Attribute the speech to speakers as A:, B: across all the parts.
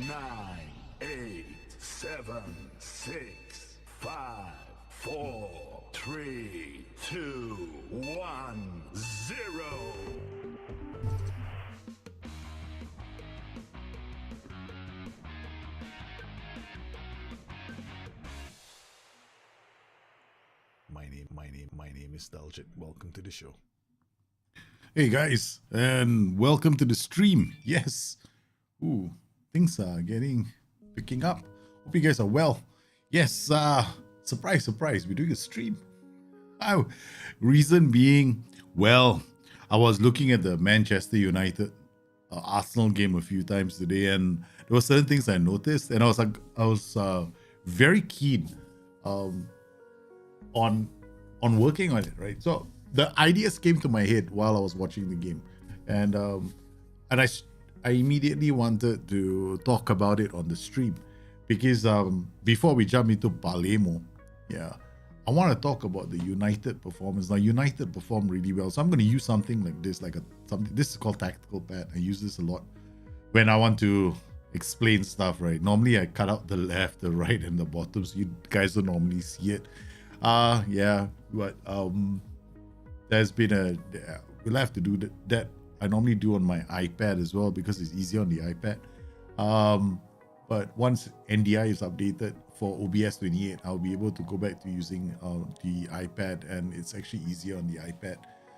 A: nine, eight, seven, six, five, four, three, two, one, zero.
B: My name is Daljit. Welcome to the show. Hey guys, and welcome to the stream. Yes. Ooh, things are picking up. Hope you guys are well. Yes, surprise, we're doing a stream. Oh, reason being, well, I was looking at the Manchester United Arsenal game a few times today, and there were certain things I noticed, and I was very keen on working on it, right? So the ideas came to my head while I was watching the game, and I immediately wanted to talk about it on the stream because before we jump into Palermo, I want to talk about the United performance. Now, United performed really well, so I'm going to use something like this, something. This is called Tactical Pad. I use this a lot when I want to explain stuff, right? Normally, I cut out the left, the right, and the bottom, so you guys don't normally see it. But there's been we'll have to do that. I normally do on my iPad as well because it's easier on the iPad. But once NDI is updated for OBS 28, I'll be able to go back to using the iPad, and it's actually easier on the iPad.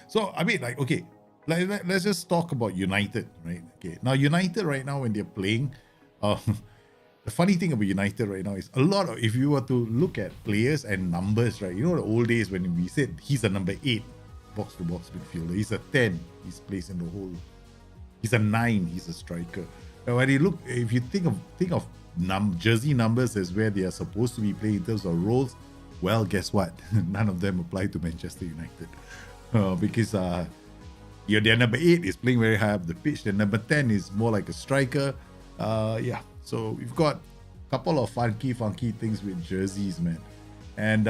B: So I mean, okay, let's just talk about United, right? Okay, now United right now when they're playing, the funny thing about United right now is if you were to look at players and numbers, right? You know the old days when we said he's a number 8 box-to-box midfielder, he's a 10, he's placed in the hole. He's a 9, he's a striker. And when if you think of jersey numbers as where they are supposed to be playing in terms of roles, well, guess what? None of them apply to Manchester United because their number 8 is playing very high up the pitch. Their number 10 is more like a striker. So we've got a couple of funky things with jerseys, man. And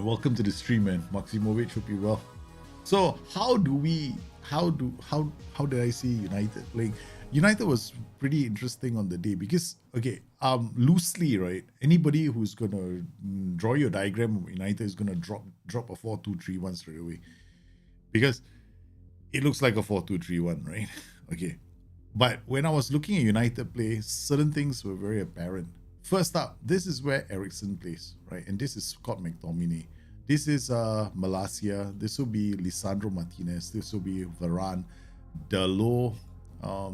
B: welcome to the stream, man. Maximovic, hope you well. So how did I see United playing? United was pretty interesting on the day because, okay, loosely, right? Anybody who's gonna draw your diagram of United is gonna drop a 4-2-3-1 straight away because it looks like a 4-2-3-1, right? Okay. But when I was looking at United play, certain things were very apparent. First up, this is where Eriksen plays, right? And this is Scott McTominay. This is Malacia. This will be Lisandro Martinez. This will be Varane. Dalot.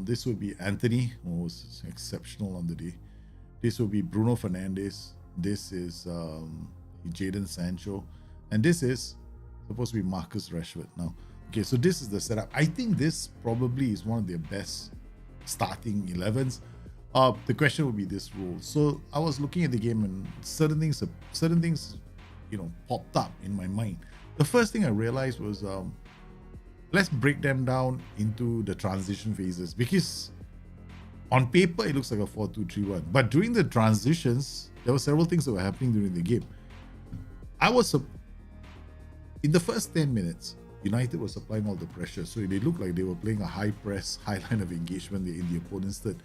B: This will be Anthony, who was exceptional on the day. This will be Bruno Fernandes. This is Jadon Sancho. And this is supposed to be Marcus Rashford. Now, okay, so this is the setup. I think this probably is one of their best starting 11s. The question would be this rule. So I was looking at the game and certain things, popped up in my mind. The first thing I realized was let's break them down into the transition phases because on paper it looks like a 4-2-3-1, but during the transitions there were several things that were happening during the game. In the first 10 minutes, United was applying all the pressure, so they looked like they were playing a high press, high line of engagement in the opponent's third.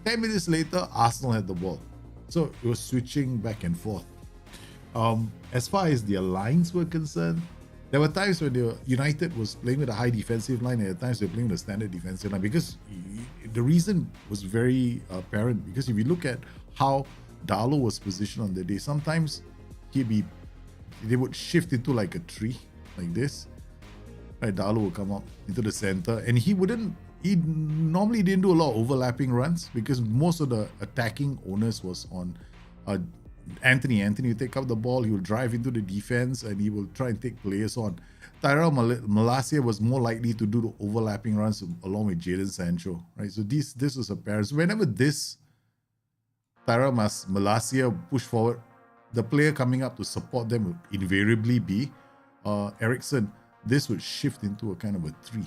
B: 10 minutes later, Arsenal had the ball, so it was switching back and forth. As far as their lines were concerned, there were times when United was playing with a high defensive line, and at times they were playing with a standard defensive line because the reason was very apparent. Because if you look at how Dalot was positioned on the day, sometimes they would shift into like a tree, like this. Right, Dalot would come up into the center, and he normally didn't do a lot of overlapping runs because most of the attacking onus was on Anthony. Anthony would take up the ball, he will drive into the defense, and he will try and take players on. Tyrell Malacia was more likely to do the overlapping runs along with Jadon Sancho, right? So this was apparent. So whenever Tyrell Malacia push forward, the player coming up to support them would invariably be Eriksen. This would shift into a kind of a 3.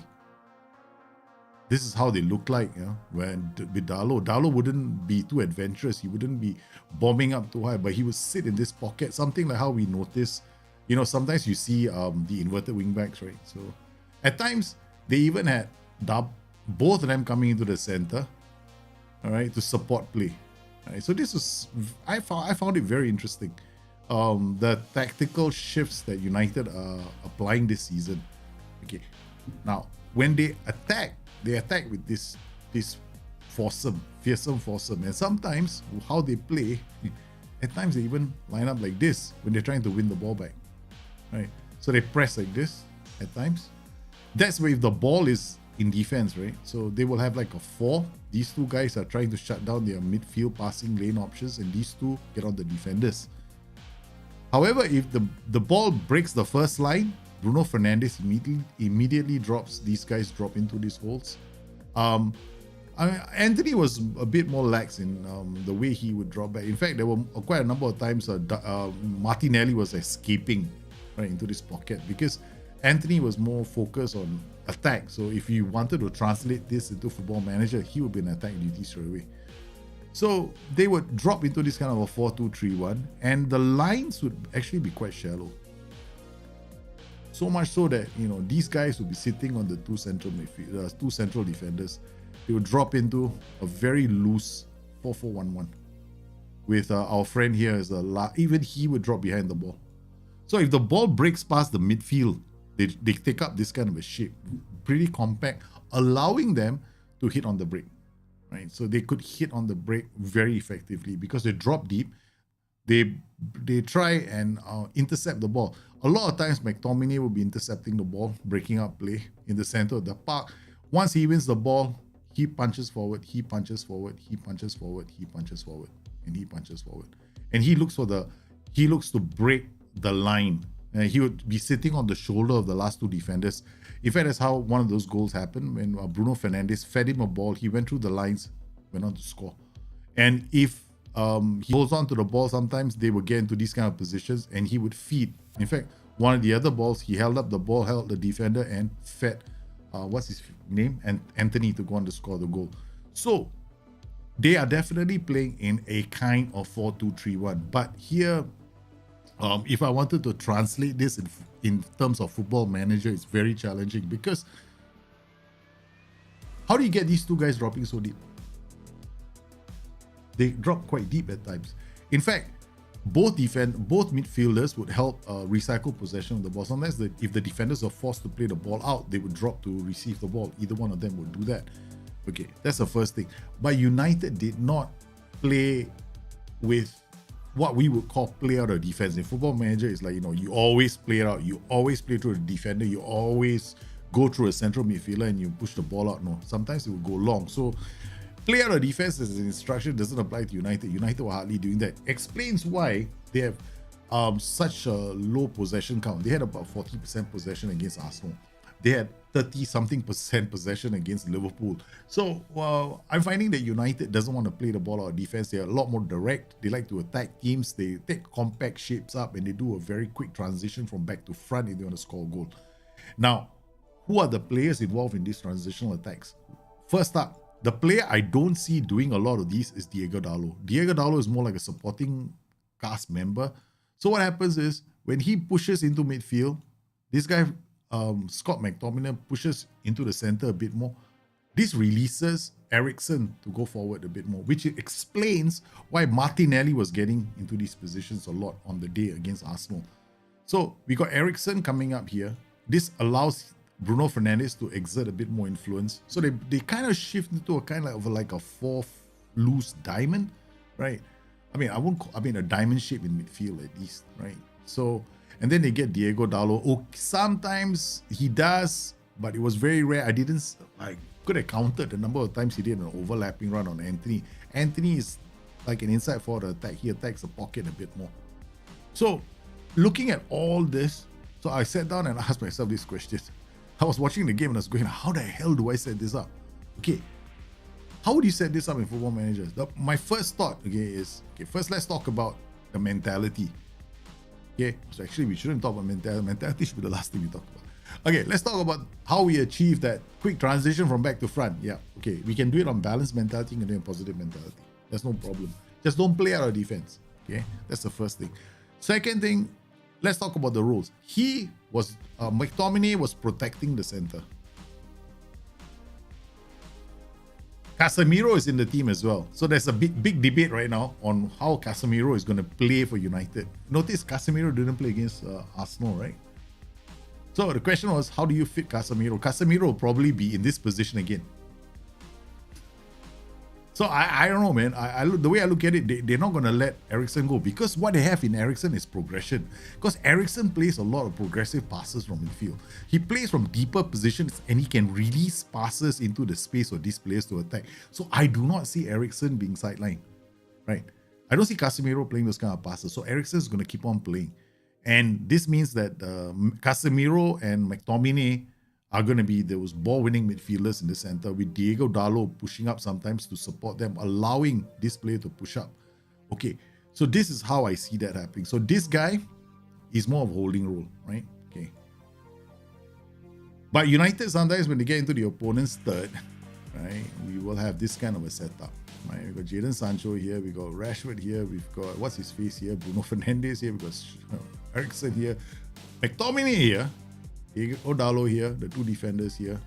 B: This is how they look like, when with Dalot. Dalot wouldn't be too adventurous. He wouldn't be bombing up too high, but he would sit in this pocket, something like how we notice, sometimes you see the inverted wing backs, right? So at times, they even had both of them coming into the center, all right, to support play. All right, so this was I found it very interesting. The tactical shifts that United are applying this season. Okay, now when they attack with this fearsome foursome, and sometimes how they play, at times they even line up like this when they're trying to win the ball back, right? So they press like this at times. That's where if the ball is in defense, right? So they will have like a 4. These two guys are trying to shut down their midfield passing lane options, and these two get on the defenders. However, if the ball breaks the first line, Bruno Fernandes immediately drops. These guys drop into these holes. Anthony was a bit more lax in the way he would drop back. In fact, there were quite a number of times Martinelli was escaping right into this pocket because Anthony was more focused on attack. So if you wanted to translate this into Football Manager, he would be in attack duty straight away. So they would drop into this kind of a 4-2-3-1, and the lines would actually be quite shallow. So much so that these guys would be sitting on the two central defenders. They would drop into a very loose 4-4-1-1 with our friend here as even he would drop behind the ball. So if the ball breaks past the midfield, they take up this kind of a shape, pretty compact, allowing them to hit on the break, right? So they could hit on the break very effectively because they drop deep. They try and intercept the ball. A lot of times McTominay will be intercepting the ball, breaking up play in the center of the park. Once he wins the ball, he punches forward, he punches forward, he punches forward, he punches forward, and he punches forward. And he looks to break the line. He would be sitting on the shoulder of the last two defenders. In fact, that's how one of those goals happened when Bruno Fernandes fed him a ball. He went through the lines, went on to score. And if he holds on to the ball, sometimes they would get into these kind of positions and he would feed. In fact, one of the other balls, he held up the ball, held the defender and fed, what's his name? And Anthony to go on to score the goal. So they are definitely playing in a kind of 4-2-3-1. But here, if I wanted to translate this in terms of Football Manager, it's very challenging because how do you get these two guys dropping so deep? They drop quite deep at times. In fact, both midfielders would help recycle possession of the ball. Sometimes if the defenders are forced to play the ball out, they would drop to receive the ball. Either one of them would do that. Okay, that's the first thing. But United did not play with what we would call play out of defense. In Football Manager, it's like, you always play it out. You always play through the defender. You always go through a central midfielder and you push the ball out. No, sometimes it will go long. So play out of defense as an instruction doesn't apply to United. United were hardly doing that. Explains why they have such a low possession count. They had about 40% possession against Arsenal. They had 30-something% possession against Liverpool. So I'm finding that United doesn't want to play the ball out of defense. They're a lot more direct. They like to attack teams. They take compact shapes up and they do a very quick transition from back to front if they want to score a goal. Now, who are the players involved in these transitional attacks? First up, the player I don't see doing a lot of these is Diego Dalot. Diego Dalot is more like a supporting cast member. So what happens is when he pushes into midfield, this guy Scott McTominay pushes into the center a bit more. This releases Eriksen to go forward a bit more, which explains why Martinelli was getting into these positions a lot on the day against Arsenal. So we got Eriksen coming up here. This allows Bruno Fernandes to exert a bit more influence. So they kind of shift into a kind of like a fourth loose diamond, right? A diamond shape in midfield at least, right? So, and then they get Diego Dalot. Oh, sometimes he does, but it was very rare. I could have counted the number of times he did an overlapping run on Anthony. Anthony is like an inside forward attack. He attacks the pocket a bit more. So, looking at all this, so I sat down and asked myself this question. I was watching the game and I was going, how the hell do I set this up? Okay, how would you set this up in Football Manager? My first thought, is, first let's talk about the mentality. Okay, so actually we shouldn't talk about mentality. Mentality should be the last thing we talk about. Okay, let's talk about how we achieve that quick transition from back to front. Yeah, okay, we can do it on balanced mentality and then positive mentality. There's no problem. Just don't play out of defense. Okay, that's the first thing. Second thing, let's talk about the rules. McTominay was protecting the center. Casemiro is in the team as well. So there's a big debate right now on how Casemiro is going to play for United. Notice Casemiro didn't play against Arsenal, right? So the question was, how do you fit Casemiro? Casemiro will probably be in this position again. So I don't know, man. I look, the way I look at it, they're not going to let Eriksen go, because what they have in Eriksen is progression. Because Eriksen plays a lot of progressive passes from midfield. He plays from deeper positions and he can release passes into the space of these players to attack. So I do not see Eriksen being sidelined, right? I don't see Casemiro playing those kind of passes. So Eriksen is going to keep on playing. And this means that Casemiro and McTominay are going to be those ball-winning midfielders in the center, with Diego Dalot pushing up sometimes to support them, allowing this player to push up. Okay, so this is how I see that happening. So this guy is more of a holding role, right? Okay. But United, sometimes when they get into the opponent's third, right, we will have this kind of a setup. Right? We've got Jadon Sancho here, we got Rashford here, we've got, what's his face here, Bruno Fernandes here, we've got Eriksen here, McTominay here, Odalo here, the two defenders here,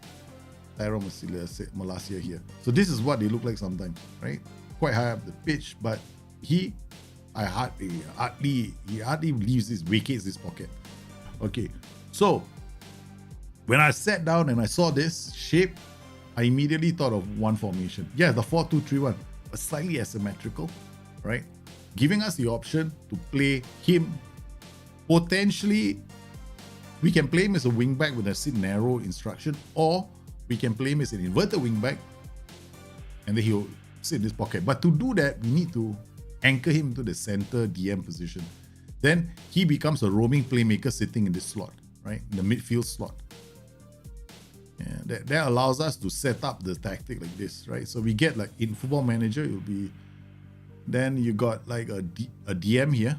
B: Tyro Malacia here. So this is what they look like sometimes, right? Quite high up the pitch, but he hardly leaves this, vacates this pocket. Okay, so when I sat down and I saw this shape, I immediately thought of one formation. Yeah, the 4-2-3-1, but slightly asymmetrical, right? Giving us the option to play him potentially. We can play him as a wingback with a sit narrow instruction, or we can play him as an inverted wingback and then he'll sit in this pocket. But to do that, we need to anchor him into the center DM position. Then he becomes a roaming playmaker sitting in this slot, right? In the midfield slot. Yeah, that allows us to set up the tactic like this, right? So we get, like in Football Manager, it'll be, then you got like a DM here.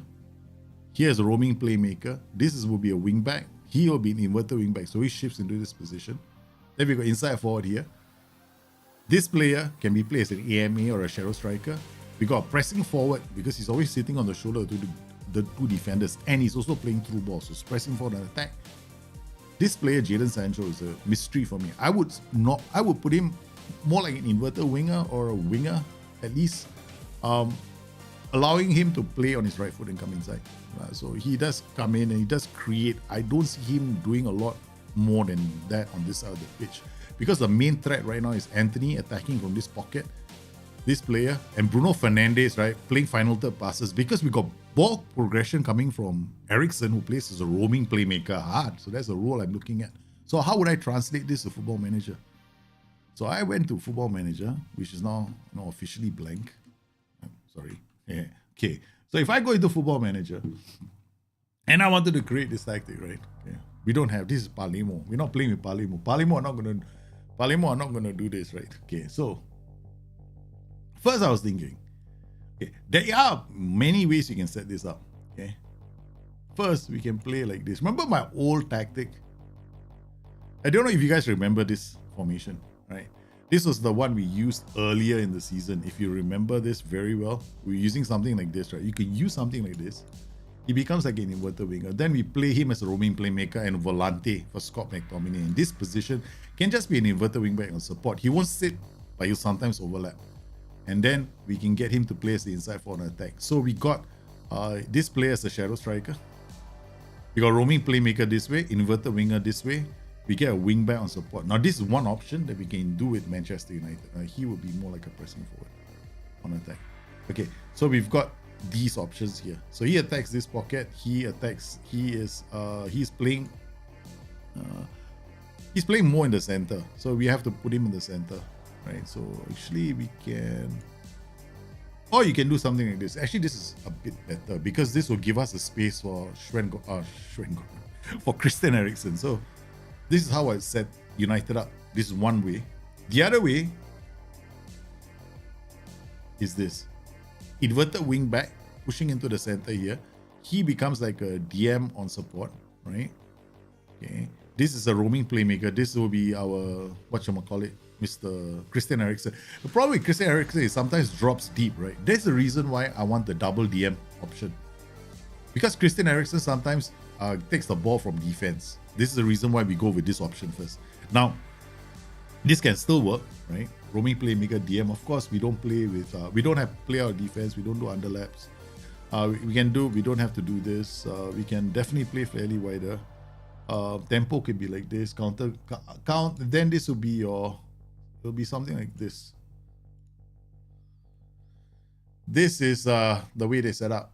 B: Here's a roaming playmaker. This will be a wingback. He will be an inverted wingback, so he shifts into this position. Then we got inside forward here. This player can be played as an AMA or a shadow striker. We got pressing forward because he's always sitting on the shoulder to the two defenders, and he's also playing through balls, so he's pressing forward and attack. This player, Jadon Sancho, is a mystery for me. I would put him more like an inverted winger or a winger, at least, allowing him to play on his right foot and come inside. So he does come in and he does create. I don't see him doing a lot more than that on this side of the pitch, because the main threat right now is Anthony attacking from this pocket, this player, and Bruno Fernandes, right, playing final third passes, because we got ball progression coming from Eriksen, who plays as a roaming playmaker hard. So that's the role I'm looking at. So how would I translate this to Football Manager? So I went to Football Manager, which is now officially blank. Sorry. Yeah. Okay. So if I go into Football Manager and I wanted to create this tactic, right? Okay. We don't have, this is Palermo. We're not playing with Palermo. Palermo are not gonna do this, right? Okay. So first I was thinking, okay, there are many ways you can set this up. Okay. First, we can play like this. Remember my old tactic? I don't know if you guys remember this formation, right? This was the one we used earlier in the season. If you remember this very well, we're using something like this, right? You can use something like this. He becomes like an inverted winger. Then we play him as a roaming playmaker and volante for Scott McTominay. In this position, can just be an inverted wingback on support. He won't sit, but he'll sometimes overlap. And then we can get him to play as the inside forward attack. So we got this player as a shadow striker. We got roaming playmaker this way, inverted winger this way. We get a wingback on support. Now, this is one option that we can do with Manchester United. He would be more like a pressing forward on attack. Okay, so we've got these options here. So he attacks this pocket. He attacks. He's playing more in the center. So we have to put him in the center, right? So actually, we can. Or you can do something like this. Actually, this is a bit better because this will give us a space for for Christian Eriksen. So this is how I set United up. This is one way. The other way is this. Inverted wing back, pushing into the center here. He becomes like a DM on support, right? Okay. This is a roaming playmaker. This will be our, whatchamacallit, Mr. Christian Eriksen. The problem with Christian Eriksen is sometimes drops deep, right? That's the reason why I want the double DM option. Because Christian Eriksen sometimes takes the ball from defense. This is the reason why we go with this option first. Now, this can still work, right? roaming playmaker DM. Of course, we don't play with we don't have play out defense. We don't do underlaps. We don't have to do this. We can definitely play fairly wider. Tempo could be like this. Count. Then this will be your. It'll be something like this. This is the way they set up.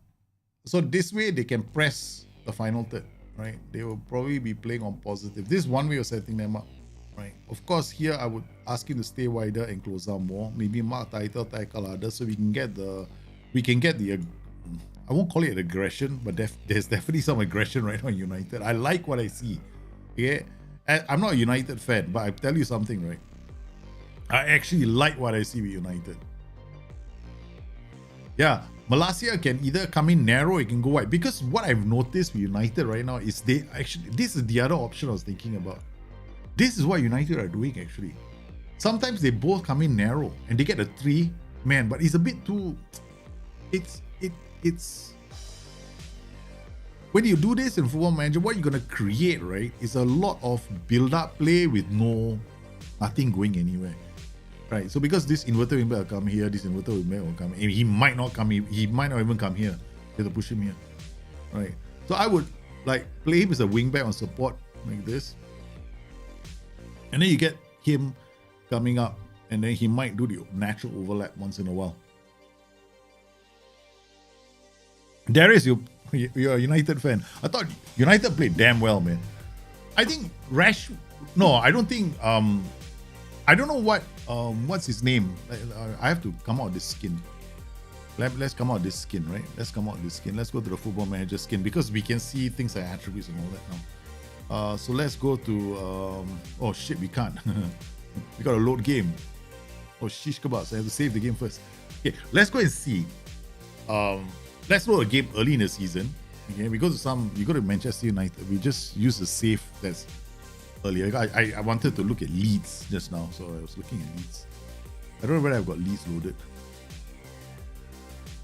B: So this way they can press the final third, right? They will probably be playing on positive. This is one way of setting them up, right? Of course, here I would ask him to stay wider and close down more. Maybe mark title, tackle others, so we can get the I won't call it aggression, but there's definitely some aggression right now in United. I like what I see. Yeah, I'm not a United fan, but I tell you something, right? I actually like what I see with United. Yeah, Malacia can either come in narrow or it can go wide. Because what I've noticed with United right now is this is the other option I was thinking about. This is what United are doing actually. Sometimes they both come in narrow and they get a 3-man, but it's a bit too. It's when you do this in Football Manager, what you're gonna create, right, is a lot of build-up play with nothing going anywhere. Right, so because this inverted wingback will come here, this inverted wingback will come. He might not come. He might not even come here. You have to push him here, right? So I would like play him as a wingback on support like this, and then you get him coming up, and then he might do the natural overlap once in a while. Darius, you're a United fan. I thought United played damn well, man. I think No, I don't think. I don't know what's his name. I have to come out of this skin. Let's come out of this skin, right? Let's come out of this skin. Let's go to the Football Manager skin because we can see things like attributes and all that now. So let's go to oh shit, we can't. We got a load game. Oh shish kebabs, I have to save the game first. Okay, let's go and see. Let's load a game early in the season. Okay, we go to Manchester United. We just use the save that's earlier. I wanted to look at Leeds just now, so I was looking at Leeds. I don't know whether I've got Leeds loaded.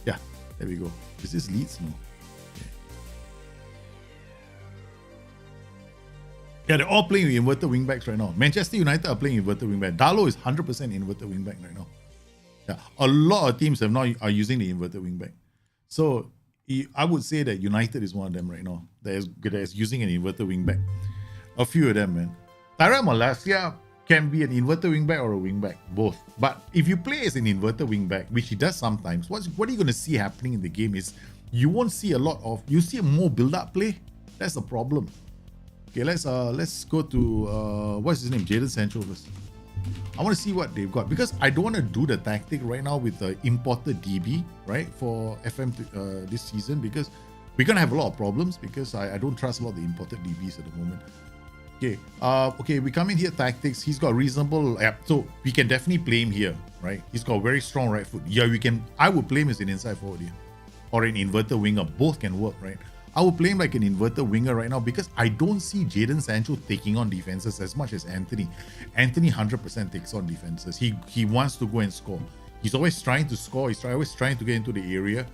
B: Yeah, there we go. Is this Leeds? No. Okay. Yeah, they're all playing with inverted wingbacks right now. Manchester United are playing inverted wingback. Darlow is 100% inverted wingback right now. Yeah, a lot of teams are using the inverted wingback. So I would say that United is one of them right now that is using an inverted wingback. A few of them, man. Tyrell Malacia can be an inverted wingback or a wingback, both. But if you play as an inverted wingback, which he does sometimes, what are you going to see happening in the game is you won't see you see more build-up play. That's the problem. Okay, let's go to what's his name, Jadon Sancho first. I want to see what they've got because I don't want to do the tactic right now with the imported DB, right, for FM this season because we're gonna have a lot of problems because I don't trust a lot of the imported DBs at the moment. Okay, okay, we come in here tactics. He's got reasonable, so we can definitely play him here, right? He's got a very strong right foot. Yeah, I would play him as an inside forward here or an inverted winger. Both can work, right? I would play him like an inverted winger right now because I don't see Jadon Sancho taking on defenses as much as Anthony. Anthony 100% takes on defenses. He wants to go and score. He's always trying to score. He's always trying to get into the area.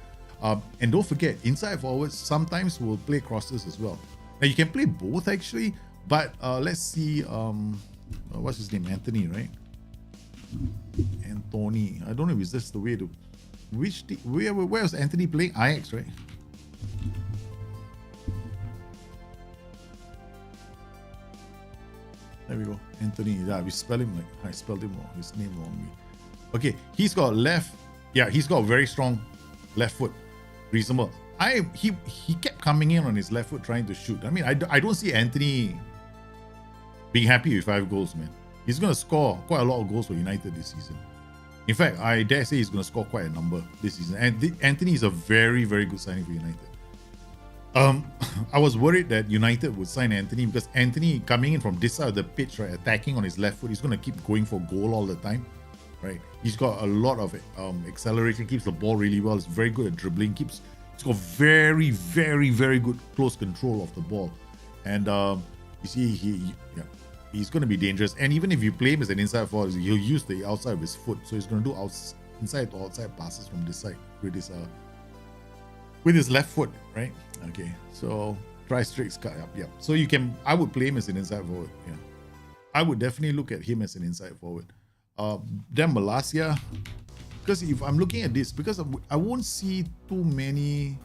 B: And don't forget, inside forwards sometimes will play crosses as well. Now you can play both actually, but let's see. What's his name? Anthony, right? Anthony. I don't know if this the way to. Where was Anthony playing? Ajax, right? There we go. Anthony. Yeah, we spell him like I spelled him wrong. His name wrongly. Okay, he's got left. Yeah, he's got a very strong left foot. Reasonable. He kept coming in on his left foot trying to shoot. I mean, I don't see Anthony being happy with 5 goals, man. He's going to score quite a lot of goals for United this season. In fact, I dare say he's going to score quite a number this season. And Anthony is a very, very good signing for United. I was worried that United would sign Anthony because Anthony coming in from this side of the pitch, right, attacking on his left foot, he's going to keep going for goal all the time, right? He's got a lot of acceleration, keeps the ball really well. He's very good at dribbling. He's got very, very, very good close control of the ball, and you see he's going to be dangerous. And even if you play him as an inside forward, he'll use the outside of his foot, so he's going to do inside to outside passes from this side with his left foot, right? Okay, so try straight cut up. Yeah, so I would play him as an inside forward. Yeah, I would definitely look at him as an inside forward. Then Malaysia. Because if I'm looking at this, because I won't see too many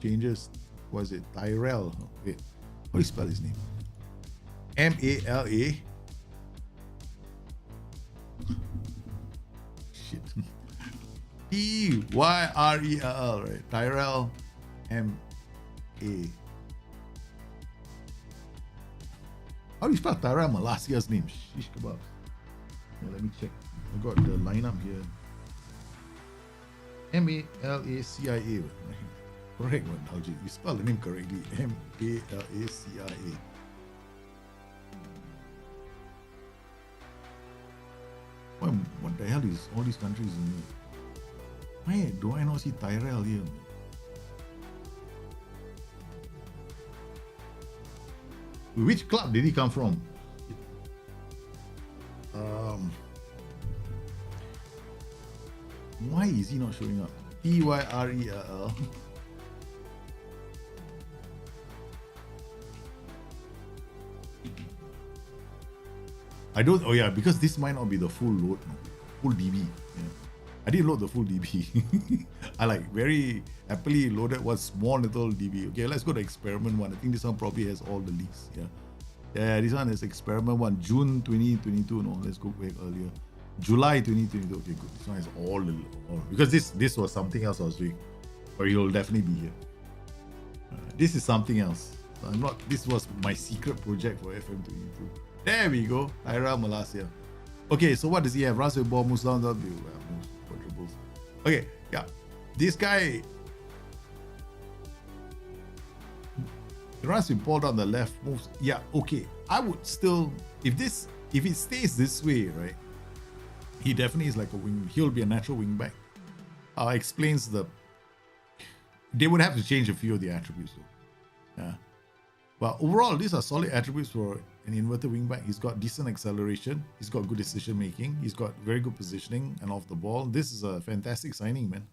B: changes. Was it Tyrell? Wait, how do you spell his name? Mala. Shit. Tyrell, right? Tyrell M.A. How do you spell Tyrell Malaysia's name? Shish kebabs. Yeah, let me check. I got the lineup here. Malacia. Correct one, Alji. You spell the name correctly. Malacia. What the hell is all these countries in here? Why do I not see Tyrell here? Which club did he come from? Why is he not showing up? Tyrell. I don't. Oh yeah, because this might not be the full load, full DB. Yeah. I didn't load the full DB. I like very happily loaded one small little DB. Okay, let's go to experiment one. I think this one probably has all the leaks. Yeah, this one is experiment one, June 2022. No, let's go back earlier. July 2022. Okay, good. This one has all because this was something else I was doing, or you'll definitely be here. This is something else. I'm not. This was my secret project for FM22. There we go. Ira Malaysia. Okay, so what does he have? Runs with ball, moves down, quadruples. Okay, yeah. This guy runs with ball down the left, moves. Yeah, okay. I would still, if it stays this way, right? He definitely is like a wing. He'll be a natural wing back. Explains they would have to change a few of the attributes though. Yeah. But overall, these are solid attributes for an inverted wingback. He's got decent acceleration. He's got good decision making. He's got very good positioning and off the ball. This is a fantastic signing, man.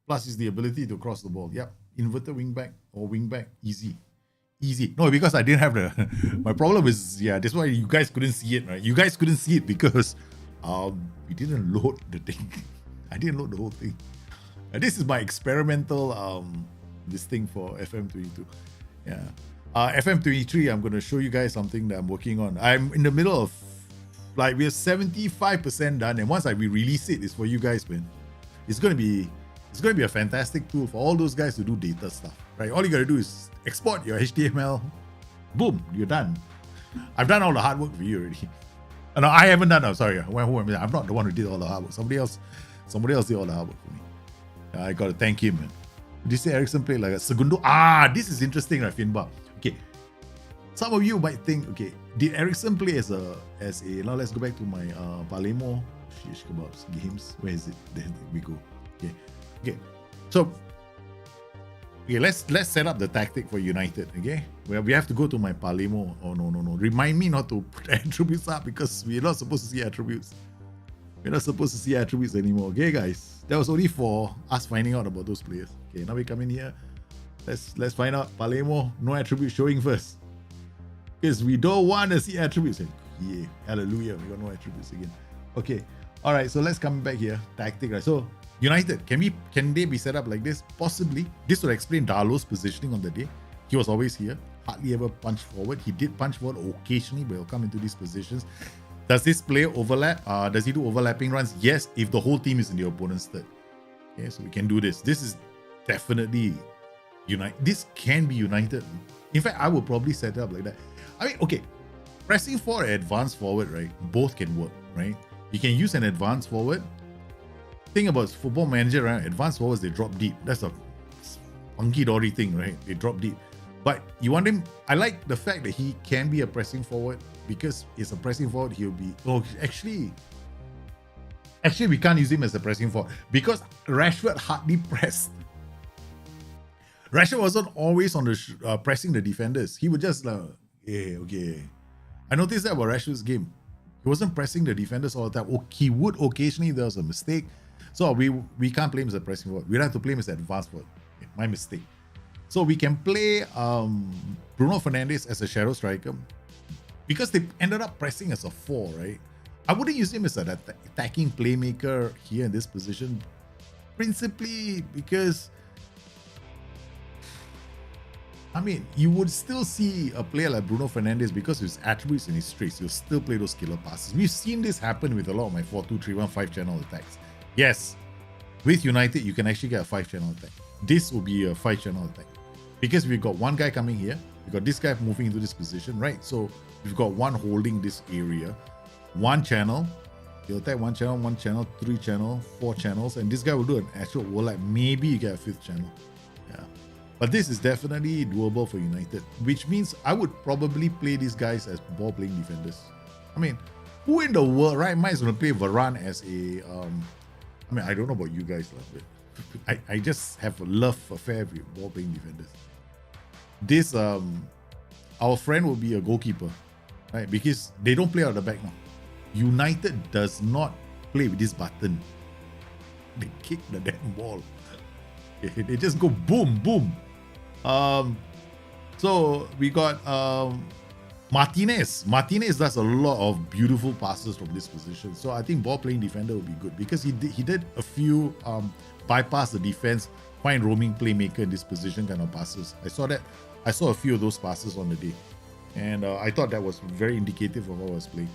B: Plus, is the ability to cross the ball. Yep, inverted wingback or wingback, easy. No, because I didn't have the. My problem is, yeah, that's why you guys couldn't see it, right? You guys couldn't see it because we didn't load the thing. I didn't load the whole thing. This is my experimental this thing for FM22. Yeah. FM23, I'm going to show you guys something that I'm working on. I'm in the middle of, like, we're 75% done, and once we release it, it's for you guys, man. It's going to be a fantastic tool for all those guys to do data stuff, right? All you got to do is export your HTML. Boom, you're done. I've done all the hard work for you already. No, I haven't done. I'm sorry. I'm not the one who did all the hard work. Somebody else did all the hard work for me. I got to thank him, man. Did you say Ericsson played like a segundo? This is interesting, right, Finbar? Okay, some of you might think, okay, did Ericsson play as a? Now let's go back to my Palermo shish kebabs games. Where is it? There we go. Okay. So, okay, let's set up the tactic for United. Okay, well, we have to go to my Palermo. Oh no. Remind me not to put attributes up because we're not supposed to see attributes. We're not supposed to see attributes anymore. Okay, guys, that was only for us finding out about those players. Okay, now we come in here. Let's find out. Palermo, no attributes showing first. Because we don't want to see attributes. Yeah, hallelujah, we got no attributes again. Okay, all right, so let's come back here. Tactic, right? So, United, can they be set up like this? Possibly. This would explain Darlow's positioning on the day. He was always here, hardly ever punched forward. He did punch forward occasionally, but he'll come into these positions. Does this player overlap? Does he do overlapping runs? Yes, if the whole team is in the opponent's third. Okay, so we can do this. This is definitely this can be United. In fact, I would probably set it up like that. I mean, okay, pressing for an advanced forward, right? Both can work, right? You can use an advanced forward. Thing about Football Manager, right? Advanced forwards, they drop deep. That's a funky dory thing, right? They drop deep. But you want him, I like the fact that he can be a pressing forward because it's a pressing forward, he'll be, actually we can't use him as a pressing forward because Rashford hardly pressed. Rashford wasn't always on the pressing the defenders. He would just okay. I noticed that about Rashford's game. He wasn't pressing the defenders all the time. He would occasionally, there was a mistake. So we can't play him as a pressing forward. We have to play him as an advanced forward. Okay, my mistake. So we can play Bruno Fernandes as a shadow striker because they ended up pressing as a 4, right? I wouldn't use him as an attacking playmaker here in this position, principally because, I mean, you would still see a player like Bruno Fernandes because of his attributes and his traits. He'll still play those killer passes. We've seen this happen with a lot of my 4-2-3-1 5-channel attacks. Yes, with United, you can actually get a 5-channel attack. This will be a 5-channel attack because we've got one guy coming here. We've got this guy moving into this position, right? So we've got one holding this area, one channel. You'll attack one channel, 3 channel, 4 channels, and this guy will do an actual overlap. Maybe you get a 5th channel. Yeah. But this is definitely doable for United, which means I would probably play these guys as ball-playing defenders. I mean, who in the world, right? Might as well play Varane as a, I mean, I don't know about you guys, but I just have a love affair with ball-playing defenders. This, our friend will be a goalkeeper, right? Because they don't play out the back now. United does not play with this button. They kick the damn ball. They just go boom, boom. So we got Martinez. Martinez does a lot of beautiful passes from this position. So I think ball-playing defender will be good because he did a few bypass the defense, find roaming playmaker in this position kind of passes. I saw a few of those passes on the day, and I thought that was very indicative of how I was playing.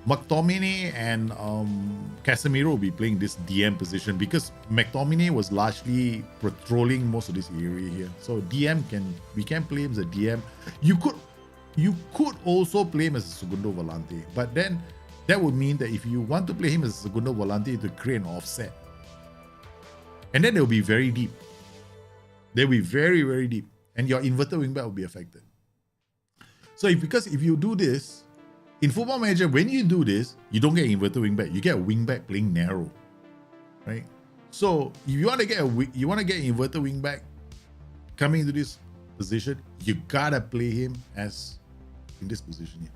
B: McTominay and Casemiro will be playing this DM position because McTominay was largely patrolling most of this area here. So we can play him as a DM. You could also play him as a segundo volante, but then that would mean that if you want to play him as a segundo volante, to create an offset, and then they'll be very deep. They'll be very, very deep, and your inverted wingback will be affected. So because if you do this in Football Manager, when you do this, you don't get inverted wingback. You get a wingback playing narrow, right? So if you want to get inverted wingback coming into this position, you gotta play him as in this position here.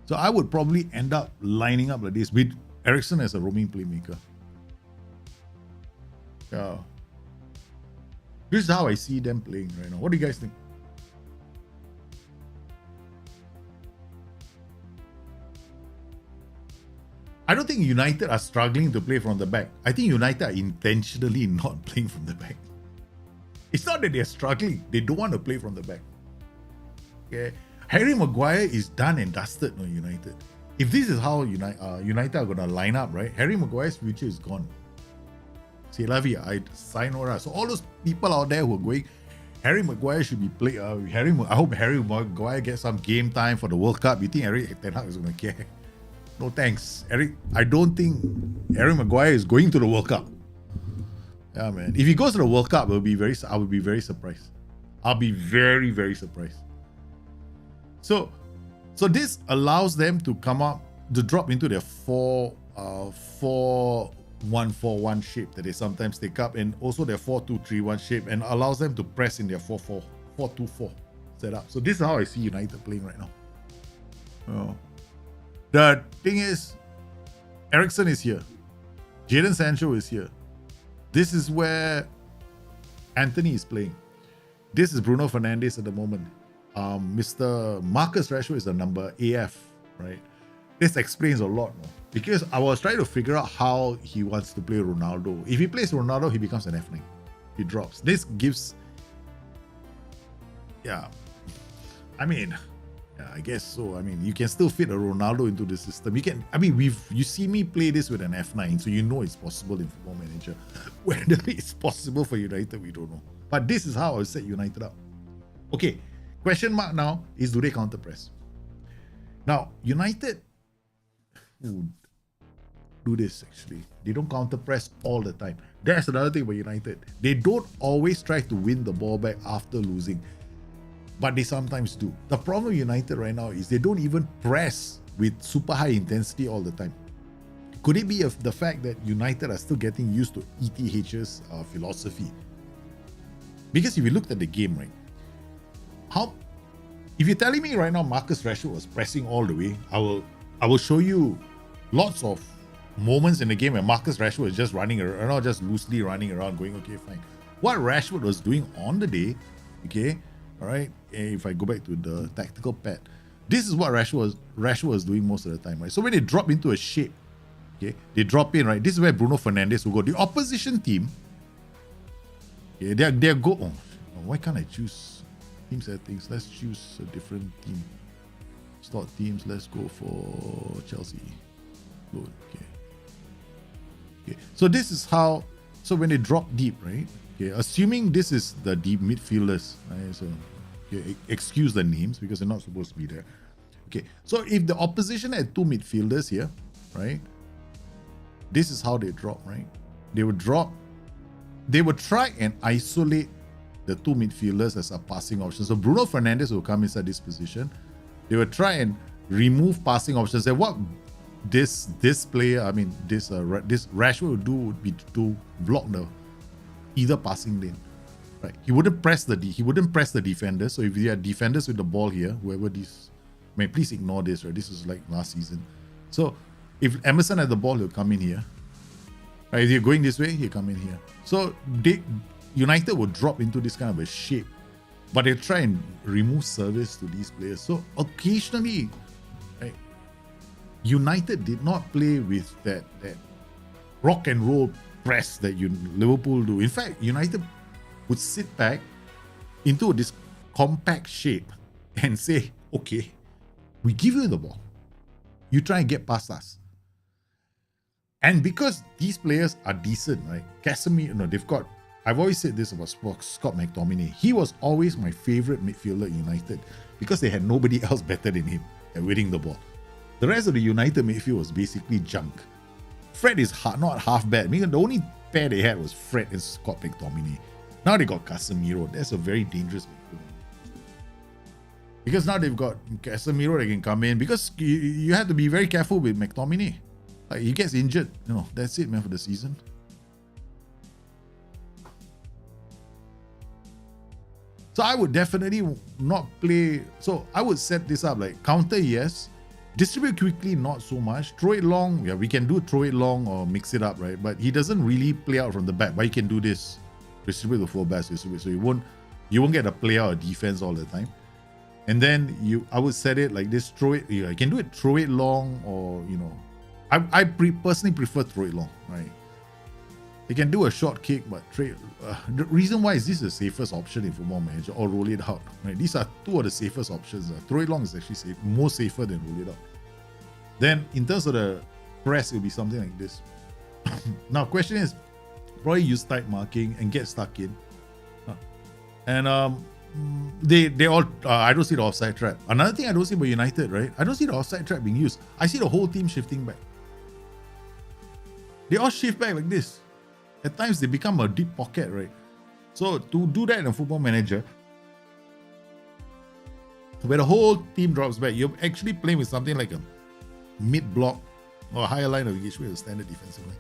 B: So I would probably end up lining up like this with Eriksen as a roaming playmaker. Yeah. This is how I see them playing right now. What do you guys think? I don't think United are struggling to play from the back. I think United are intentionally not playing from the back. It's not that they're struggling. They don't want to play from the back. Okay. Harry Maguire is done and dusted on United. If this is how United are going to line up, right? Harry Maguire's future is gone. C'est la vie. Sayonara. So all those people out there who are going, Harry Maguire should be playing. I hope Harry Maguire gets some game time for the World Cup. You think Eric Ten Hag is going to care? No thanks, Eric. I don't think Harry Maguire is going to the World Cup. Yeah, man. If he goes to the World Cup, I will be very surprised. I'll be very, very surprised. So this allows them to drop into their 4-1-4-1 shape that they sometimes take up, and also their 4-2-3-1 shape, and allows them to press in their 4-4-2-4 setup. So this is how I see United playing right now. Oh. The thing is, Eriksen is here. Jadon Sancho is here. This is where Anthony is playing. This is Bruno Fernandes at the moment. Mr. Marcus Rashford is the number AF, right? This explains a lot more. Because I was trying to figure out how he wants to play Ronaldo. If he plays Ronaldo, he becomes an F9. He drops. This gives... Yeah. I guess so. I mean, you can still fit a Ronaldo into the system. You see me play this with an F9, so you know it's possible in Football Manager. Whether it's possible for United, we don't know. But this is how I set United up. Okay, question mark now is, do they counter press? Now, United do this actually. They don't counter press all the time. That's another thing about United. They don't always try to win the ball back after losing, but they sometimes do. The problem with United right now is they don't even press with super high intensity all the time. Could it be the fact that United are still getting used to ETH's philosophy? Because if you looked at the game, right, if you're telling me right now Marcus Rashford was pressing all the way, I will show you lots of moments in the game where Marcus Rashford was just running around, not just loosely running around, going, okay, fine. What Rashford was doing on the day, okay, all right, if I go back to the tactical pad, This is what Rashford was doing most of the time, right? So when they drop into a shape, okay, they drop in, right? This is where Bruno Fernandes will go. The opposition team, okay, they're go. Oh, why can't I choose team settings? Let's choose a different team. Start teams. Let's go for Chelsea. Good. Okay. Okay. So this is how. So when they drop deep, right? Okay. Assuming this is the deep midfielders, right? So excuse the names because they're not supposed to be there. Okay, so if the opposition had two midfielders here, right? This is how they drop, right? They would try and isolate the two midfielders as a passing option. So Bruno Fernandes will come inside this position. They would try and remove passing options. And what this player, I mean this Rashford would do would be to block the either passing lane. Right. He wouldn't press the defenders. So if you had defenders with the ball here, whoever these, please ignore this, right? This is like last season. So if Emerson had the ball, he'll come in here. Right? If you're going this way, he'll come in here. So United will drop into this kind of a shape, but they try and remove service to these players. So occasionally, right, United did not play with that rock and roll press that Liverpool do. In fact, United would sit back into this compact shape and say, okay, we give you the ball. You try and get past us. And because these players are decent, right? Casemiro, I've always said this about Scott McTominay. He was always my favorite midfielder at United because they had nobody else better than him at winning the ball. The rest of the United midfield was basically junk. Fred is not half bad. The only pair they had was Fred and Scott McTominay. Now they got Casemiro. That's a very dangerous midfield. Because now they've got Casemiro that can come in. Because you have to be very careful with McTominay. Like, he gets injured. That's it, man, for the season. So I would definitely not play. So I would set this up like counter, yes. Distribute quickly, not so much. Throw it long. Yeah, we can throw it long or mix it up, right? But he doesn't really play out from the back. But he can do this. Distribute the full back, so you won't get a play out of defense all the time. And then I would set it like this, throw it, you can do it, throw it long, or I personally prefer throw it long, right? You can do a short kick, but the reason why is this the safest option in Football Manager, or roll it out, right? These are two of the safest options. Throw it long is actually more safer than roll it out. Then in terms of the press, it will be something like this. Now, question is, probably use tight marking and get stuck in. And they all, I don't see the offside trap. Another thing I don't see about United, right? I don't see the offside trap being used. I see the whole team shifting back. They all shift back like this. At times they become a deep pocket, right? So to do that in a Football Manager, where the whole team drops back, you're actually playing with something like a mid-block or a higher line of engagement with a standard defensive line.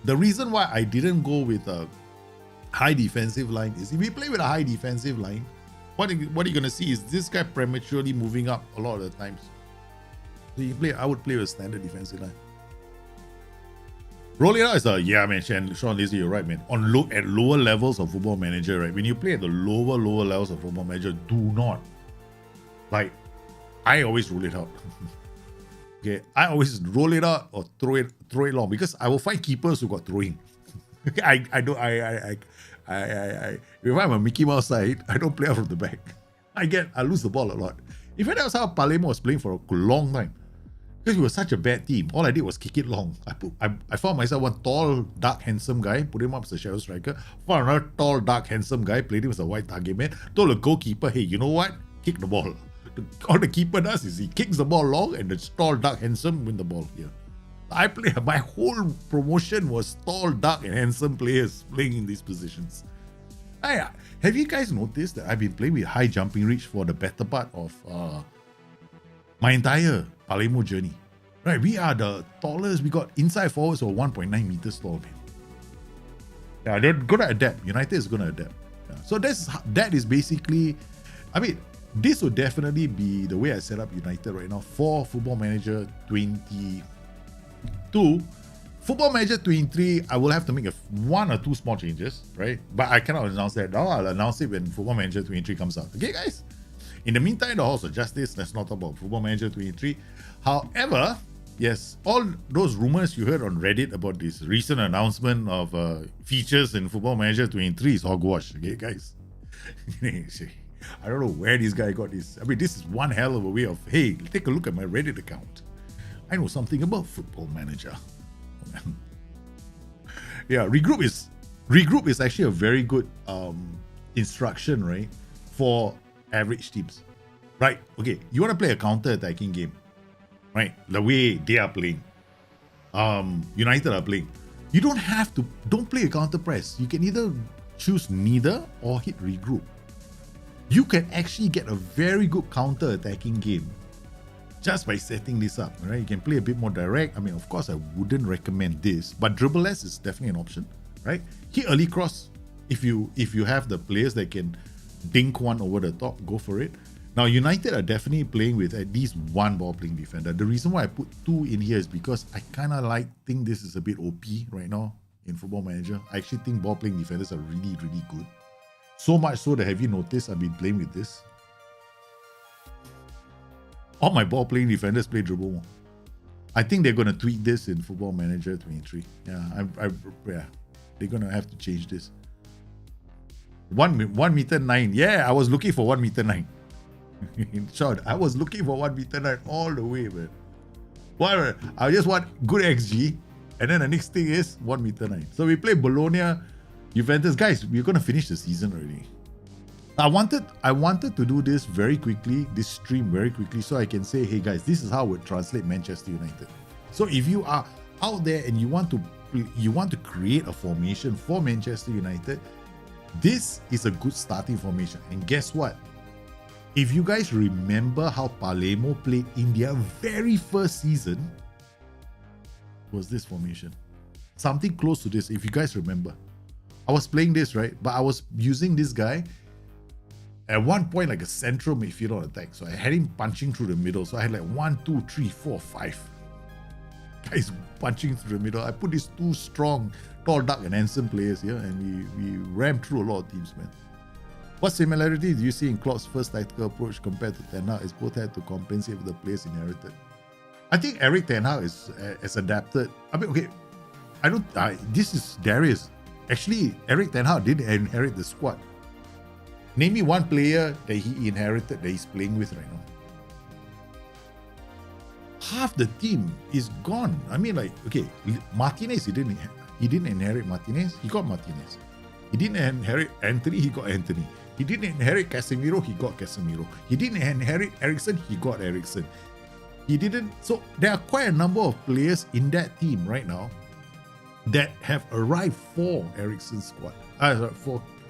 B: The reason why I didn't go with a high defensive line is if we play with a high defensive line, what you're going to see is this guy prematurely moving up a lot of the times. So I would play with a standard defensive line. Roll it out is man, Sean Lizzie, you're right, man. At lower levels of Football Manager, right? When you play at the lower levels of Football Manager, do not. Like, I always roll it out. Okay, I always roll it out or throw it long because I will find keepers who got throwing. Okay, if I'm a Mickey Mouse side, I don't play out from the back. I lose the ball a lot. In fact, that was how Palermo was playing for a long time. Because we were such a bad team. All I did was kick it long. I found myself one tall, dark, handsome guy, put him up as a shadow striker. Found another tall, dark, handsome guy, played him as a white target man. Told the goalkeeper, hey, you know what? Kick the ball. All the keeper does is he kicks the ball long and the tall, dark, handsome win the ball here. My whole promotion was tall, dark, and handsome players playing in these positions. Have you guys noticed that I've been playing with high jumping reach for the better part of my entire Palermo journey? Right, we are the tallest. We got inside forwards of 1.9 meters tall, man. Yeah, they're gonna adapt. United is gonna adapt. Yeah. So that is basically, this would definitely be the way I set up United right now for Football Manager 22 Football Manager 23, I will have to make one or two small changes, right? But I cannot announce that now. I'll announce it when Football Manager 23 comes out. Okay, guys? In the meantime, the Halls of Justice, let's not talk about Football Manager 23. However, yes, all those rumors you heard on Reddit about this recent announcement of features in Football Manager 23 is hogwash. Okay, guys? I don't know where this guy got this. I mean, this is one hell of a way of, hey, take a look at my Reddit account. I know something about Football Manager. Yeah, regroup is actually a very good instruction, right, for average teams, right? Okay, you want to play a counter-attacking game, right? The way they are playing, United are playing. You don't play a counter press. You can either choose neither or hit regroup. You can actually get a very good counter-attacking game just by setting this up, right? You can play a bit more direct. I mean, of course, I wouldn't recommend this, but dribble less is definitely an option, right? Hit early cross. If you have the players that can dink one over the top, go for it. Now, United are definitely playing with at least one ball-playing defender. The reason why I put two in here is because I kind of think this is a bit OP right now in Football Manager. I actually think ball-playing defenders are really, really good. So much so that, have you noticed, I've been playing with this? All my ball-playing defenders play dribble more. I think they're going to tweak this in Football Manager 23. Yeah, they're going to have to change this. 1 meter 9. Yeah, I was looking for 1 meter 9. In short, I was looking for 1 meter 9 all the way, man. Well, I just want good XG, and then the next thing is 1 meter 9. So we play Bologna, Juventus. Guys, we're going to finish the season already. I wanted to do this very quickly, this stream very quickly, so I can say, hey guys, this is how I would translate Manchester United. So if you are out there and you want to create a formation for Manchester United, this is a good starting formation. And guess what? If you guys remember how Palermo played in their very first season, was this formation. Something close to this, if you guys remember. I was playing this, right? But I was using this guy at one point like a central midfield on attack. So I had him punching through the middle. So I had like 1, 2, 3, 4, 5 guys punching through the middle. I put these two strong, tall, dark, and handsome players here, and we rammed through a lot of teams, man. What similarities do you see in Klopp's first tactical approach compared to Ten Hag? Is both had to compensate for the players inherited. I think Eric Ten Hag is adapted. I mean, okay, this is Darius. Actually, Eric Ten Hag didn't inherit the squad. Name me one player that he inherited that he's playing with right now. Half the team is gone. I mean, like, okay, Martinez, he didn't inherit Martinez. He got Martinez. He didn't inherit Anthony. He got Anthony. He didn't inherit Casemiro. He got Casemiro. He didn't inherit Eriksen. He got Eriksen. He didn't. So there are quite a number of players in that team right now that have arrived for Eriksen's squad.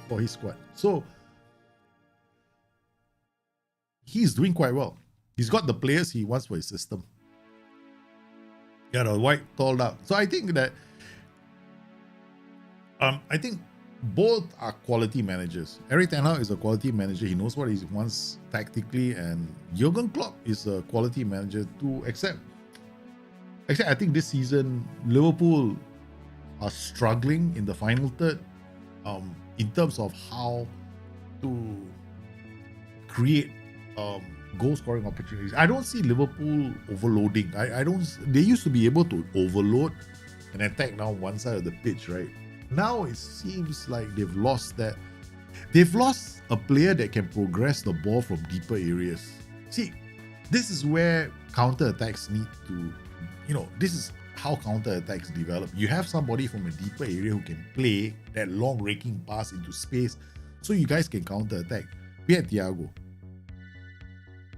B: For his squad. So he's doing quite well. He's got the players he wants for his system. Yeah, the white, tall, dark. So I think that I think both are quality managers. Eric Ten Hag is a quality manager. He knows what he wants tactically, and Jurgen Klopp is a quality manager to accept. Actually, I think this season Liverpool are struggling in the final third in terms of how to create goal scoring opportunities. I don't see Liverpool overloading. I don't. They used to be able to overload and attack now one side of the pitch, right? Now it seems like they've lost that. They've lost a player that can progress the ball from deeper areas. See, this is where counter-attacks need to, this is how counter-attacks develop. You have somebody from a deeper area who can play that long raking pass into space so you guys can counter-attack. We had Thiago.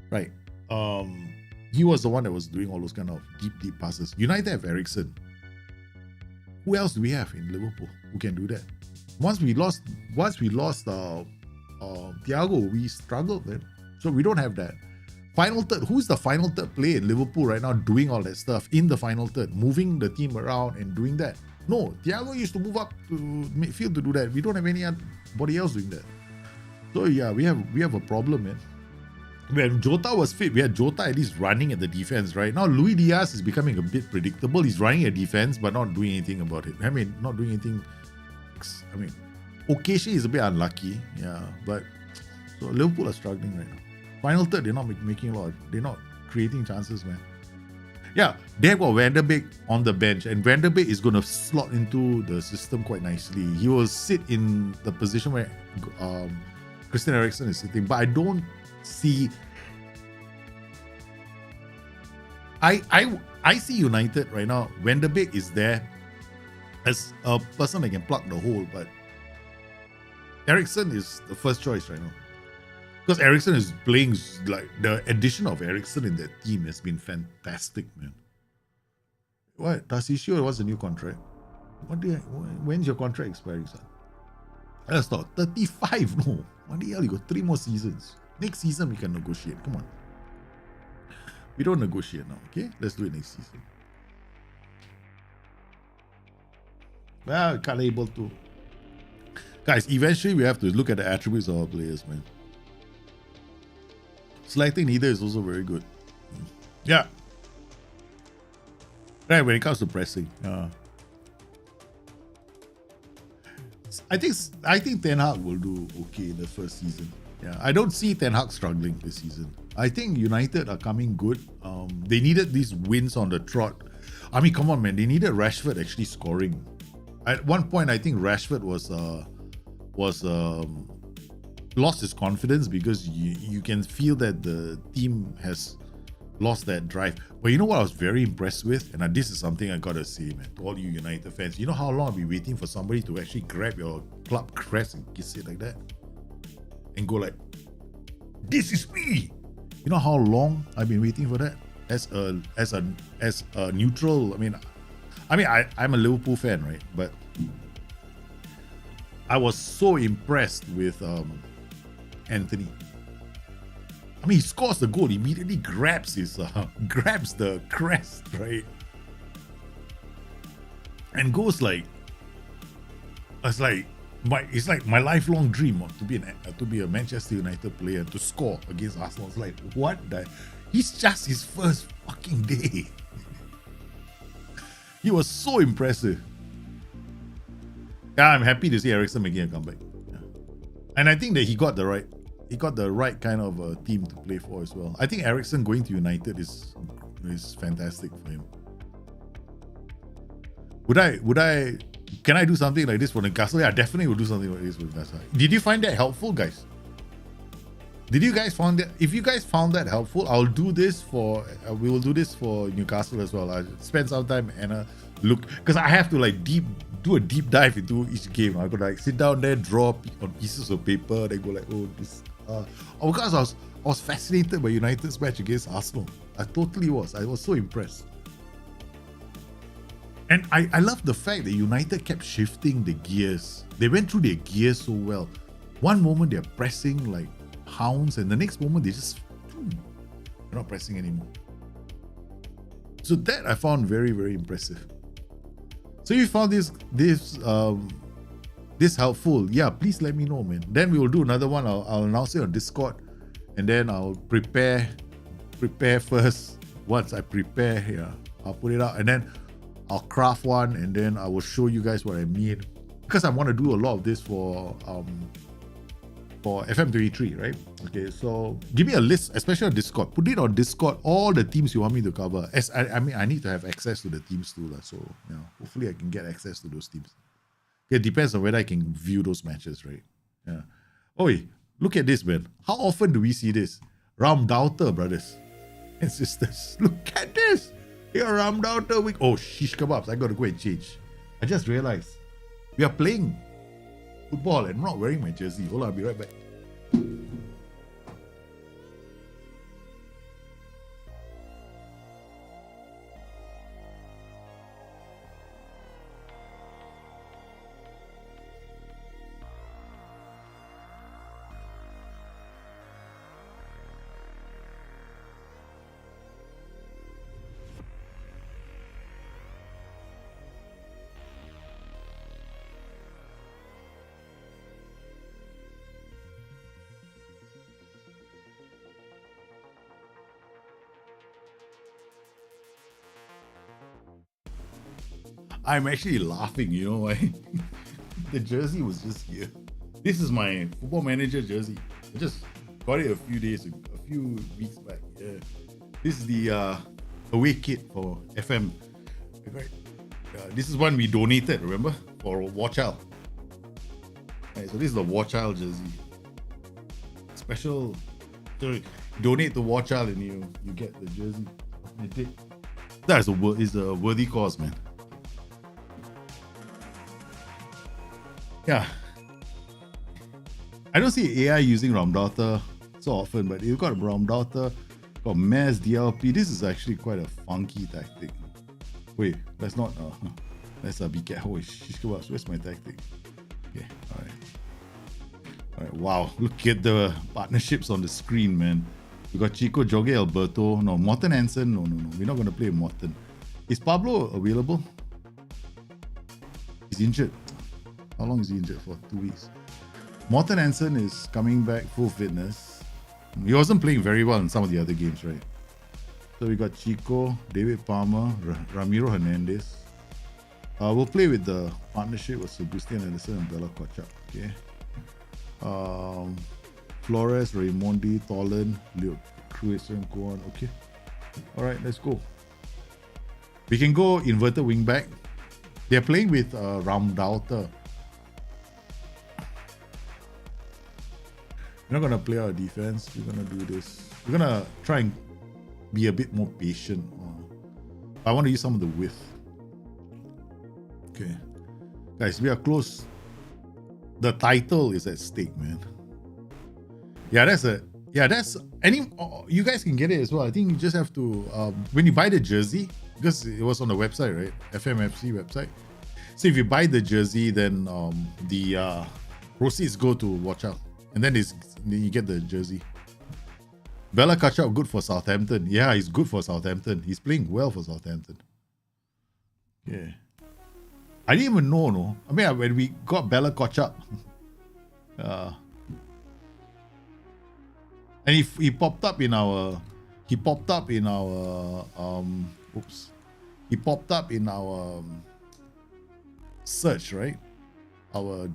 B: Right. He was the one that was doing all those kind of deep passes. United have Eriksen. Who else do we have in Liverpool who can do that? Once we lost Thiago, we struggled then. So we don't have that. Final third. Who's the final third player in Liverpool right now doing all that stuff in the final third, moving the team around and doing that? No, Thiago used to move up to midfield to do that. We don't have anybody else doing that. So yeah, we have a problem, man. when Jota was fit, we had Jota at least running at the defense, right? Now Luis Diaz is becoming a bit predictable. He's running a defense, but not doing anything about it. I mean, not doing anything. I mean, occasionally he's a bit unlucky, yeah. But so Liverpool are struggling right now. Final third, they're not making a lot. They're not creating chances, man. Yeah, they've got Van der Beek on the bench, and Van der Beek is going to slot into the system quite nicely. He will sit in the position where Christian Eriksen is sitting, but I don't see. I see United right now. Van der Beek is there as a person that can plug the hole, but Eriksen is the first choice right now. Because Eriksen is playing, like, the addition of Eriksen in that team has been fantastic, man. What? Tashisho wants a new contract? When's your contract expiring, son? Let's talk. 35, no. What the hell? You got 3 more seasons. Next season we can negotiate. Come on. We don't negotiate now, okay? Let's do it next season. Well, we can't able to. Guys, eventually we have to look at the attributes of our players, man. Selecting neither is also very good. Yeah. Right, when it comes to pressing. I think Ten Hag will do okay in the first season. Yeah, I don't see Ten Hag struggling this season. I think United are coming good. They needed these wins on the trot. I mean, come on, man. They needed Rashford actually scoring. At one point, I think Rashford was lost his confidence because you can feel that the team has lost that drive. But you know what I was very impressed with? And this is something I gotta say, man, to all you United fans. You know how long I've been waiting for somebody to actually grab your club crest and kiss it like that? And go like, this is me! You know how long I've been waiting for that? As a neutral, I'm a Liverpool fan, right? But I was so impressed with Anthony. I mean, he scores the goal, immediately grabs the crest, right? And goes like, it's like my lifelong dream to be a Manchester United player, to score against Arsenal. It's like, what the? He's just his first fucking day. He was so impressive. Yeah, I'm happy to see Eriksen making a comeback. Yeah. And I think that he got the right kind of team to play for as well. I think Eriksen going to United is fantastic for him. Can I do something like this for Newcastle? Yeah, I definitely will do something like this for Newcastle. Did you find that helpful, guys? Did you guys find that? If you guys found that helpful, I'll do this for. We will do this for Newcastle as well. I spend some time and look, because I have to do a deep dive into each game. I could sit down there, draw on pieces of paper. They go like, oh, this. Because I was fascinated by United's match against Arsenal. I totally was. I was so impressed. And I love the fact that United kept shifting the gears. They went through their gears so well. One moment they're pressing like hounds, and the next moment they're not pressing anymore. So that I found very, very impressive. So if you found this helpful, yeah, please let me know, man. Then we will do another one. I'll announce it on Discord, and then I'll prepare first. Once I prepare here, I'll put it out, and then I'll craft one, and then I will show you guys what I mean, because I want to do a lot of this for FM23, right? Okay, so give me a list, especially on Discord. Put it on Discord, all the teams you want me to cover. I need to have access to the teams too, so hopefully I can get access to those teams. It depends on whether I can view those matches, right? Yeah. Oi, look at this, man. How often do we see this? Ramdauter, brothers and sisters. Look at this. Here, Ramdauter week. Oh, shish kebabs. I gotta go and change. I just realized we are playing football and I'm not wearing my jersey. Hold on, I'll be right back. I'm actually laughing, you know why? The jersey was just here. This is my Football Manager jersey. I just got it a few weeks back. Yeah. This is the away kit for FM. This is one we donated, remember? For War Child. Right, so this is the War Child jersey. Special. So donate to War Child and you get the jersey. That is a worthy cause, man. Yeah. I don't see AI using Ramdaughter so often, but you've got Ramdaughter, got Mass DLP. This is actually quite a funky tactic. Wait, let's not. Let's be careful. Where's my tactic? Okay, all right. Wow, look at the partnerships on the screen, man. We got Chico, Jorge, Alberto. No, Morten Hansen. No. We're not gonna play Morten. Is Pablo available? He's injured. How long is he injured for? 2 weeks. Morten Hansen is coming back full fitness. He wasn't playing very well in some of the other games, right? So we got Chico, David Palmer, Ramiro Hernandez. We'll play with the partnership with Sebastian Anderson and Bella Kotchap. Okay. Flores, Raimondi, Tolan, Leo Cruz, and Kuan. Okay. All right, let's go. We can go inverted wing back. They're playing with Ramdaughter. We're not gonna play our defense. We're gonna do this. We're gonna try and be a bit more patient. I want to use some of the width. Okay, guys, we are close. The title is at stake, man. That's any. You guys can get it as well. I think you just have to when you buy the jersey, because it was on the website, right? FMFC website. So if you buy the jersey, then the proceeds go to Watch Out, and then you get the jersey. Bella Kotchap good for Southampton. Yeah, he's good for Southampton. He's playing well for Southampton. Yeah. I didn't even know, no. I mean, when we got Bella Kotchap, and he popped up in our search, right? Our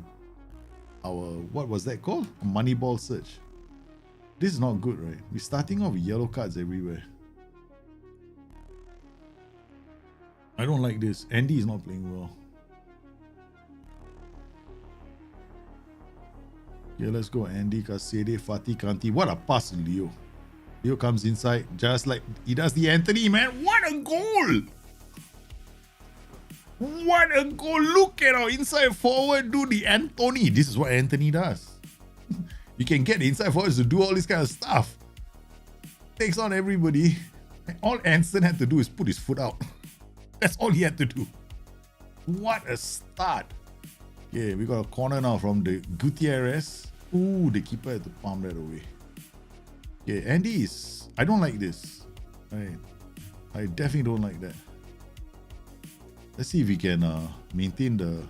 B: what was that called? A Moneyball search. This is not good, right? We're starting off with yellow cards everywhere. I don't like this. Andy is not playing well. Okay, let's go. Andy, Kasede, Fatih, Kanti. What a pass to Leo. Leo comes inside just like he does the Anthony, man. What a goal! What a goal! Look at our inside forward do the Anthony. This is what Anthony does. You can get the inside forwards to do all this kind of stuff. Takes on everybody. All Anson had to do is put his foot out. That's all he had to do. What a start. Okay, we got a corner now from the Gutierrez. Ooh, the keeper had to palm that away. Okay, Andy is... I don't like this. I definitely don't like that. Let's see if we can maintain the...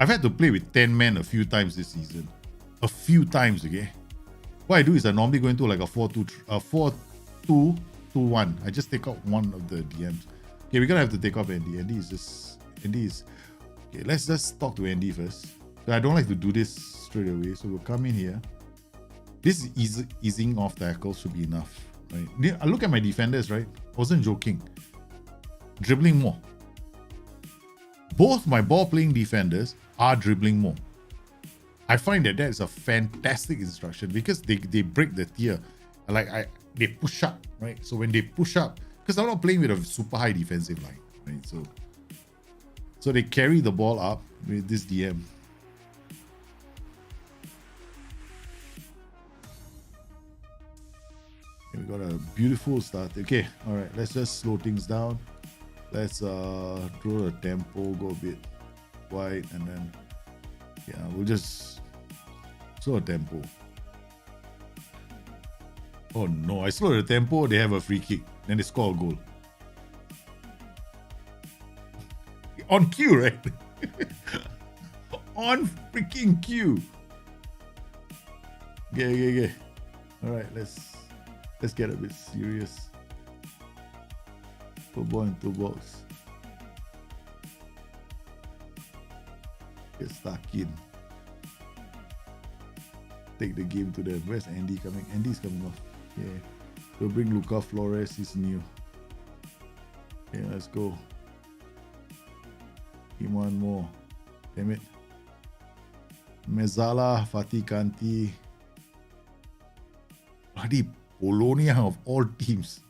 B: I've had to play with 10 men a few times this season. A few times, okay? What I do is I normally go into like a 4-2-2-1. I just take out one of the DMs. Okay, we're gonna have to take off Andy. Andy is... Okay, let's just talk to Andy first. So I don't like to do this straight away. So we'll come in here. This is easing off tackles should be enough. Right? I look at my defenders, right? I wasn't joking. Dribbling more. Both my ball-playing defenders are dribbling more. I find that is a fantastic instruction because they break the tier. They push up, right? So when they push up, because I'm not playing with a super high defensive line, right? So they carry the ball up with this DM. Okay, we got a beautiful start. Okay, all right, let's just slow things down. Let's draw the tempo, go a bit wide, and then we'll just slow the tempo. Oh no, I slow the tempo, they have a free kick, then they score a goal. On cue, right? On freaking cue. Okay. All right, let's get a bit serious. Put ball into box. Get stuck in. Take the game to them. Where's Andy coming? Andy's coming off. Yeah. We'll bring Luca Flores. He's new. Yeah, let's go. Give one more. Damn it. Mezzala, Fatih Kanti. Bloody Polonia of all teams.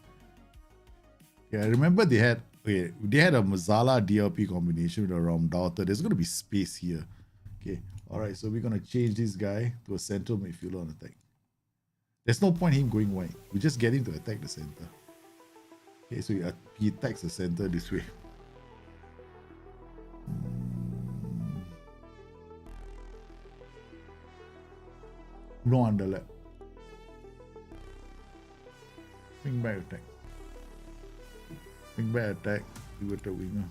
B: Yeah, I remember they had a Mezzala DLP combination with a Ramdaughter. There's going to be space here. Okay. Alright, so we're going to change this guy to a central midfielder on attack. There's no point him going wide. We just get him to attack the center. Okay, so he attacks the center this way. No underlap. Wing back attack. Wing back attack. Give it a winger.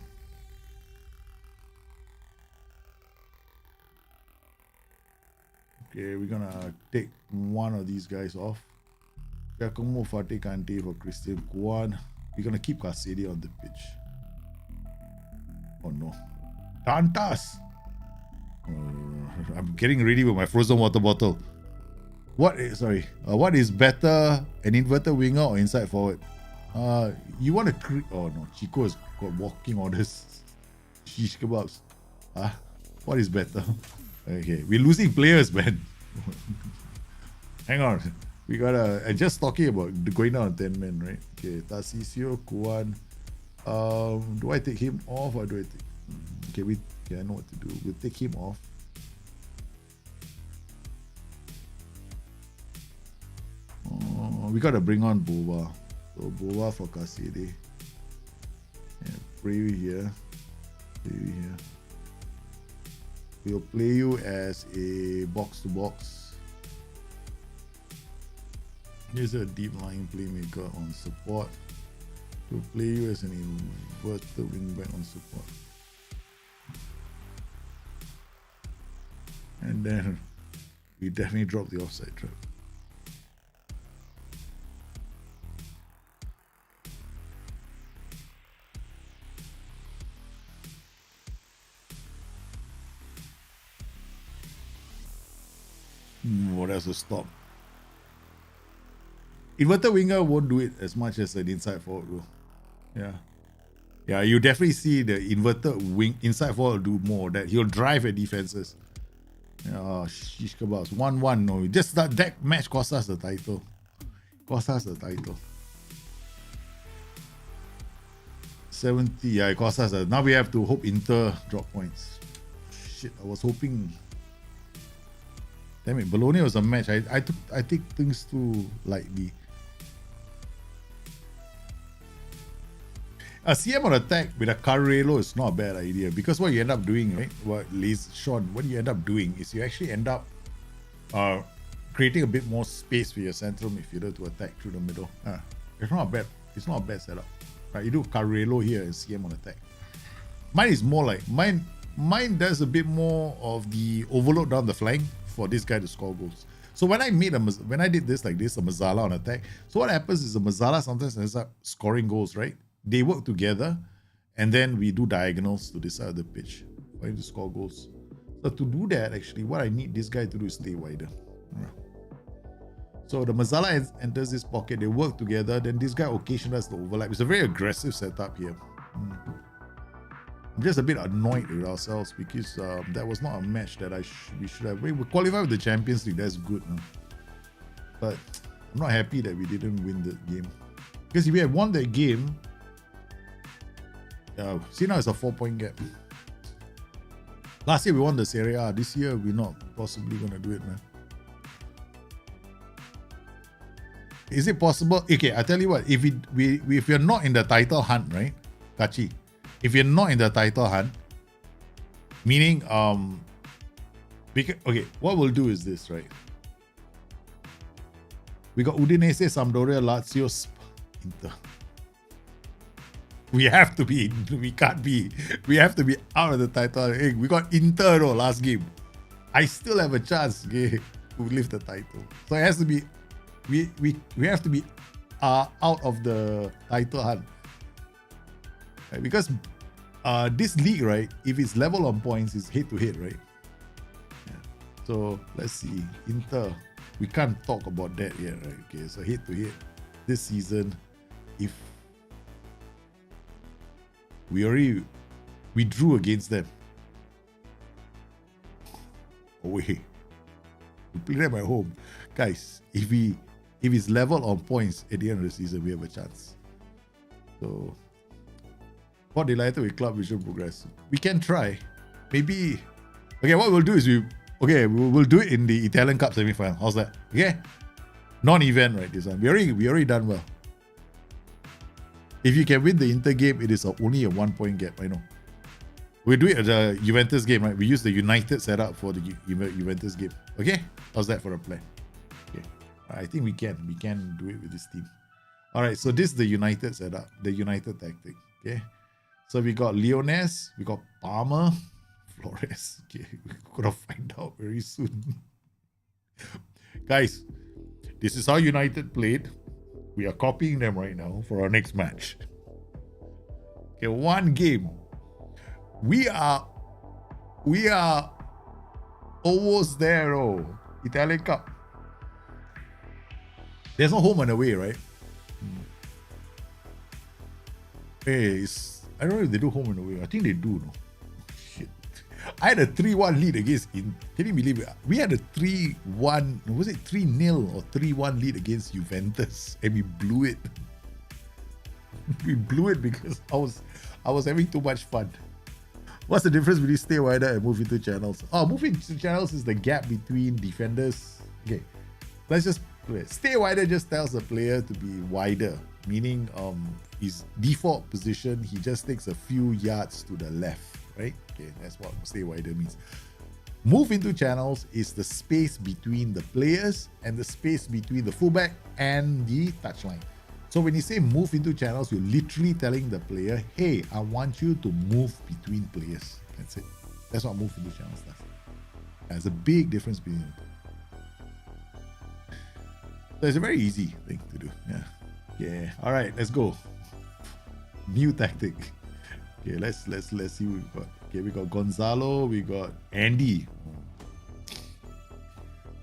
B: Okay, we're gonna take one of these guys off. Giacomo Fatih Kante for Christian Kwan. We're gonna keep Kasedi on the pitch. Oh no. Dantas! I'm getting ready with my frozen water bottle. What is better, an inverted winger or inside forward? You want to oh no, Chico has got walking orders. Shish kebabs. What is better? Okay, we're losing players, man. Hang on. We gotta just talking about going down on 10 men, right? Okay, Tarcisio, Kuan. Do I take him off or do I take I know what to do. We'll take him off. We gotta bring on Bova. So Bova for Kasede. Yeah, play you here. Play you here. We'll play you as a box-to-box. Here's a deep lying playmaker on support. We'll play you as an inverted wingback on support. And then we definitely drop the offside trap. What else to stop? Inverted winger won't do it as much as an inside forward will. Yeah, you definitely see the inverted wing inside forward do more. That he'll drive at defenses. Oh, shish kebabs. 1-1. No, just that match cost us the title. Cost us the title. 70. Yeah, it cost us. Now we have to hope Inter drop points. Shit, I was hoping. Damn it, Bologna was a match. I take things too lightly. A CM on attack with a Carrello is not a bad idea because what you end up doing, right? What you end up doing is you actually end up creating a bit more space for your central midfielder to attack through the middle. It's not a bad setup. Right? You do Carrello here and CM on attack. Mine is more like mine does a bit more of the overload down the flank for this guy to score goals. So when I did this like this, a Mezzala on attack. So what happens is the Mezzala sometimes ends up scoring goals, right? They work together, and then we do diagonals to this side of the pitch for him to score goals. So to do that, actually, what I need this guy to do is stay wider. So the Mezzala enters this pocket, they work together, then this guy occasionally does the overlap. It's a very aggressive setup here. I'm just a bit annoyed with ourselves because that was not a match that we should have. We qualified with the Champions League, that's good. But I'm not happy that we didn't win the game. Because if we had won that game, see now it's a 4-point gap. Last year we won the Serie A. This year we're not possibly going to do it, man. Is it possible? Okay, I tell you what. If you're not in the title hunt, right, Kachi? If you're not in the title hunt, meaning what we'll do is this, right? We got Udinese, Sampdoria, Lazio, Inter. We have to be out of the title. Hey, we got Inter though, last game. I still have a chance to lift the title. So it has to be, we have to be out of the title hunt. Right? Because this league, right? If it's level on points, it's head to head, right? Yeah. So let's see. Inter, we can't talk about that yet, right? Okay, so head to head this season, if we drew against them. Away. We play them at home. Guys, if it's level on points at the end of the season, we have a chance. So what delighted with club vision progress. We can try. Maybe okay, what we'll do is we'll do it in the Italian Cup semi-final. How's that? Okay? Non-event, right? This one. We already done well. If you can win the Inter game, it is only a 1 point gap. I know. We do it at the Juventus game, right? We use the United setup for the Juventus game. Okay? How's that for a plan? Okay. I think we can do it with this team. All right. So this is the United setup, the United tactic. Okay. So we got Leones, we got Palmer, Flores. Okay, we're gonna find out very soon. Guys, this is how United played. We are copying them right now for our next match. Okay, one game. We are almost there, Italian Cup. There's no home and away, right? Hey, I don't know if they do home and away. I think they do, no? Shit. I had a 3-1 lead against, can you believe it? We had a 3-1, was it 3-0 or 3-1 lead against Juventus, and we blew it. We blew it because I was having too much fun. What's the difference between stay wider and move into channels? Oh, move into channels is the gap between defenders. Okay, let's just play. Stay wider just tells the player to be wider, meaning his default position, he just takes a few yards to the left, right? Okay, that's what stay wider means. Move into channels is the space between the players and the space between the fullback and the touchline. So when you say move into channels, you're literally telling the player, hey, I want you to move between players. That's it. That's what move into channels does. There's a big difference between them. So it's a very easy thing to do. Yeah. All right, let's go. New tactic. Okay, let's see what we got. Okay, we got Gonzalo, we got Andy.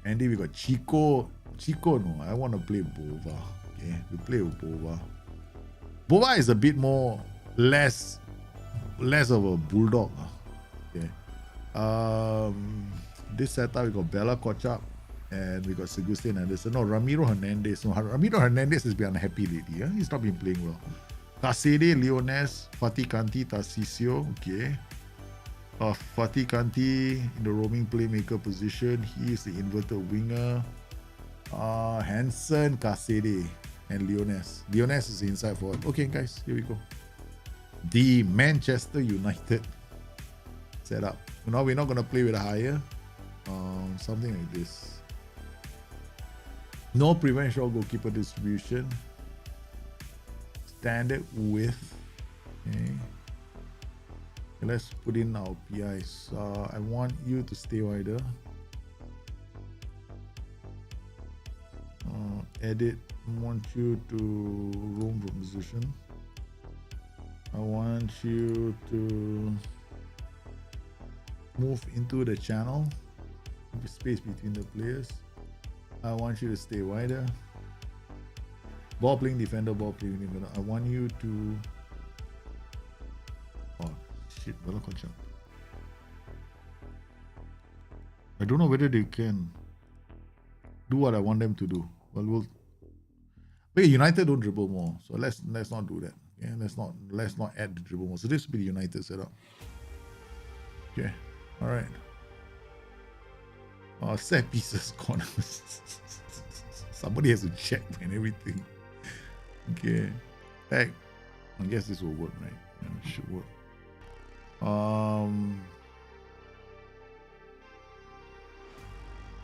B: We got Chico. No, I want to play Bova. Okay, we play with Bova. Bova is a bit less of a bulldog. Okay. This setup we got Bella Kochap and we got Segustin Anderson. No, Ramiro Hernandez. No, Ramiro Hernandez has been unhappy lately. He's not been playing well. Kasede, Leones, Fatih Kanti, Tarcisio. Okay. Fatih Kanti in the roaming playmaker position. He is the inverted winger. Hansen, Kasede, and Leones. Leones is the inside forward. Okay, guys, here we go. The Manchester United setup. Now we're not going to play with a higher. Something like this. No prevent shot goalkeeper distribution. Standard width. Okay. Let's put in our PIs. I want you to stay wider. Edit. I want you to roam from position. I want you to move into the channel. Space between the players. I want you to stay wider. Ball playing defender, ball playing defender. I want you to. Oh shit, I don't know whether they can do what I want them to do. Well, but United don't dribble more, so let's not do that. Yeah, let's not add the dribble more. So this will be the United setup. Okay, all right. Set pieces, corners. Somebody has to check and everything. Okay. Hey, I guess this will work, right? Yeah, it should work.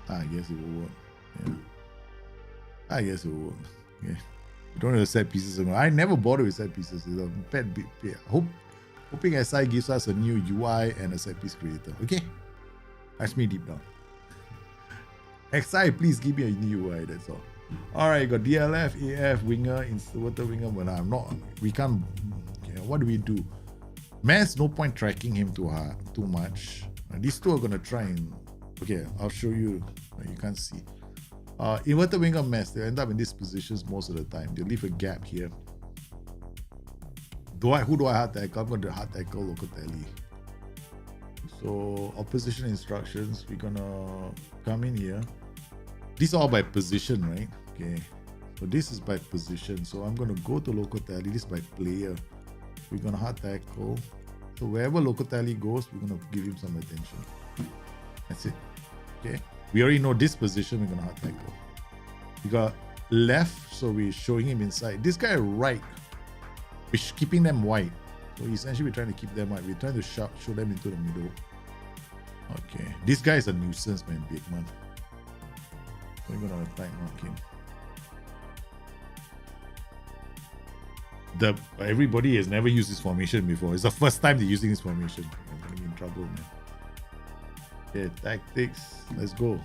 B: I guess it will work. Yeah. I guess it will work. Yeah. You don't have to set pieces anymore. I never bother with set pieces. It's a pet bit. Hoping SI gives us a new UI and a set piece creator. Okay? Ask me deep down. XI, please give me a new UI, that's all. Alright, got DLF, AF, winger, inverted winger, but I'm not. We can't. Okay, what do we do? Mess, no point tracking him too much. These two are gonna try and okay, I'll show you. You can't see. Inverted winger Mess, they end up in these positions most of the time. They leave a gap here. Who do I hard tackle? I'm going to hard tackle Locatelli. So opposition instructions, we're gonna come in here. These are all by position, right? Okay. So this is by position. So I'm gonna go to Locatelli. This is by player. We're gonna hard tackle. So wherever Locatelli goes, we're gonna give him some attention. That's it. Okay. We already know this position. We're gonna hard tackle. We got left, so we're showing him inside. This guy right, we're keeping them wide. So essentially, we're trying to keep them wide. We're trying to show them into the middle. Okay. This guy is a nuisance, man. Big man. We're gonna attack mark him. Everybody has never used this formation before. It's the first time they're using this formation. I'm gonna be in trouble, man. Okay, tactics. Let's go.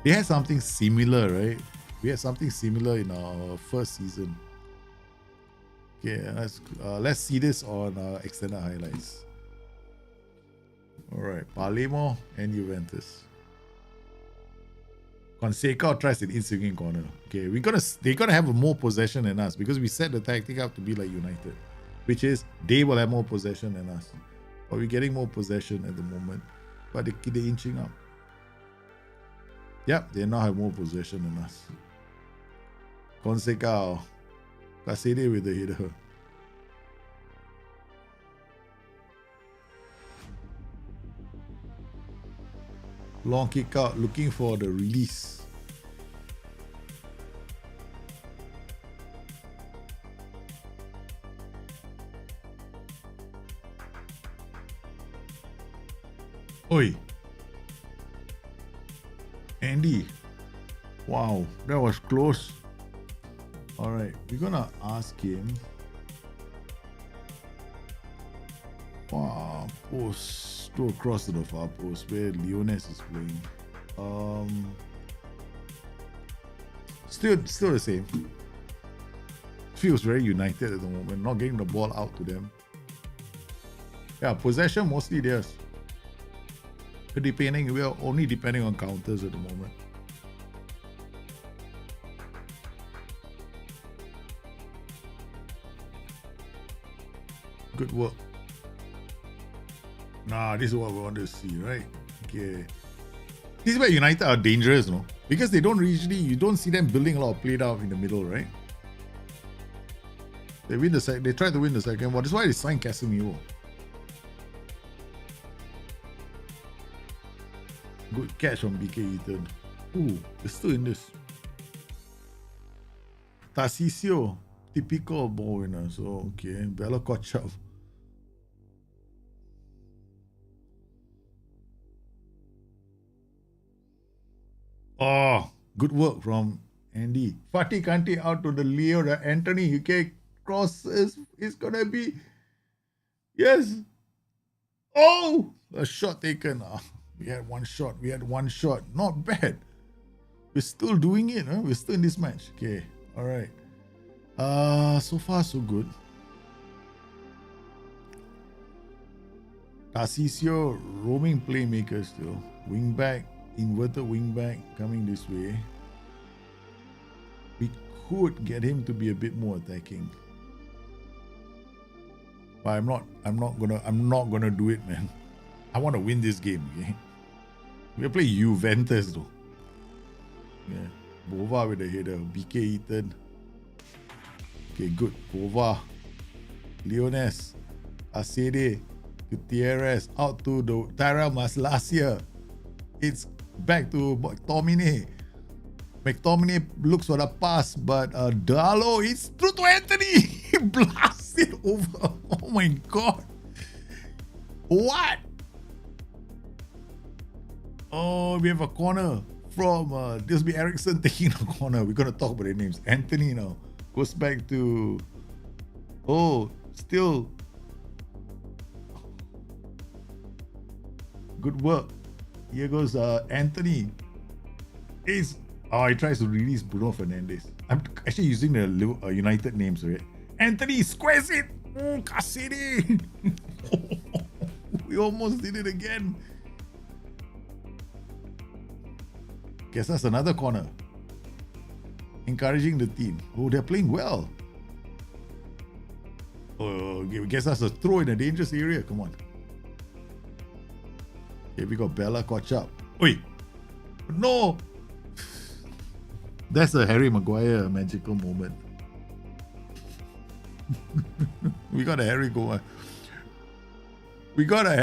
B: They had something similar, right? We had something similar in our first season. Okay, let's see this on extended highlights. All right, Palermo and Juventus. Fonseca tries an in-swinging corner. Okay, they're gonna have more possession than us because we set the tactic up to be like United, which is they will have more possession than us. But we're getting more possession at the moment, but they're inching up. Yep, they now have more possession than us. Fonseca, Casede with the header. Long kick out, looking for the release. Oi. Andy. Wow, that was close. All right, we're gonna ask him. Far post to across to the far post where Leones is playing. Still the same. Feels very united at the moment, not getting the ball out to them. Yeah, possession mostly theirs. We are only depending on counters at the moment. Good work. Nah, this is what we want to see, right? Okay. This is where United are dangerous, no? Because you don't see them building a lot of play out in the middle, right? They try to win the second one. That's why they signed Casemiro. Good catch from BK Eaton. Ooh, they're still in this. Tarcisio, typical ball winner. So, okay. Bella Kochov. Oh, good work from Andy. Fatih Kante out to the Leo. Anthony, okay, crosses. It's gonna be. Yes. Oh, a shot taken. We had one shot. Not bad. We're still doing it. Huh? We're still in this match. Okay. All right. So far so good. Tarcisio, roaming playmaker still. Wing back, inverted wing back coming this way. We could get him to be a bit more attacking. But I'm not gonna do it, man. I want to win this game, okay? We're playing Juventus though. Yeah. Bova with the header. BK Eaton. Okay, good. Bova. Leones. Acede. Gutierrez. Out to the Tyrell Maslasia. It's back to McTominay. McTominay looks for the pass, but Dalo, it's through to Anthony. He blasts it over. Oh my god. What? Oh, we have a corner from this will be Ericsson taking the corner. We're gonna talk about their names. Anthony now goes back to still good work. Here goes Anthony. He tries to release Bruno Fernandes. I'm actually using the United names, right? Anthony squares it. Oh, Cassidy. We almost did it again. Guess that's another corner. Encouraging the team. Oh, they're playing well. Oh, guess that's a throw in a dangerous area. Come on. Okay, we got Bella caught up. Oi! No! That's a Harry Maguire magical moment. We got a Harry Maguire. We got a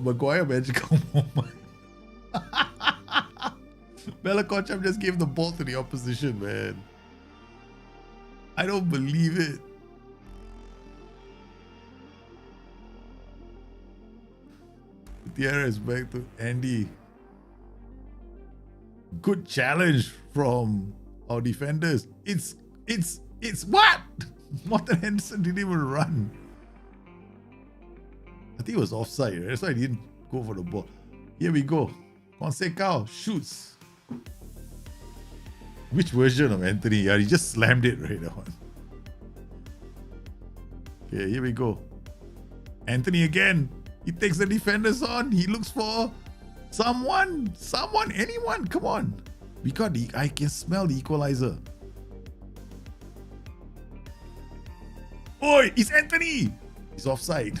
B: Maguire magical moment. Bella Kocham just gave the ball to the opposition, man. I don't believe it. Gutierrez back to Andy. Good challenge from our defenders. It's what? Morten Henderson didn't even run. I think it was offside. That's why I didn't go for the ball. Here we go. Conseca shoots. Which version of Anthony? Yeah, he just slammed it right on. Okay, here we go. Anthony again. He takes the defenders on. He looks for someone, anyone. Come on. We got the. I can smell the equalizer. Oi, it's Anthony. He's offside.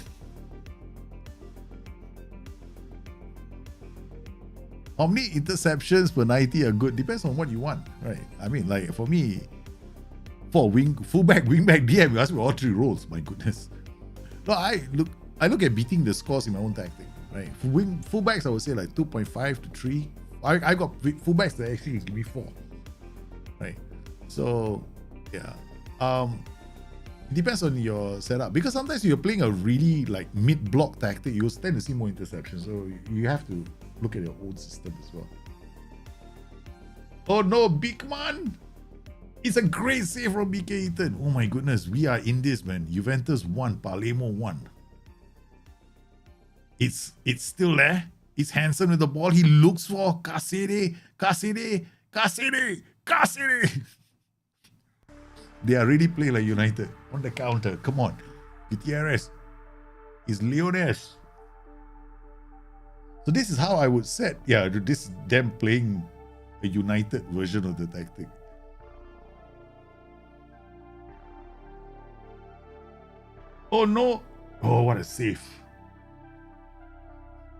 B: How many interceptions per 90 are good? Depends on what you want, right? I mean, like for me, for fullback, wingback, DM, you ask me all three roles. My goodness. No, I look at beating the scores in my own tactic, right? For fullbacks, I would say like 2.5 to 3. I got fullbacks that actually give me 4, right? So yeah, it depends on your setup because sometimes you're playing a really like mid-block tactic, you tend to see more interceptions. So you have to look at your own system as well. Oh no, Beekman! It's a great save from BK Eaton. Oh my goodness, we are in this, man. Juventus 1, Palermo 1. It's still there. It's Hansen with the ball. He looks for Cassidy. They are really playing like United. On the counter. Come on. Gutierrez. It's Leones. So this is how I would set. Yeah, this is them playing a United version of the tactic. Oh no. Oh, what a save.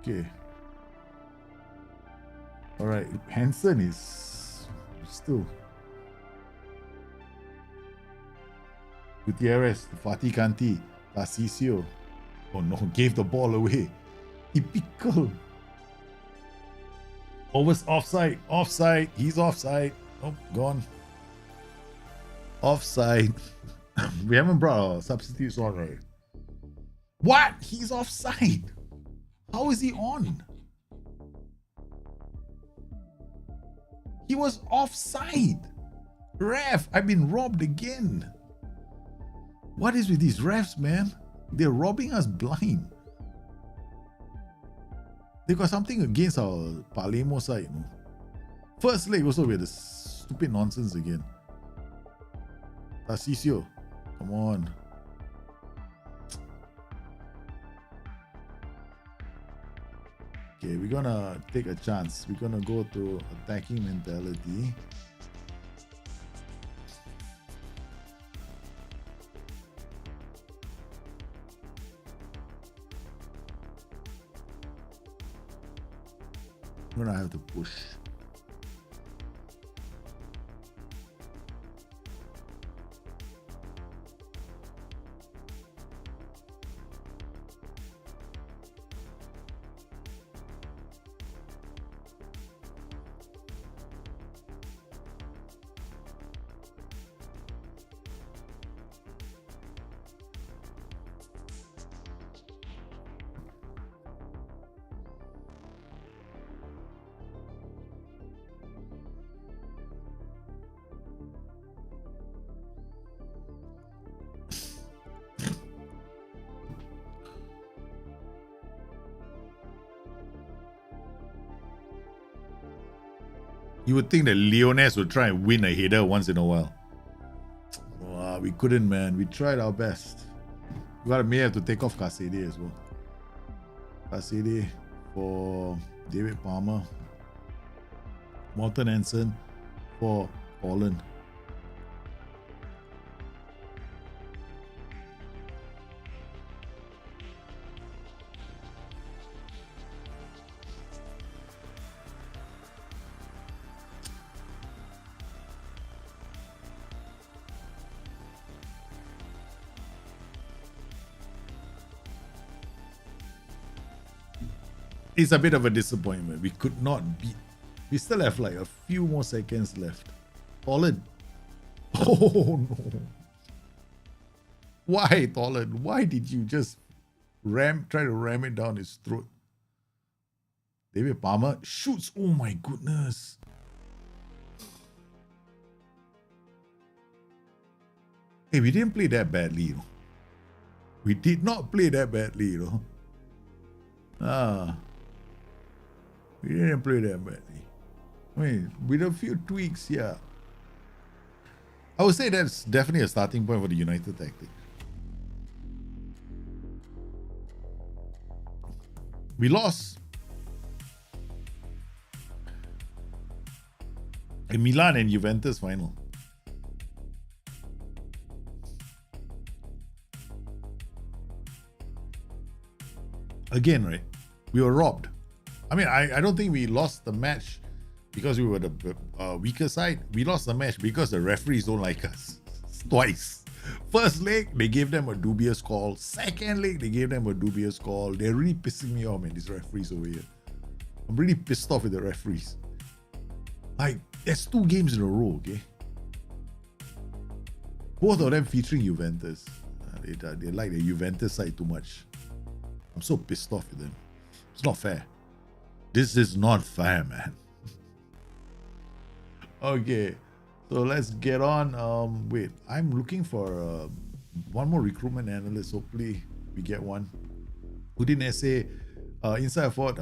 B: Okay. All right. Hansen is still. Gutierrez, Fatih Kanti, Tarcisio. Oh no, gave the ball away. Typical. Offside. He's offside. Oh, gone. Offside. We haven't brought our substitutes on, right? What? He's offside. How is he on? He was offside. Ref, I've been robbed again. What is with these refs, man? They're robbing us blind. They got something against our Palermo side, you know. First leg also we had the stupid nonsense again. Tarcisio, come on. Okay, we're gonna take a chance. We're gonna go to attacking mentality. I'm gonna have to push. You would think that Leones would try and win a header once in a while. we couldn't, man. We tried our best. May have to take off Kasede as well. Kasede for David Palmer. Morten Hansen for Holland. It's a bit of a disappointment. We could not beat. We still have like a few more seconds left. Holland. Oh no. Why, Holland? Why did you just try to ram it down his throat? David Palmer shoots. Oh my goodness. Hey, we didn't play that badly, you know. We did not play that badly, you know. We didn't play that badly. I mean, with a few tweaks, yeah. I would say that's definitely a starting point for the United tactic. We lost in Milan and Juventus final. Again, right? We were robbed. I mean, I don't think we lost the match because we were the weaker side. We lost the match because the referees don't like us. Twice. First leg, they gave them a dubious call. Second leg, they gave them a dubious call. They're really pissing me off, man, these referees over here. I'm really pissed off with the referees. Like, there's 2 games in a row, okay? Both of them featuring Juventus. They like the Juventus side too much. I'm so pissed off with them. It's not fair. This is not fair, man. Okay, so let's get on. Wait, I'm looking for one more recruitment analyst. Hopefully we get one. Udinese, inside forward.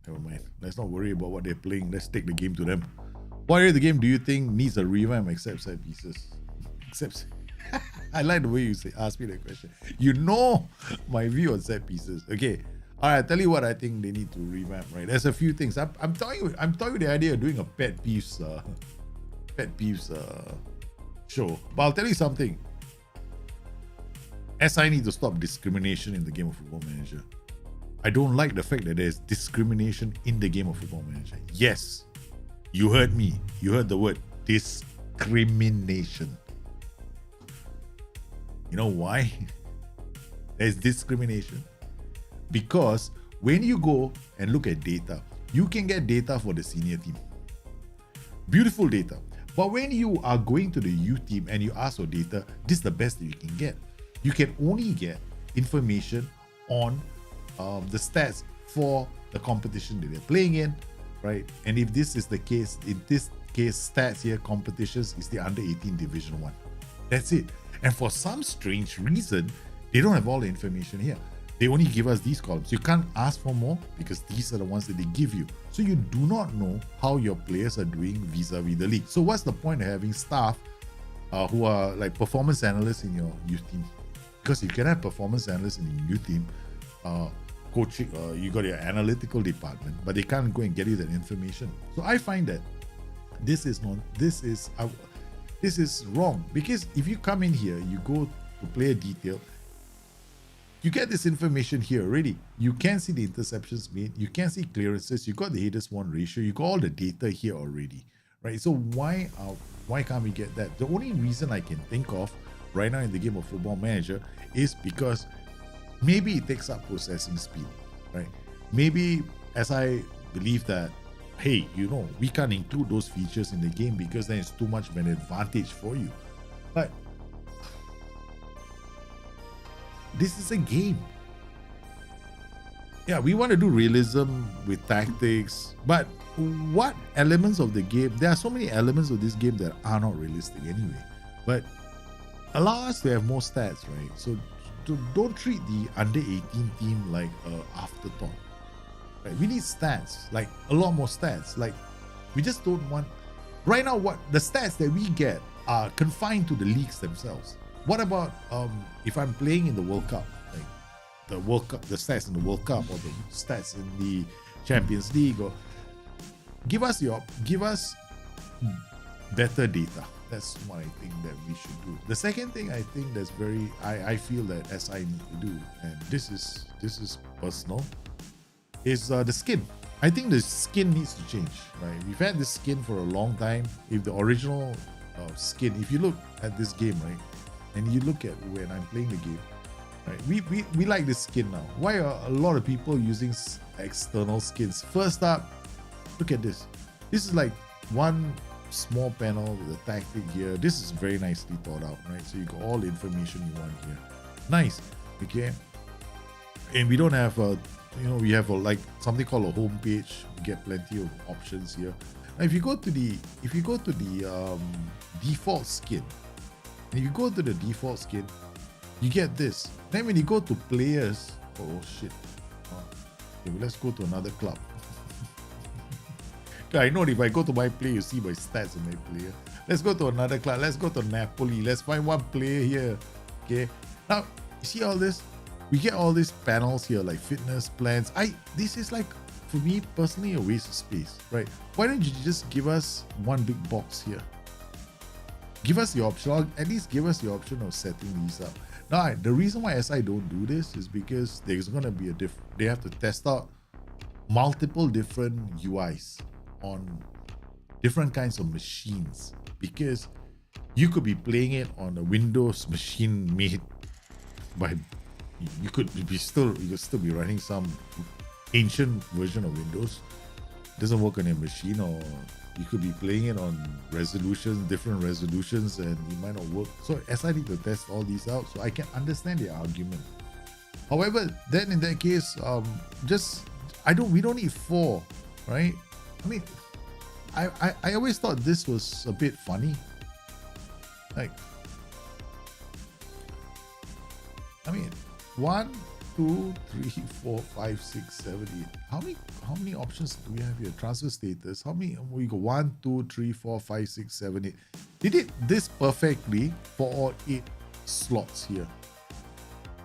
B: Never mind. Let's not worry about what they're playing. Let's take the game to them. What area of the game do you think needs a revamp except set pieces? Except, I like the way you ask me that question. You know my view on set pieces. Okay. All right, tell you what I think they need to revamp, right? There's a few things. I'm telling you the idea of doing a pet peeves show. But I'll tell you something. SI need to stop discrimination in the game of Football Manager. I don't like the fact that there's discrimination in the game of Football Manager. Yes, you heard me. You heard the word discrimination. You know why? There's discrimination. Because when you go and look at data, you can get data for the senior team. Beautiful data. But when you are going to the youth team and you ask for data, this is the best that you can get. You can only get information on the stats for the competition that they're playing in, right? And if this is the case, in this case, stats here, competitions is the under 18 Division 1. That's it. And for some strange reason, they don't have all the information here. They only give us these columns. You can't ask for more because these are the ones that they give you. So you do not know how your players are doing vis-a-vis the league. So what's the point of having staff who are like performance analysts in your youth team? Because you can have performance analysts in your youth team, coaching, you got your analytical department, but they can't go and get you that information. So I find that this is wrong, because if you come in here, you go to player detail, you get this information here already. You can see the interceptions made. You can see clearances. You got the headers won ratio. You got all the data here already, right? So why can't we get that? The only reason I can think of right now in the game of Football Manager is because maybe it takes up processing speed, right? Maybe as I believe that, hey, we can't include those features in the game because then it's too much of an advantage for you. But this is a game. Yeah, we want to do realism with tactics, but what elements of the game? There are so many elements of this game that are not realistic anyway. But allow us to have more stats, right? So don't treat the under 18 team like an afterthought. Right? We need stats, like a lot more stats. Like we just don't want. Right now, what the stats that we get are confined to the leagues themselves. What about if I'm playing in the World Cup, like the World Cup, the stats in the World Cup or the stats in the Champions League, or give us better data. That's what I think that we should do. The second thing I think that's I feel that SI need to do, and this is personal, is the skin. I think the skin needs to change, right? We've had this skin for a long time. If the original skin, if you look at this game, right, and you look at when I'm playing the game, right, we like this skin now. Why are a lot of people using external skins? First up, look at this. This is like one small panel with a tactic here. This is very nicely thought out, right? So you got all the information you want here. Nice, okay. And we don't have we have like something called a home page. We get plenty of options here. Now, if you go to the default skin, and if you go to the default skin, you get this. Then when you go to players, oh shit. Okay, let's go to another club. I know if I go to my player, you see my stats in my player. Let's go to another club. Let's go to Napoli. Let's find one player here. Okay. Now, you see all this? We get all these panels here, like fitness plans. This is like, for me personally, a waste of space, right? Why don't you just give us one big box here? Give us the option, at least give us the option of setting these up. Now, the reason why SI don't do this is because there's going to be they have to test out multiple different UIs on different kinds of machines, because you could be playing it on a Windows machine made by, you could still be running some ancient version of Windows. It doesn't work on your machine, or you could be playing it on different resolutions, and it might not work. So SI need to test all these out, so I can understand the argument. However, then in that case, we don't need 4, right? I mean, I always thought this was a bit funny. Like, I mean, 1, 2, 3, 4, 5, 6, 7, 8. How many options do we have here? Transfer status. How many? We go 1, 2, 3, 4, 5, 6, 7, 8. They did this perfectly for all 8 slots here.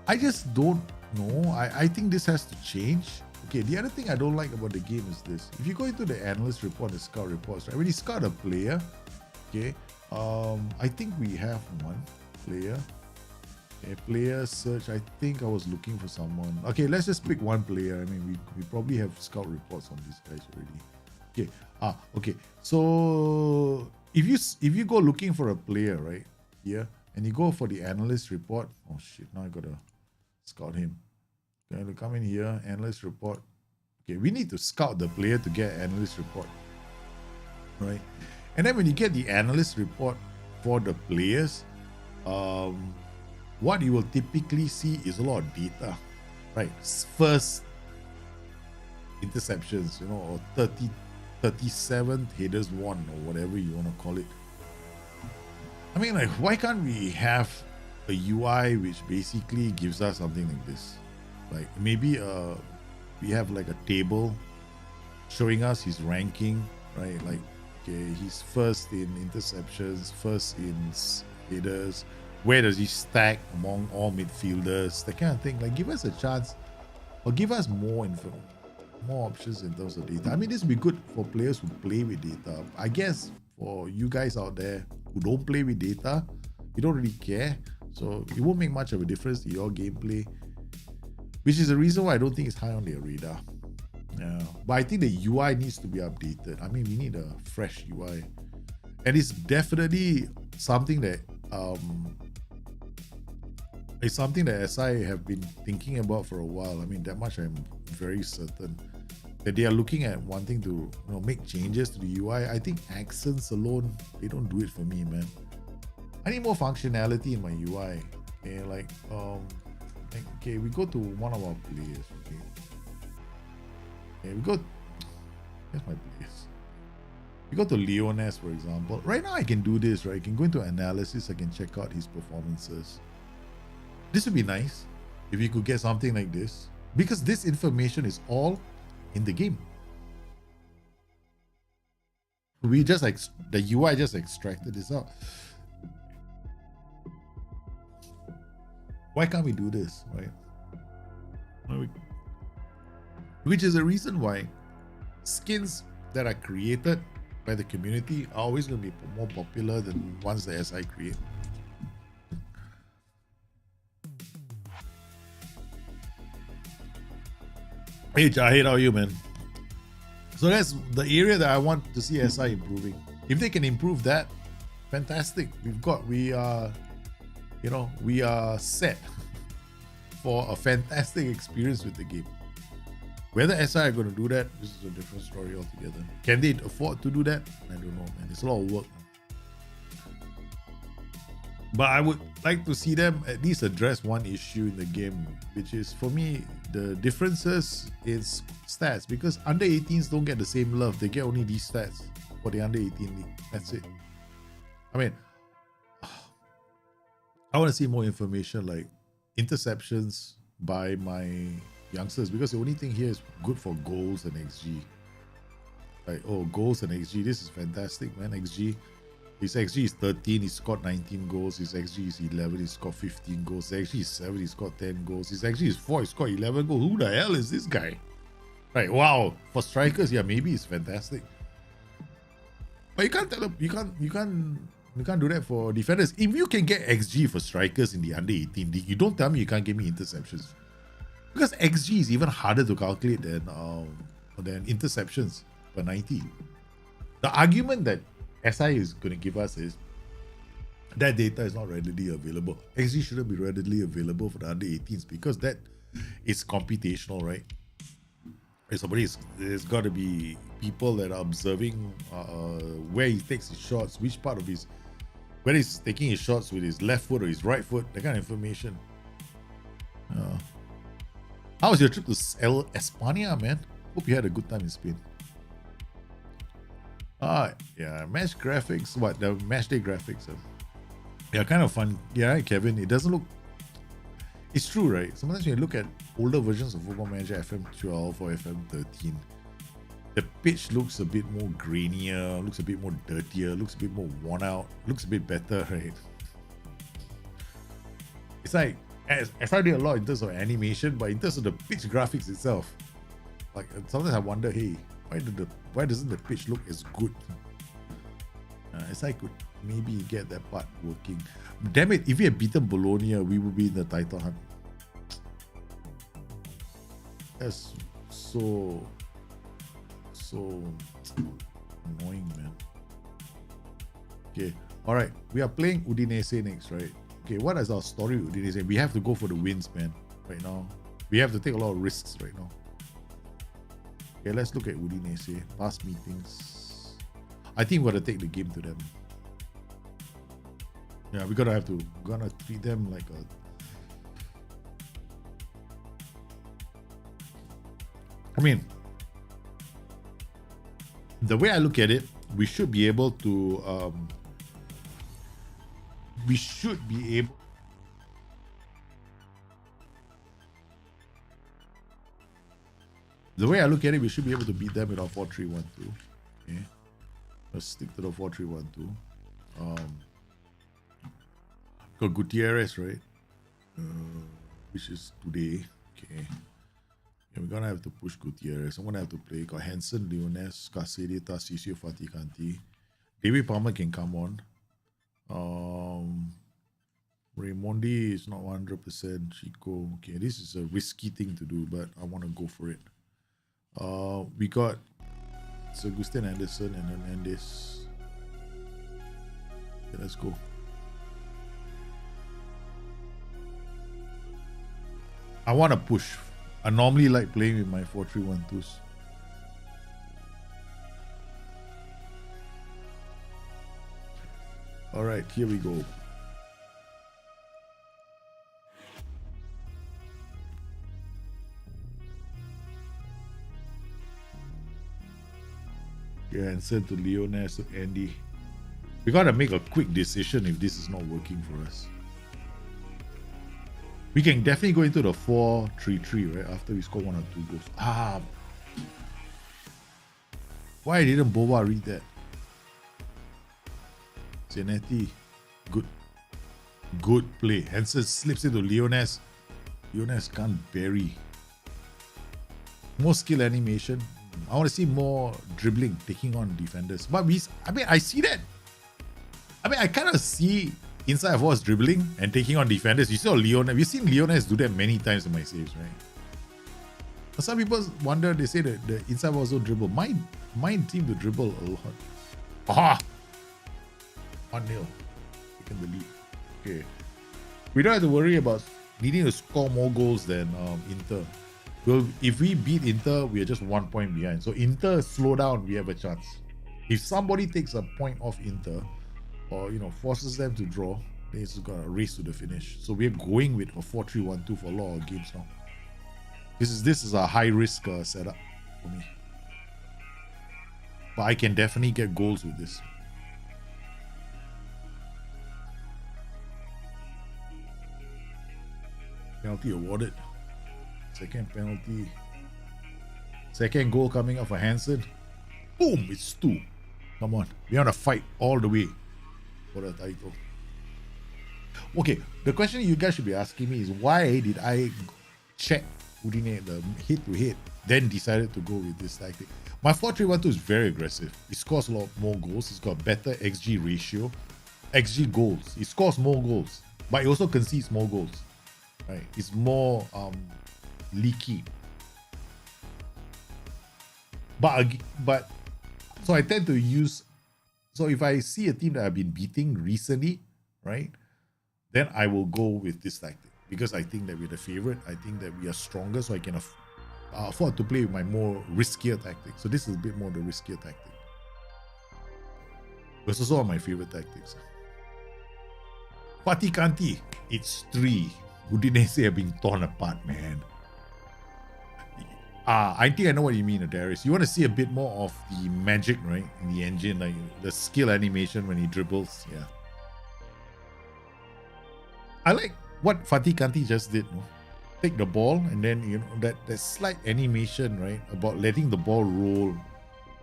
B: I just don't know. I think this has to change. Okay, the other thing I don't like about the game is this. If you go into the analyst report, the scout reports, right? When you scout a player, okay, I think we have one player. Okay, player search. I think I was looking for someone. Okay, let's just pick one player. I mean, we probably have scout reports on these guys already. Okay. Okay. So if you go looking for a player right here, and you go for the analyst report, oh shit! Now I gotta scout him. Okay, to come in here, analyst report. Okay, we need to scout the player to get analyst report, right? And then when you get the analyst report for the players, what you will typically see is a lot of data, right? First interceptions, or 37 headers won, or whatever you want to call it. I mean, like, why can't we have a UI which basically gives us something like this? Like, maybe we have like a table showing us his ranking, right? Like, okay, he's first in interceptions, first in headers. Where does he stack among all midfielders? That kind of thing. Like, give us a chance, or give us more info, more options in terms of data. I mean, this would be good for players who play with data. I guess for you guys out there who don't play with data, you don't really care, so it won't make much of a difference to your gameplay, which is the reason why I don't think it's high on their radar. Yeah, but I think the UI needs to be updated. I mean, we need a fresh UI, and it's definitely something that SI have been thinking about for a while. I mean, that much I'm very certain that they are looking at wanting to make changes to the UI. I think accents alone, they don't do it for me, man. I need more functionality in my UI. Okay, like okay, we go to one of our players. Okay, we go. Here's my players. We go to Leones, for example. Right now, I can do this. Right, I can go into analysis. I can check out his performances. This would be nice if you could get something like this, because this information is all in the game. We just the UI just extracted this out. Why can't we do this, right? Which is the reason why skins that are created by the community are always going to be more popular than ones that SI create. Hey Jahid, how are you, man? So that's the area that I want to see SI improving. If they can improve that, fantastic. We are set for a fantastic experience with the game. Whether SI are going to do that, this is a different story altogether. Can they afford to do that? I don't know, man. It's a lot of work. But I would like to see them at least address one issue in the game, which is, for me, the differences in stats. Because under 18s don't get the same love. They get only these stats for the under 18 league. That's it. I mean, I want to see more information like interceptions by my youngsters, because the only thing here is good for goals and XG. Like, oh, goals and XG, this is fantastic, man. XG. His XG is 13, he scored 19 goals. His XG is 11, he scored 15 goals. His XG is 7, he scored 10 goals. His XG is 4, he scored 11 goals. Who the hell is this guy? Right, wow. For strikers, yeah, maybe it's fantastic. But you can't tell them, you can't do that for defenders. If you can get XG for strikers in the under 18 league, you don't tell me you can't give me interceptions. Because XG is even harder to calculate than interceptions per 90. The argument that SI is going to give us is that data is not readily available. XG shouldn't be readily available for the under 18s because that is computational, right? There's got to be people that are observing where he takes his shots, which part of his, whether he's taking his shots with his left foot or his right foot, that kind of information. How was your trip to España, man? Hope you had a good time in Spain. Yeah, match graphics. What, the match day graphics? Yeah, kind of fun. Yeah, Kevin. It doesn't look. It's true, right? Sometimes when you look at older versions of Football Manager FM12 or FM13, the pitch looks a bit more grainier, looks a bit more dirtier, looks a bit more worn out, looks a bit better, right? It's like, as I do a lot in terms of animation, but in terms of the pitch graphics itself, like sometimes I wonder, hey, why doesn't the pitch look as good? As I could maybe get that part working. Damn it, if we had beaten Bologna, we would be in the title hunt. That's so annoying, man. Okay, all right, we are playing Udinese next, right? Okay, what is our story with Udinese? We have to go for the wins, man, right now. We have to take a lot of risks right now. Okay, let's look at Udinese. Past meetings. I think we're gonna take the game to them. Yeah, we're gonna treat them like a. I mean, the way I look at it, we should be able to. The way I look at it, we should be able to beat them with our 4-3-1-2. Okay. Let's stick to the 4-3-1-2. Got Gutierrez, right? Which is today. Okay. Yeah, we're gonna have to push Gutierrez. I'm gonna have to play. Got Hansen, Leones, Casedi, Tassisio, Fatih Kanti. David Palmer can come on. Raimondi is not 100%. Chico. Okay, this is a risky thing to do, but I want to go for it. We got Sir Gustin Anderson and Hernandez. Okay, let's go. I want to push. I normally like playing with my 4-3-1-2s. All right, here we go. Yeah, and send to Leones, to Andy. We gotta make a quick decision if this is not working for us. We can definitely go into the 4-3-3, right? After we score 1 or 2 goals. Why didn't Boba read that? Zanetti, good. Good play. Hansen slips into Leones. Leones can't bury. More skill animation. I want to see more dribbling, taking on defenders. But I see that. I kind of see inside of us dribbling and taking on defenders. You saw Leones. We've seen Leones do that many times in my saves, right? But some people wonder, they say that the inside of us don't dribble. Mine seem to dribble a lot. Aha! 1-0. Taking the lead. Okay. We don't have to worry about needing to score more goals than Inter. Well, if we beat Inter, we are just 1 point behind. So Inter slow down, we have a chance. If somebody takes a point off Inter, or forces them to draw, then it's got a race to the finish. So we're going with a 4-3-1-2 for a lot of games now. This is a high risk setup for me. But I can definitely get goals with this. Penalty awarded. Second penalty. Second goal coming up for Hansen. Boom! It's 2. Come on. We want to fight all the way for the title. Okay, the question you guys should be asking me is, why did I check Udine the head-to-head, then decided to go with this tactic? My 4-3-1-2 is very aggressive. It scores a lot more goals. It's got better XG ratio. XG goals. It scores more goals. But it also concedes more goals. Right? It's more leaky. But so I tend to use, so if I see a team that I've been beating recently, right, then I will go with this tactic, because I think that we're the favorite. I think that we are stronger, so I can afford to play with my more riskier tactic. So this is a bit more the riskier tactic. It's also one of my favorite tactics. Fatikanti, it's 3. Udinese are being torn apart, man. I think I know what you mean, Darius. You want to see a bit more of the magic, right, in the engine, like the skill animation when he dribbles. Yeah. I like what Fatih Kanti just did. No? Take the ball and then, that slight animation, right, about letting the ball roll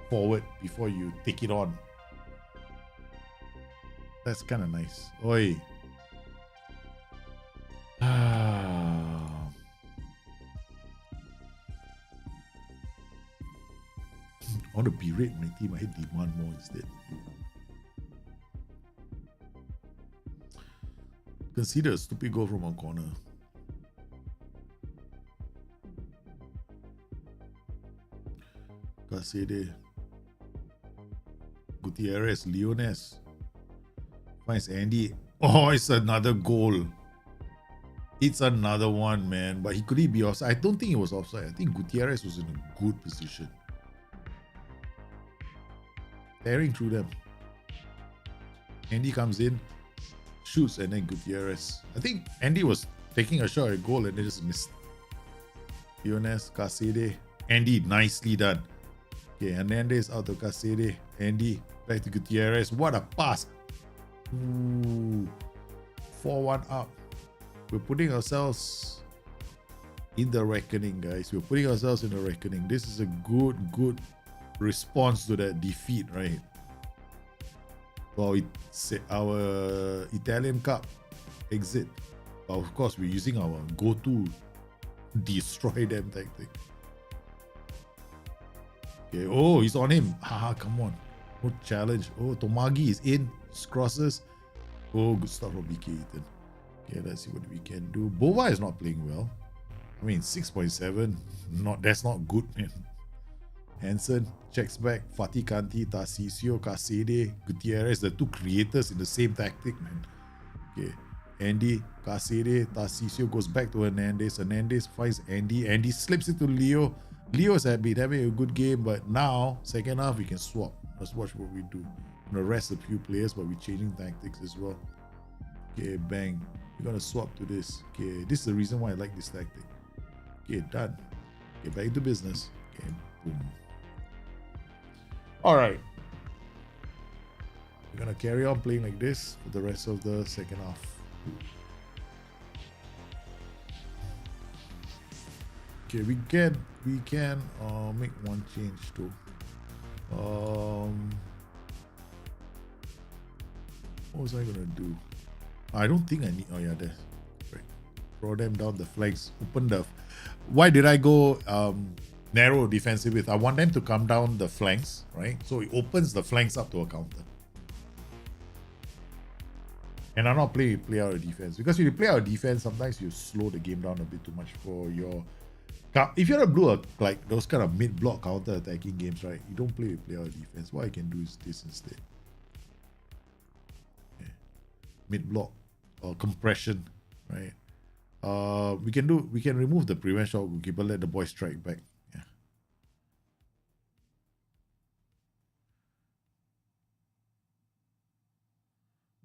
B: forward before you take it on. That's kind of nice. Oi. I want to berate my team. I hate demand more instead. Consider a stupid goal from our corner. Casede. Gutierrez. Leones. Finds Andy. Oh, it's another goal. It's another one, man. But could he be offside? I don't think he was offside. I think Gutierrez was in a good position. Tearing through them. Andy comes in, shoots, and then Gutierrez. I think Andy was taking a shot at goal and they just missed. Leones, Casede. Andy, nicely done. Okay, Hernandez out to Casede. Andy, back to Gutierrez. What a pass. Ooh. 4-1 up. We're putting ourselves in the reckoning, guys. We're putting ourselves in the reckoning. This is a good response to that defeat, right? Well, it's our Italian Cup exit. But of course, we're using our go-to destroy them tactic. Okay, oh, he's on him. Haha, come on. No challenge. Oh, Tomagi is in. Crosses. Oh, good stuff from BK Ethan. Okay, let's see what we can do. Bova is not playing well. I mean, 6.7. That's not good, man. Hansen checks back. Fatih Kanti, Tarcisio, Casede, Gutierrez, the two creators in the same tactic, man. Okay. Andy, Casede, Tarcisio goes back to Hernandez. Hernandez finds Andy. Andy slips it to Leo. Leo's been having a good game, but now, second half, we can swap. Let's watch what we do. We're gonna rest a few players, but we're changing tactics as well. Okay, bang. We're gonna swap to this. Okay, this is the reason why I like this tactic. Okay, done. Okay, back to business. Okay, boom. Alright. We're gonna carry on playing like this for the rest of the second half. Okay, we can make one change too. What was I gonna do? I don't think I need. Oh yeah, there. Right. Throw them down the flanks. Open the. Why did I go narrow defensive with? I want them to come down the flanks, right? So it opens the flanks up to a counter. And I'm not play out a defense, because if you play out a defense, sometimes you slow the game down a bit too much for your. If you're a blue, like those kind of mid-block counter-attacking games, right? You don't play out a defense. What I can do is this instead. Okay. Mid-block or compression, right? We can remove the prevent shot goalkeeper, let the boy strike back. Yeah.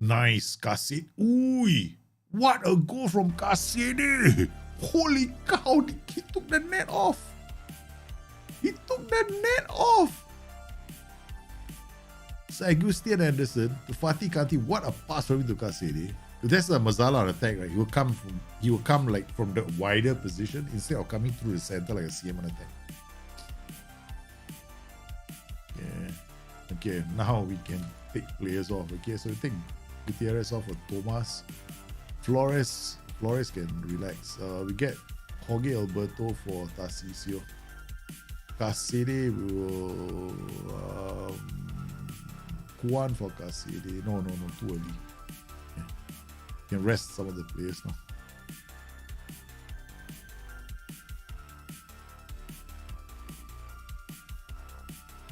B: Nice, Cassini. Ooh, what a goal from Cassini! Holy cow, he took the net off. He took the net off. Augustin Anderson to Fatih Kanti. What a pass from him to Cassini. That's a Mazala on attack, right? He will come like from the wider position instead of coming through the center like a CM on attack. Yeah. Okay, now we can take players off. Okay, so we take Gutierrez off for Thomas. Flores can relax. We get Jorge Alberto for Tarcisio. Cassini, we will Juan for Cassini. No, too early. Yeah. You can rest some of the players now.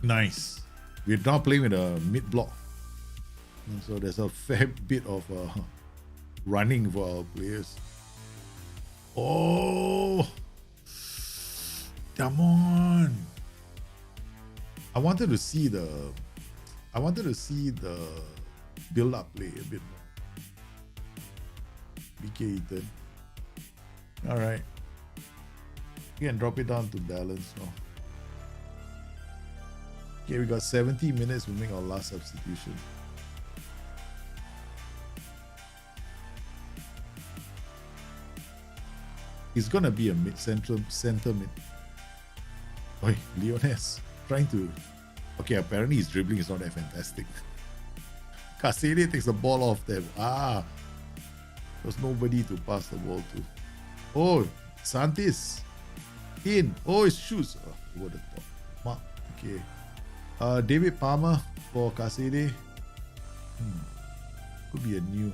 B: Nice. We're now playing with a mid block, so there's a fair bit of running for our players. Oh, come on! I wanted to see the build-up play a bit more. BK Ethan. All right, you can drop it down to balance now. Okay, we got 70 minutes. We'll make our last substitution. He's gonna be a center mid. Oi, Leones trying to. Okay, apparently his dribbling is not that fantastic. Cassini takes the ball off them. There's nobody to pass the ball to. Oh, Santis in. Oh, his shoes. Over the top. Mark. Okay. David Palmer for Cassini. Could be a new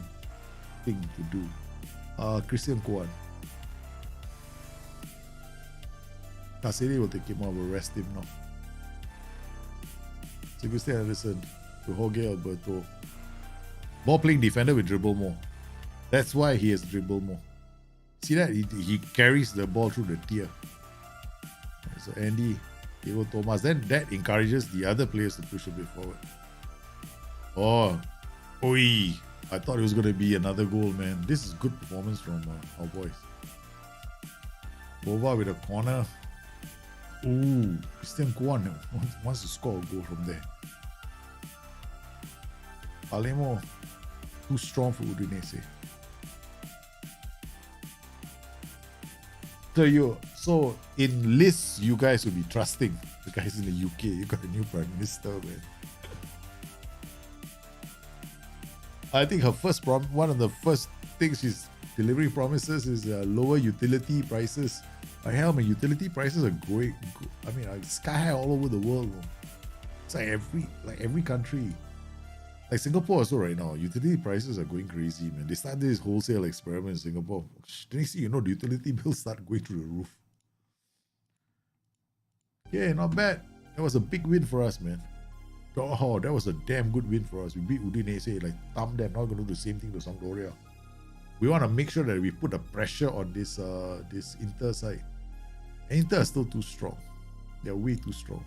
B: thing to do. Christian Kwan. Cassini will take him out, we'll rest him now. Augustin Anderson to Jorge Alberto. Ball playing defender with dribble more. That's why he has dribble more. See that? He carries the ball through the tier. So Andy, Diego Thomas. Then that encourages the other players to push a bit forward. Oi. I thought it was going to be another goal, man. This is good performance from our boys. Bova with a corner. Ooh, Christian Kwan wants to score a goal from there. Palermo, too strong for Udinese. So in lists, you guys will be trusting the guys in the UK. You got a new prime minister, man. I think her one of the first things she's delivering promises is lower utility prices. Like hell, man, utility prices are going. I mean, sky high all over the world. It's like every country, like Singapore also right now. Utility prices are going crazy, man. They started this wholesale experiment in Singapore. Then you see, the utility bills start going through the roof. Yeah, not bad. That was a big win for us, man. Oh, that was a damn good win for us. We beat Udinese, like thumb them. Not going to do the same thing to Sampdoria. We want to make sure that we put the pressure on this Inter side. Inter are still too strong. They're way too strong.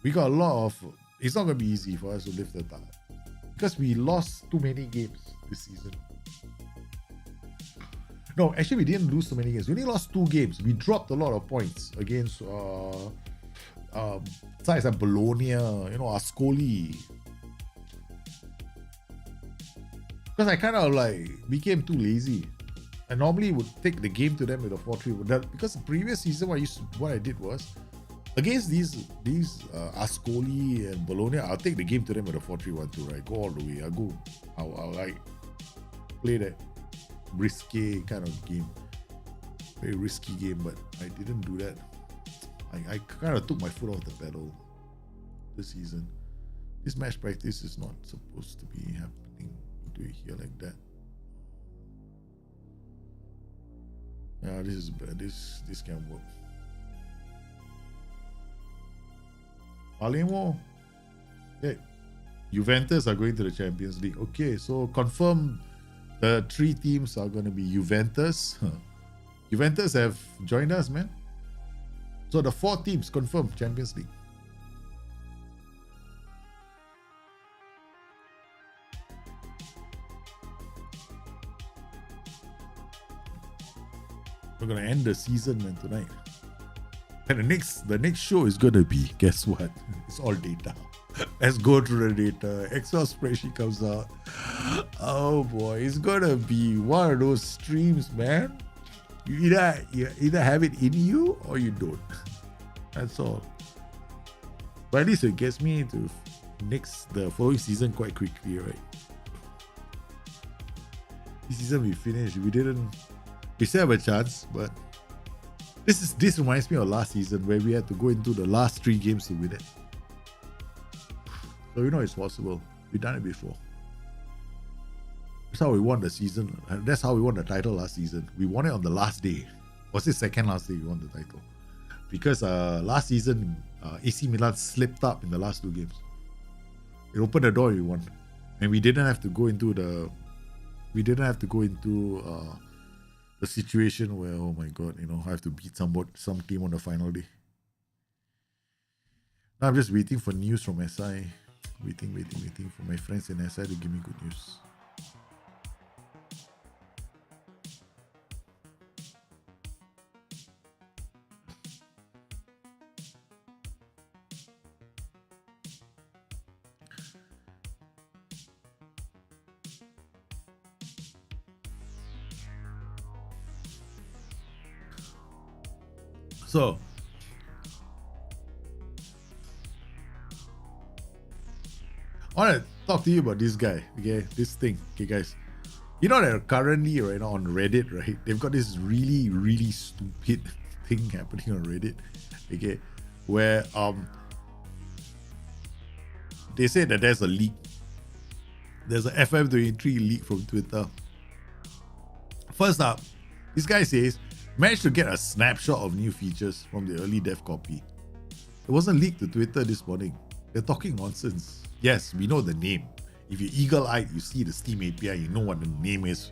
B: We got a lot of. It's not going to be easy for us to lift the target because we lost too many games this season. No, actually, we didn't lose so many games. We only lost 2 games. We dropped a lot of points against sides like Bologna, Ascoli. Because I kind of became too lazy. I normally would take the game to them with a 4-3. Because the previous season, what I did was against these Ascoli and Bologna, I'll take the game to them with a 4-3-1-2, right? Go all the way. I'll like play that risky kind of game. Very risky game, but I didn't do that. I kind of took my foot off the pedal this season. This match practice is not supposed to be happening. Do it here like that. Yeah, this is bad. This can't work. Palermo. Okay. Juventus are going to the Champions League. Okay, so confirm the 3 teams are going to be Juventus. Juventus have joined us, man. So the 4 teams confirmed Champions League. We're gonna end the season, man, tonight. And the next show is gonna be, guess what? It's all data. Let's go through the data. Excel spreadsheet comes out. Oh boy, it's gonna be one of those streams, man. You either have it in you or you don't. That's all. But at least it gets me into the following season quite quickly, right? This season we finished. We still have a chance, but this reminds me of last season where we had to go into the last 3 games to win it. So it's possible. We've done it before. That's how we won the season. That's how we won the title last season. We won it on the last day. Was it second last day we won the title? Because last season AC Milan slipped up in the last 2 games. It opened the door, we won, and we didn't have to go into the situation where, oh my god, I have to beat some team on the final day. Now I'm just waiting for news from SI. Waiting for my friends in SI to give me good news. So, I want to talk to you about this guy, okay? This thing, okay, guys. You know that currently, right now on Reddit, right? They've got this really, really stupid thing happening on Reddit, okay? Where they say that there's a leak. There's a FM23 leak from Twitter. First up, this guy says, managed to get a snapshot of new features from the early dev copy. It wasn't leaked to Twitter this morning. They're talking nonsense. Yes, we know the name. If you're eagle-eyed, you see the Steam API, you know what the name is.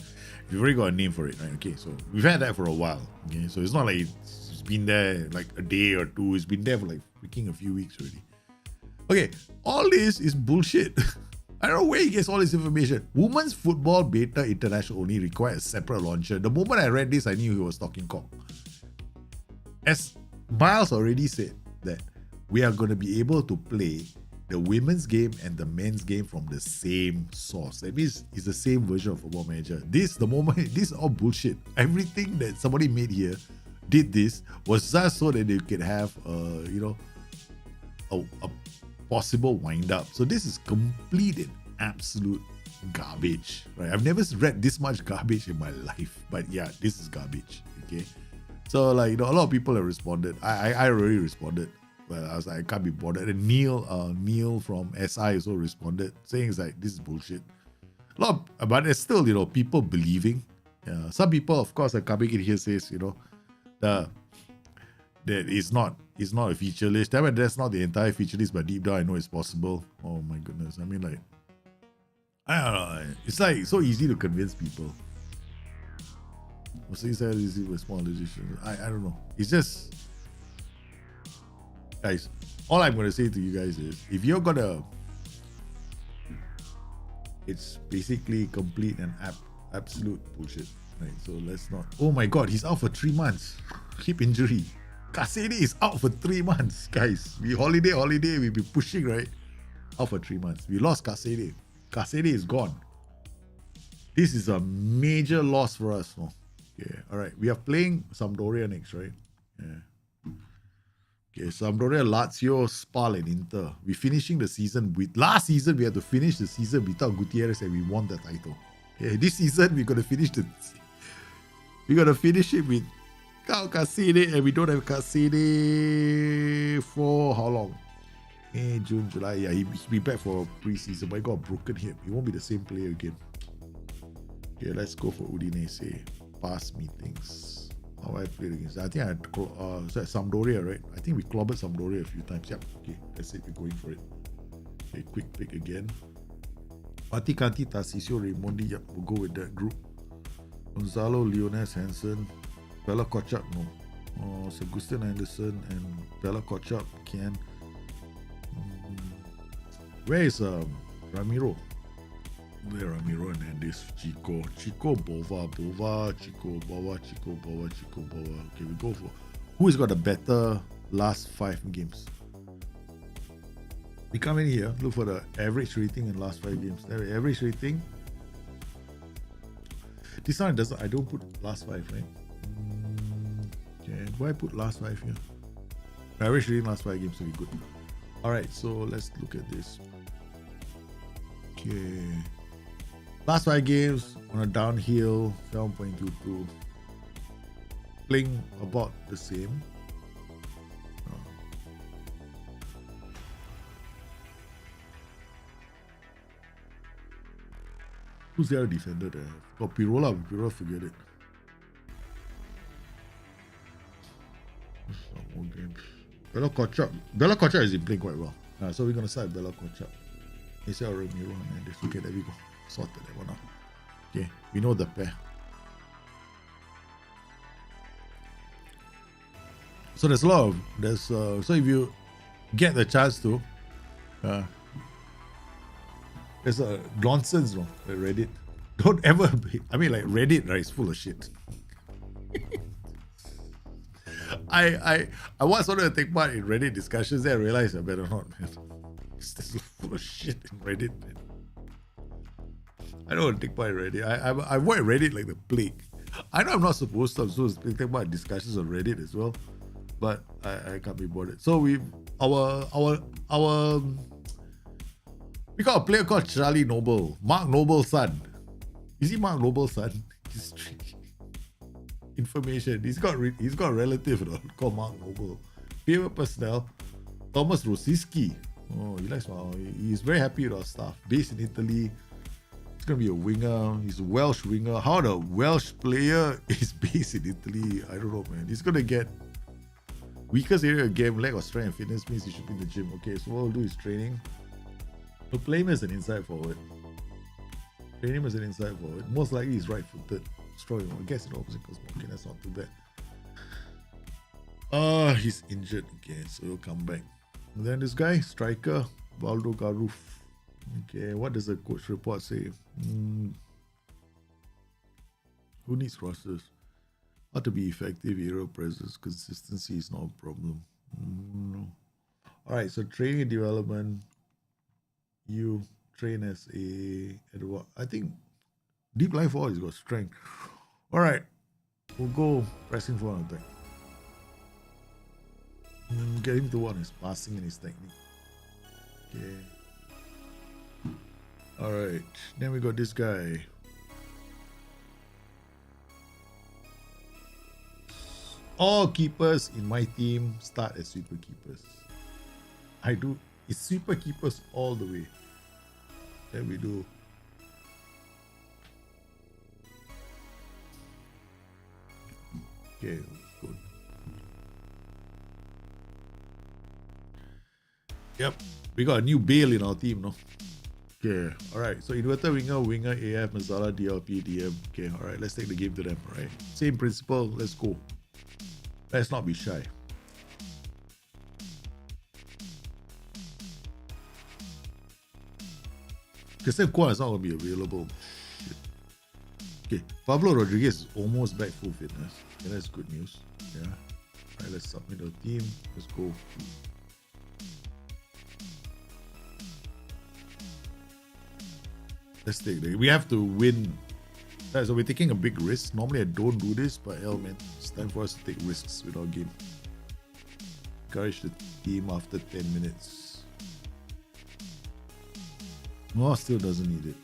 B: You've already got a name for it, right? Okay, so we've had that for a while. Okay, so it's not like it's been there like a day or 2. It's been there for like freaking a few weeks already. Okay, all this is bullshit. I don't know where he gets all this information. Women's Football Beta International only requires a separate launcher. The moment I read this, I knew he was talking cock. As Miles already said, that we are going to be able to play the women's game and the men's game from the same source. That means it's the same version of Football Manager. This is all bullshit. Everything that somebody made here did this was just so that they could have a possible wind up. So this is complete and absolute garbage, right? I've never read this much garbage in my life, but yeah, this is garbage. Okay, so a lot of people have responded. I already responded, but I was like, I can't be bothered. And Neil from SI also responded, saying it's like, this is bullshit. But there's still people believing. Some people, of course, are coming in here says that it's not a feature list. I mean, that's not the entire feature list, but deep down I know it's possible. Oh my goodness. I mean, I don't know. It's like so easy to convince people. So it's easy with small decisions. I don't know. It's just, guys, all I'm gonna say to you guys is, if you're gonna, it's basically complete and absolute bullshit. Right? So let's not. Oh my god, he's out for 3 months. Hip injury. Cassini is out for 3 months, guys. We holiday, we've been pushing, right? Out for 3 months. We lost Cassini. Cassini is gone. This is a major loss for us. No? Yeah, all right. We are playing Sampdoria next, right? Yeah. Okay, Sampdoria, Lazio, Spal, and Inter. We're finishing the season with... Last season, we had to finish the season without Gutierrez and we won the title. Okay, this season, we're going to finish it with Cassini, and we don't have Cassini for how long? May, June, July. Yeah, he'll be back for pre-season, but he got a broken hip. He won't be the same player again. Okay, let's go for Udinese. Past meetings. How I played against? I think I had Sampdoria, right? I think we clobbered Sampdoria a few times. Yep. Okay, that's it. We're going for it. Okay, quick pick again. Paticati, Tarcisio, Raimondi. Yep, we'll go with that group. Gonzalo, Leones, Hansen, Bella Kochak, no. Agustin Anderson and Bella Kochak, Ken. Where is Ramiro? Where Ramiro and Hernandez? Chico, Bova, Chico, Bova. Okay, we go for who's got a better last 5 games. We come in here, look for the average rating in last 5 games. The average rating. This one doesn't. I don't put last 5, right? Okay, why I put last 5 here? Average rating last 5 games will be good. All right, so let's look at this. Okay, last 5 games on a downhill, 7.22. Playing about the same. Who's the other defender there? Got Pirola, forget it. Some more games. Bella Kochak is playing quite well. So we're going to start Bella Kochak. Instead of Ramiro and this. Okay, there we go. Sorted that one out. Okay, we know the pair. So there's a lot of, so if you get the chance to, there's a nonsense, no, Reddit. Don't ever be, I mean, like Reddit, right, is full of shit. I once wanted to take part in Reddit discussions, then I realized I better not, man. It's full of shit in Reddit, man. I don't want to take part in Reddit. I avoid Reddit like the plague. I know I'm not supposed to, I'm supposed to take part in discussions on Reddit as well, but I can't be bothered. So we got a player called Charlie Noble, Mark Noble's son. Is he Mark Noble's son? History. Information. He's got a relative called Mark Noble. Favorite personnel, Thomas Rosiski. Oh, he likes he's very happy with our stuff. Based in Italy. He's gonna be a winger. He's a Welsh winger. How the Welsh player is based in Italy, I don't know, man. He's gonna get weakest area of game, lack of strength and fitness means he should be in the gym. Okay, so what we'll do is training. We'll play him as an inside forward. Train him as an inside forward. Most likely he's right-footed. Strong, I guess in opposite because okay, that's not too bad. He's injured again, so he'll come back. And then this guy, striker, Valdo Garuf. Okay, what does the coach report say? Who needs rosters? How to be effective, aerial presence, consistency is not a problem. No. Alright, so training and development. You train as I think deep line forward, he's got strength. Alright, we'll go pressing forward attack. Get him to work on his passing and his technique. Okay. Alright, then we got this guy. All keepers in my team start as sweeper keepers. I do. It's sweeper keepers all the way. Then we do. Okay, good. Yep, we got a new Bale in our team, no? Okay, alright. So inverter, winger, AF, Mazzala, DLP, DM. Okay, alright, let's take the game to them, alright? Same principle, let's go. Let's not be shy. Because Kwan is not going to be available. Shit. Okay, Pablo Rodriguez is almost back full fitness. Okay, that's good news. Yeah. Alright, let's submit our team. Let's go. Let's take it. We have to win. So we're taking a big risk. Normally I don't do this, but hell man, it's time for us to take risks with our game. Encourage the team after 10 minutes. No, still doesn't need it.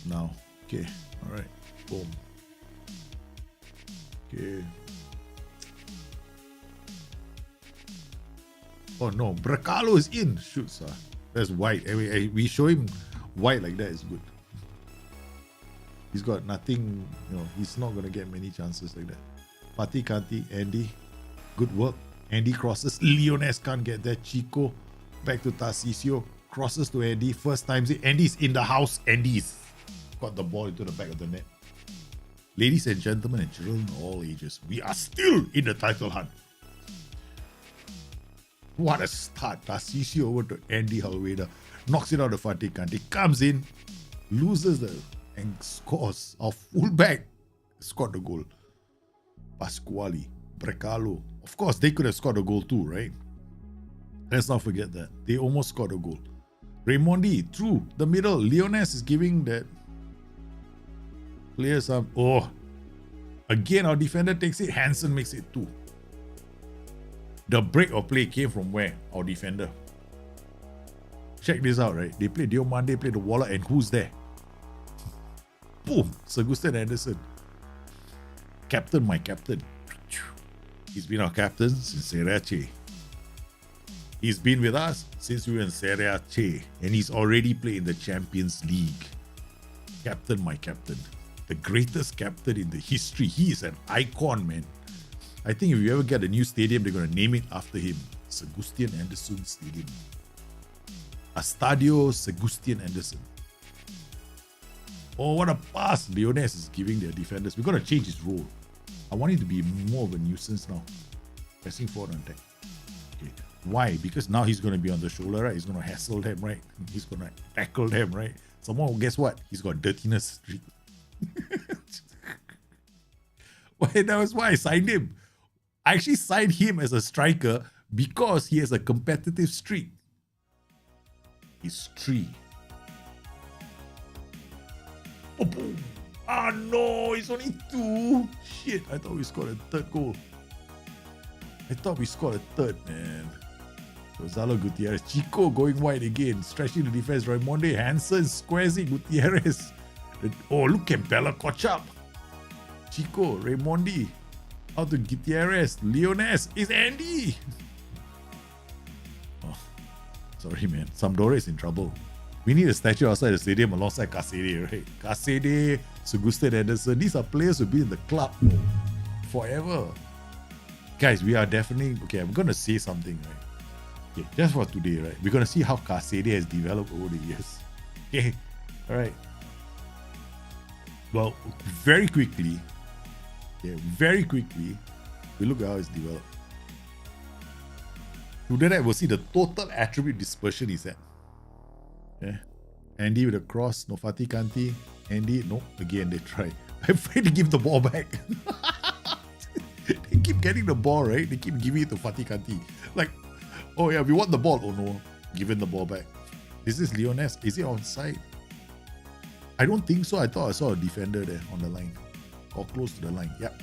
B: Now. Okay. Alright. Boom. Okay. Oh no, Bracalo is in. Shoots. That's white. We show him white like that is good. He's got nothing, he's not going to get many chances like that. Pati Kanti, Andy, good work. Andy crosses, Leones can't get there. Chico, back to Tarcisio, crosses to Andy. First time, Andy's in the house. Andy's got the ball into the back of the net. Ladies and gentlemen and children of all ages, we are still in the title hunt. What a start. Tarcisio over to Andy Halweda, knocks it out of Fatih Kanti, comes in, loses and scores. Our fullback scored the goal. Pasquale, Brecalo. Of course, they could have scored a goal too, right? Let's not forget that. They almost scored a goal. Raimondi, through the middle. Leones is giving that player some. Oh, again, our defender takes it. Hansen makes it 2. The break of play came from where? Our defender. Check this out, right? They played Diomande, played the Waller, and who's there? Boom! Sir Gusten Anderson. Captain, my captain. He's been our captain since Serie A. He's been with us since we were in Serie A, and he's already played in the Champions League. Captain, my captain. The greatest captain in the history. He is an icon, man. I think if you ever get a new stadium, they're going to name it after him. Sir Gusten Anderson Stadium. Estadio Sir Gusten Anderson. Oh, what a pass Leones is giving their defenders. We're going to change his role. I want him to be more of a nuisance now. Pressing forward on attack. Okay. Why? Because now he's going to be on the shoulder, right? He's going to hassle them, right? He's going to tackle them, right? Someone, guess what? He's got dirtiness streak. That was why I signed him. I actually signed him as a striker because he has a competitive streak. He's 3. Oh, boom. Ah, no, it's only 2. Shit, I thought we scored a 3rd goal. I thought we scored a 3rd, man. Gonzalo Gutierrez. Chico going wide again, stretching the defense. Raimonde, Hansen, squaring Gutierrez. Oh, look at Bella Kochap. Chico, Raimondi. Out to Gutierrez. Leones. It's Andy. Oh, sorry, man. Sampdoria is in trouble. We need a statue outside the stadium alongside Kasede, right? Kasede, Sir Gusten Anderson. These are players who've been in the club forever. Guys, we are definitely... Okay, I'm going to say something, right? Okay, just for today, right? We're going to see how Kasede has developed over the years. Okay, all right. Well, very quickly, we look at how it's developed. To do that, we'll see the total attribute dispersion is at. Yeah. Andy with a cross, no Fatih Kanti. Andy, no, again they try. I'm afraid to give the ball back. They keep getting the ball, right? They keep giving it to Fatih Kanti. Like, oh yeah, we want the ball. Oh no, giving the ball back. Is this Leones? Is it onside? I don't think so. I thought I saw a defender there on the line. Or close to the line. Yep.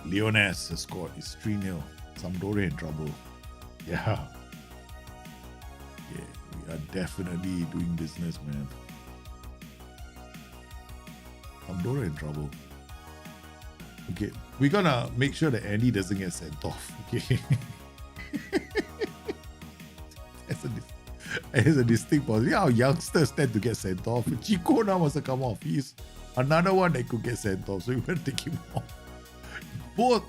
B: Leones has scored. It's 3-0. Sampdoria in trouble. Yeah. Yeah, we are definitely doing business, man. Sampdoria in trouble. Okay, we're gonna make sure that Andy doesn't get sent off. Okay. As a distinct positive. Yeah, our youngsters tend to get sent off. Chico now wants to come off. He's another one that could get sent off. So we're gonna take him off. Both.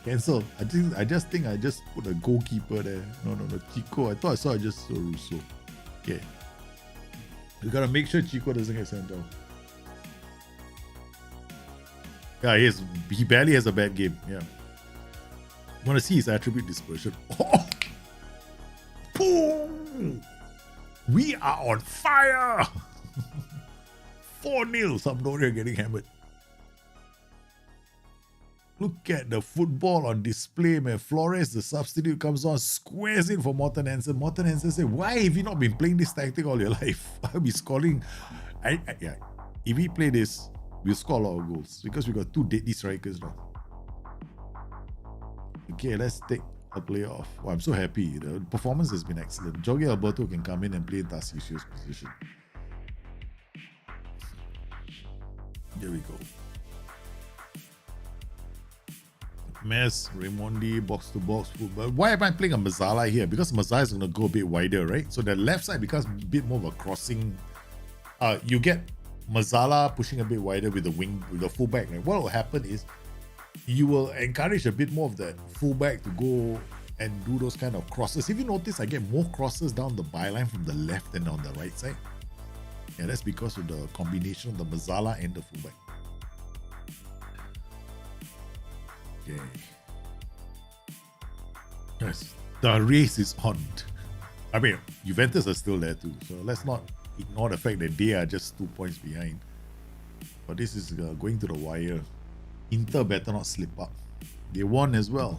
B: Cancel. I just think I just put a goalkeeper there. No. Chico. I thought I saw just Russo. Okay. We gotta make sure Chico doesn't get sent off. Yeah, he barely has a bad game. Yeah. Want to see his attribute dispersion. Oh! Boom! We are on fire! 4-0. Sampdoria getting hammered. Look at the football on display, man. Flores, the substitute, comes on, squares it for Morten Hansen. Morten Hansen said, why have you not been playing this tactic all your life? I'll be scoring. Yeah. If we play this, we'll score a lot of goals because we got 2 deadly strikers now. Okay, let's take a playoff. Well, I'm so happy. The performance has been excellent. Jorge Alberto can come in and play in Tarcisio's position. There we go. Mes, Raimondi, box to box. But why am I playing a Mazzala here? Because Mazzala is going to go a bit wider, right? So the left side becomes a bit more of a crossing. You get Mazzala pushing a bit wider with the wing, with the fullback. Right? What will happen is you will encourage a bit more of that fullback to go and do those kind of crosses. If you notice, I get more crosses down the byline from the left than on the right side. Yeah, that's because of the combination of the Mazzala and the fullback. Okay. Yes, the race is on. I mean, Juventus are still there too, so let's not ignore the fact that they are just 2 points behind. But this is going to the wire. Inter better not slip up. They won as well.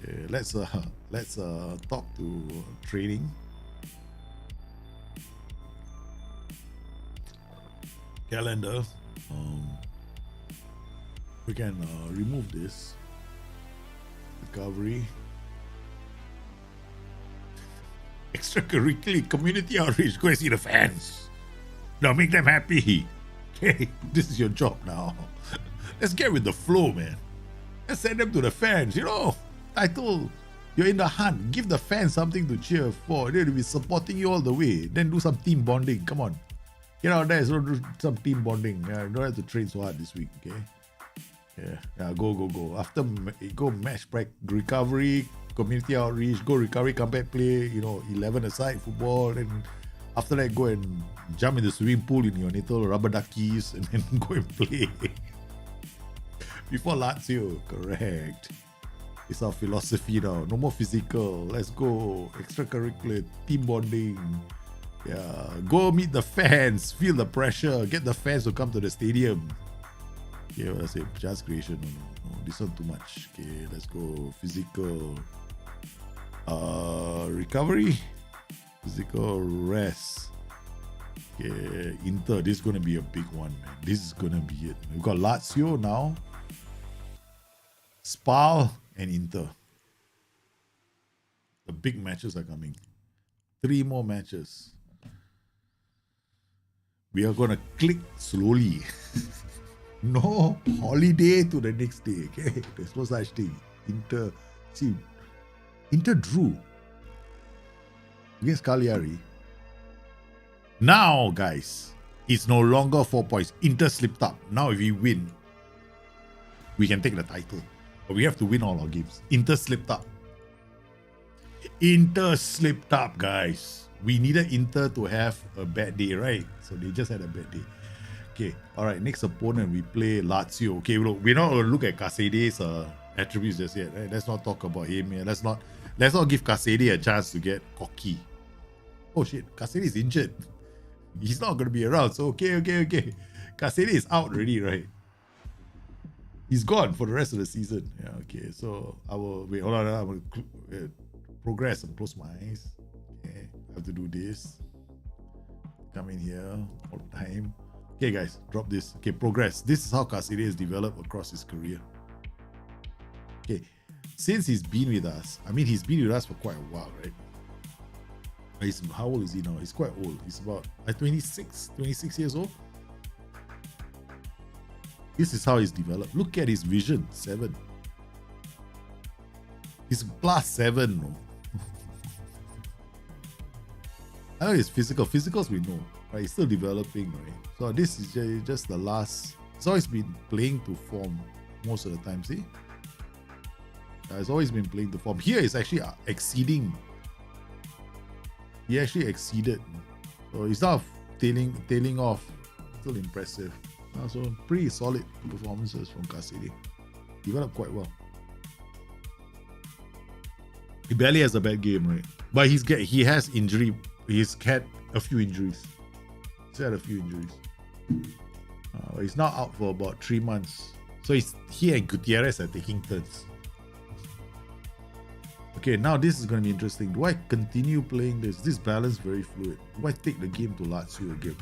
B: Okay, let's talk to trading. Calendar. We can remove this. Recovery. Extracurricular community outreach. Go and see the fans. Now make them happy. Okay, this is your job now. Let's get with the flow, man. Let's send them to the fans. You know, title. You're in the hunt. Give the fans something to cheer for. They'll be supporting you all the way. Then do some team bonding. Come on. Get out there. So do some team bonding. You don't have to train so hard this week. Okay. Yeah. Go. After go match practice, recovery, community outreach. Go recovery, come back, play. 11 aside football, and after that go and jump in the swimming pool in your little rubber duckies, and then go and play. Before Lazio, correct. It's our philosophy now. No more physical. Let's go. Extracurricular, team bonding. Yeah. Go meet the fans. Feel the pressure. Get the fans to come to the stadium. Okay, what I say? Just creation. No. This one too much. Okay, let's go. Physical. Recovery. Physical rest. Okay, Inter. This is gonna be a big one, man. This is gonna be it. We've got Lazio now. Spal and Inter. The big matches are coming. 3 more matches. We are gonna click slowly. No holiday to the next day. Okay, there's no such thing. Inter drew against Cagliari. Now, guys, it's no longer 4 points. Inter slipped up. Now, if we win, we can take the title. But we have to win all our games. Inter slipped up. Inter slipped up, guys. We needed Inter to have a bad day, right? So they just had a bad day. Okay, all right. Next opponent, we play Lazio. Okay, look, we're not going to look at Cacede's attributes just yet. Right? Let's not talk about him here. Let's not give Cacede a chance to get cocky. Oh shit, Cacede is injured. He's not going to be around. So okay. Cacede is out already, right? He's gone for the rest of the season. Yeah, okay. So I will wait. Hold on. I will progress and close my eyes. Okay, I have to do this. Come in here all the time. Okay, guys, drop this. Okay, progress. This is how Cacede has developed across his career. Okay, since he's been with us, he's been with us for quite a while, right? How old is he now? He's quite old. He's about 26 years old. This is how he's developed. Look at his vision, 7. He's +7. No? I know his physical. Physicals we know, right? He's still developing, right? So this is just the last. He's always been playing to form most of the time, see? He's always been playing to form. Here is actually exceeding. He actually exceeded. So he's not tailing off. Still impressive. So pretty solid performances from Cacede. Developed quite well. He barely has a bad game, right? But he has injury. He's had a few injuries. He's now out for about 3 months. So he and Gutierrez are taking turns. Okay, now this is going to be interesting. Do I continue playing this? This balance very fluid. Do I take the game to Lazio again?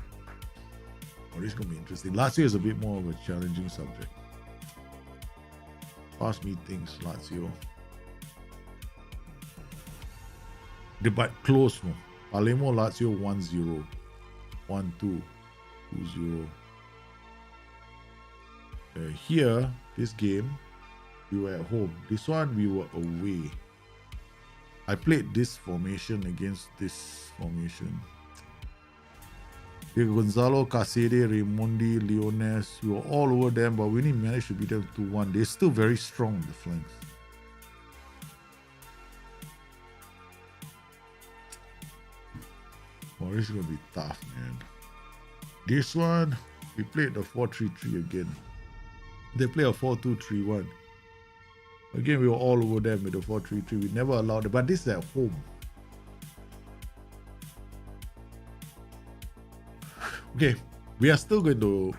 B: Oh, this is going to be interesting. Lazio is a bit more of a challenging subject. Fast meetings, Lazio. But close, no. Palermo, Lazio 1-0. 1-2. 2-0. Here, this game, we were at home. This one, we were away. I played this formation against this formation. Gonzalo, Casede, Raimondi, Leones, we were all over them, but we didn't manage to beat them 2-1. They're still very strong, the flanks. Oh, this is going to be tough, man. This one, we played the 4-3-3 again. They play a 4-2-3-1. Again, we were all over them with the 4-3-3. We never allowed it, but this is at home. Okay, we are still going to.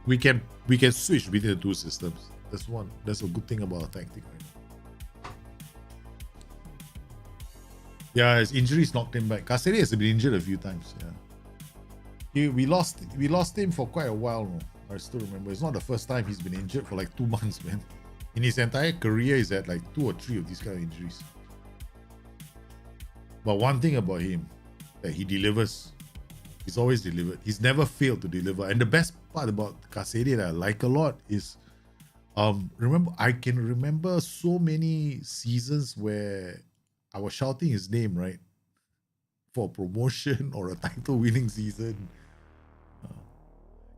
B: We can switch between the two systems. That's a good thing about a tactic, right? Yeah, his injuries knocked him back. Casere has been injured a few times. Yeah, we lost him for quite a while. No? I still remember. It's not the first time he's been injured for like 2 months, man. In his entire career, he's had like 2 or 3 of these kind of injuries. But one thing about him, that he delivers. He's always delivered. He's never failed to deliver. And the best part about Casede that I like a lot is, I can remember so many seasons where I was shouting his name, right? For a promotion or a title winning season.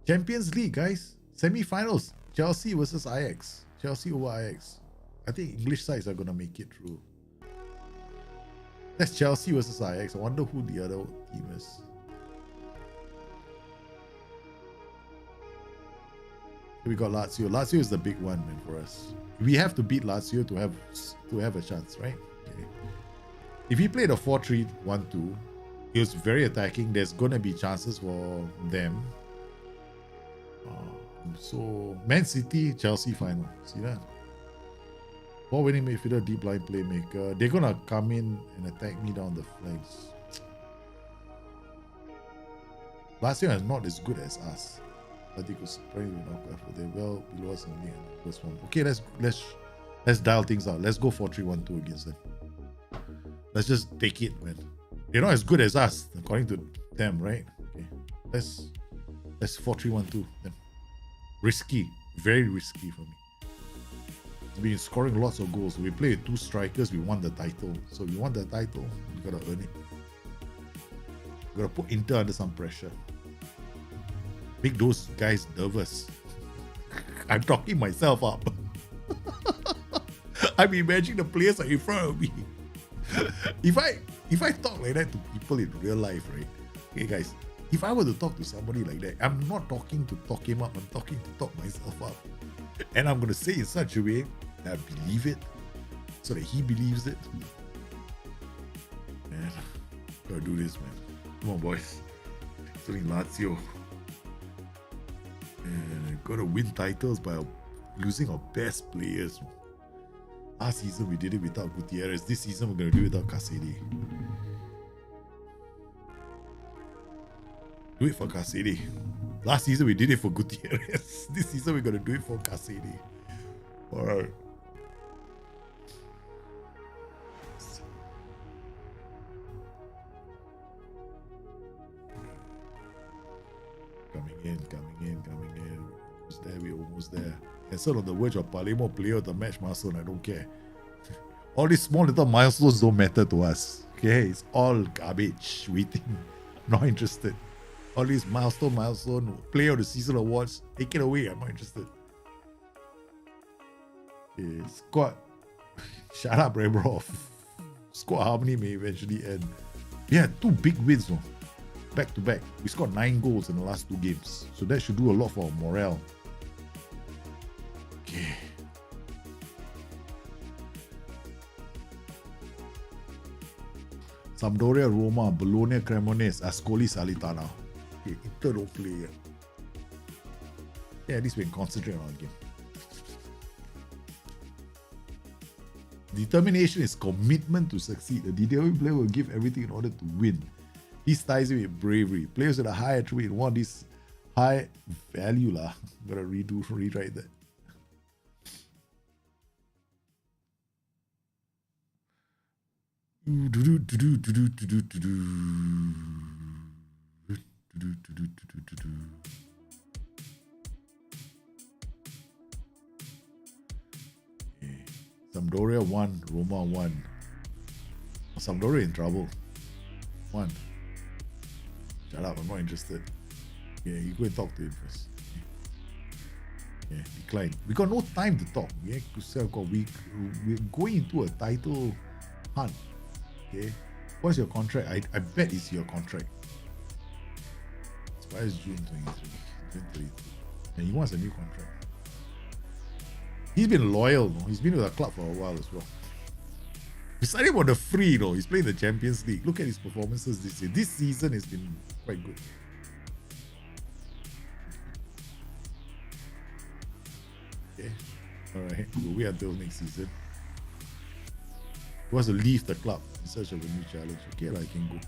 B: Champions League, guys. Semi-finals. Chelsea versus Ajax. Chelsea over Ajax. I think English sides are going to make it through. That's Chelsea versus Ajax. I wonder who the other team is. We got Lazio. Lazio is the big one, man, for us. We have to beat Lazio to have a chance, right? Okay. If he played a 4-3-1-2, he was very attacking. There's gonna be chances for them. So Man City, Chelsea final. See that? Ball winning midfielder, deep line playmaker. They're gonna come in and attack me down the flanks. Lazio is not as good as us. I think it's probably not quite. They're well below us only in the first one. Okay, let's dial things out. Let's go 4-3-1-2 against them. Let's just take it, man. They're not as good as us, according to them, right? Okay. Let's 4-3-1-2 then. Risky. Very risky for me. We've been scoring lots of goals. We play with 2 strikers, we won the title. So we want the title, we gotta earn it. We gotta put Inter under some pressure. Make those guys nervous. I'm talking myself up. I'm imagining the players are in front of me. If I talk like that to people in real life, right? Okay, guys, if I were to talk to somebody like that, I'm not talking to talk him up, I'm talking to talk myself up. And I'm going to say in such a way that I believe it, so that he believes it. Man, gotta do this, man. Come on, boys. It's only Lazio. And gotta win titles by losing our best players. Last season we did it without Gutierrez. This season we're gonna do it without Casede. Do it for Casede. Last season we did it for Gutierrez. This season we're gonna do it for Casede. Alright. Coming in. Almost there, we're almost there. And sort of the verge of Palermo player of the match milestone, I don't care. All these small little milestones don't matter to us. Okay, it's all garbage. Waiting. Not interested. All these milestone, player of the season awards, take it away. I'm not interested. Okay, squad. Shut up, Rebrov. Squad harmony may eventually end. We had 2 big wins, no? Back to back. We scored 9 goals in the last 2 games. So that should do a lot for our morale. Okay. Sampdoria, Roma, Bologna, Cremonese, Ascoli, Salernitana. Okay, Inter don't play yet. Yeah, at least we can concentrate on our game. Determination is commitment to succeed. A determined player will give everything in order to win. This ties in with bravery. Players with a high attribute in one of these high value lah. Gotta rewrite that. Sampdoria 1, Roma 1. Sampdoria in trouble. 1. Shut up, I'm not interested. Yeah, you go and talk to him first. Yeah, decline. We got no time to talk. Yeah, we're going into a title hunt. Okay, what's your contract? I bet it's your contract. Expires June 23. And he wants a new contract. He's been loyal, no? He's been with the club for a while as well. We signed him on the free, though. He's playing the Champions League. Look at his performances this year. This season has been quite good. Okay. Alright. We'll wait until next season. He wants to leave the club in search of a new challenge. Okay, I can go.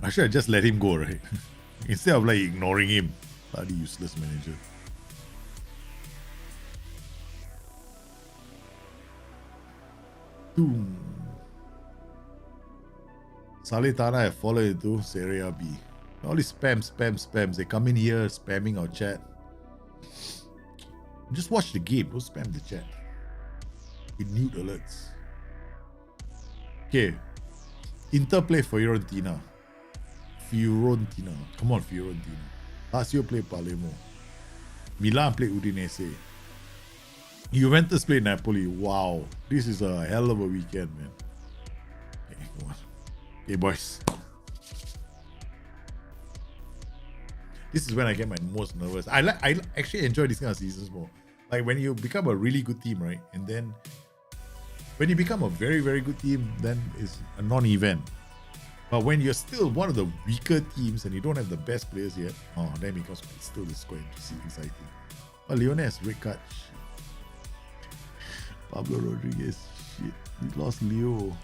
B: I should have just let him go, right? Instead of like ignoring him. Bloody useless manager. Boom. Salernitana have fallen into Serie B. All these spams. They come in here spamming our chat. Just watch the game. Don't spam the chat. With mute alerts. Okay. Inter play Fiorentina. Come on, Fiorentina. Lazio play Palermo. Milan play Udinese. Juventus play Napoli. Wow. This is a hell of a weekend, man. Okay, come on. Okay, boys. This is when I get my most nervous. I actually enjoy these kind of seasons more. Like when you become a really good team, right? And then when you become a very, very good team, then it's a non-event. But when you're still one of the weaker teams and you don't have the best players yet, then because it's still this quite exciting. Oh, Leones, red card. Pablo Rodriguez, shit. We lost Leo.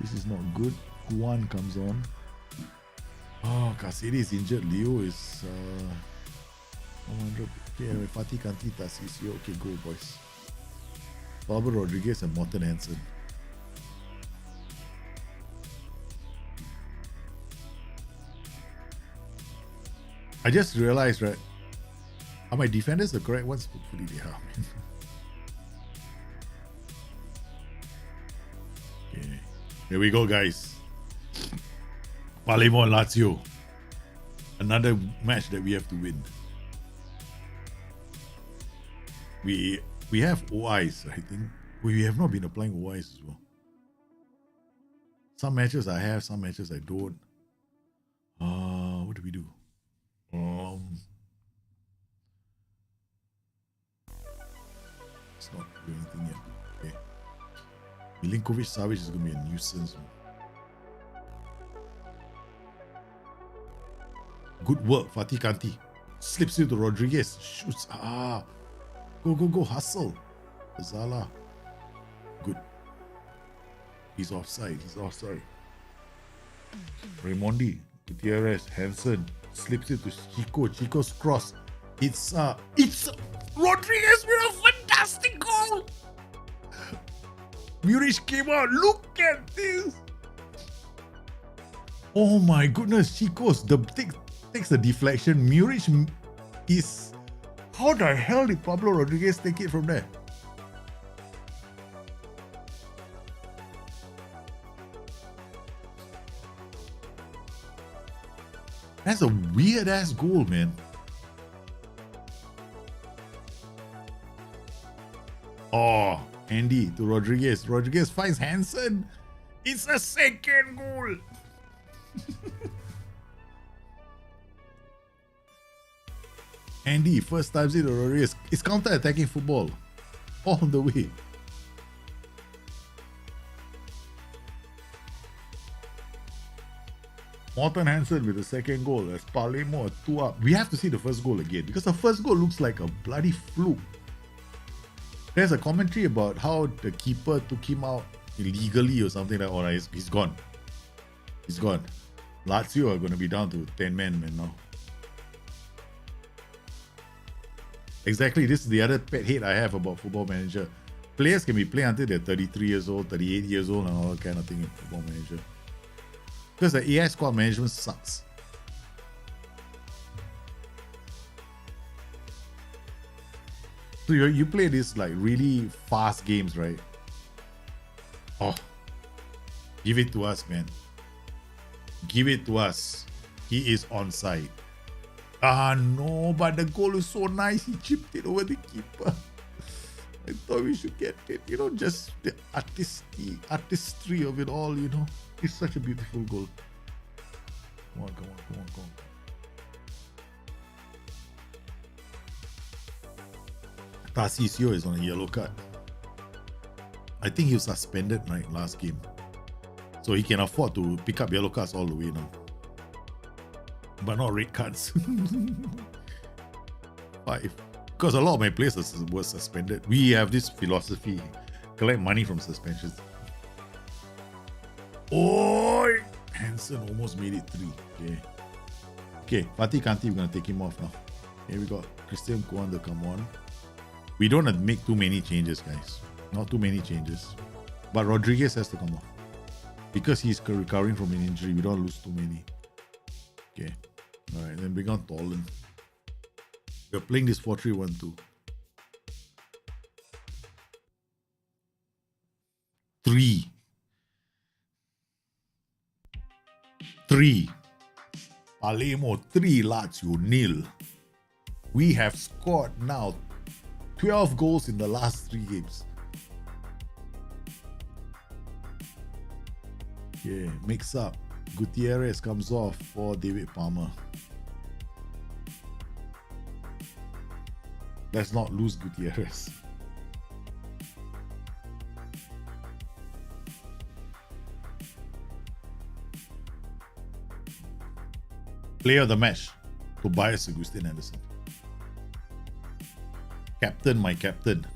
B: This is not good. Juan comes on. Oh, Casiri is injured. Leo is 100. Okay, Fatih Kanti, Tassisio. Okay, go, boys. Pablo Rodriguez and Morten Hansen. I just realized, right? Are my defenders the correct ones? Hopefully they are. Okay. Here we go, guys. Palermo and Lazio. Another match that we have to win. We have OIs, I think. We have not been applying OIs as well. Some matches I have, some matches I don't. What do we do? It's not doing anything yet. Okay. Milinkovic Savic is going to be a nuisance. Good work, Fatih Kanti. Slips into Rodriguez. Shoots. Go. Hustle. Zala. Good. He's offside. Raimondi. Gutierrez. Hansen. Slips it to Chico. Chico's cross. It's Rodriguez with a fantastic goal. Muric came out. Look at this. Oh my goodness. Chico's takes the deflection. Muric is... How the hell did Pablo Rodriguez take it from there? That's a weird ass goal, man. Oh, Andy to Rodriguez. Rodriguez finds Hansen. It's a second goal. Andy, first time see the Rodriguez. It's counter-attacking football. All the way. Morten Hansen with the second goal as Palermo 2 up. We have to see the first goal again because the first goal looks like a bloody fluke. There's a commentary about how the keeper took him out illegally or something like that. He's gone. He's gone. Lazio are going to be down to 10 men now. Exactly, this is the other pet hate I have about Football Manager. Players can be playing until they're 33 years old, 38 years old, and all that kind of thing in Football Manager. Because the AI squad management sucks. So you play this like really fast games, right? Oh, give it to us, man. Give it to us. He is onside. Ah, no, but the goal is so nice. He chipped it over the keeper. I thought we should get it. You know, just the artistry of it all, you know. It's such a beautiful goal. Come on, come on, come on, come on. Tarcisio is on a yellow card. I think he was suspended right last game. So he can afford to pick up yellow cards all the way now. But not red cards. 5. Because a lot of my players were suspended. We have this philosophy. Collect money from suspensions. Oh, Hansen almost made it 3. Okay. Okay, Fatih Kanti, we're going to take him off now. Here we got Christian Kwan to come on. We don't have to make too many changes, guys. Not too many changes. But Rodriguez has to come off. Because he's recovering from an injury, we don't lose too many. Okay. Alright, then bring on Tolan. We're playing this 4-3-1-2. 3. Palermo 3, Lazio 0. We have scored now 12 goals in the last 3 games. Yeah, mix up. Gutierrez comes off for David Palmer. Let's not lose Gutierrez. Player of the match, Tobias Augustin Anderson. Captain, my captain.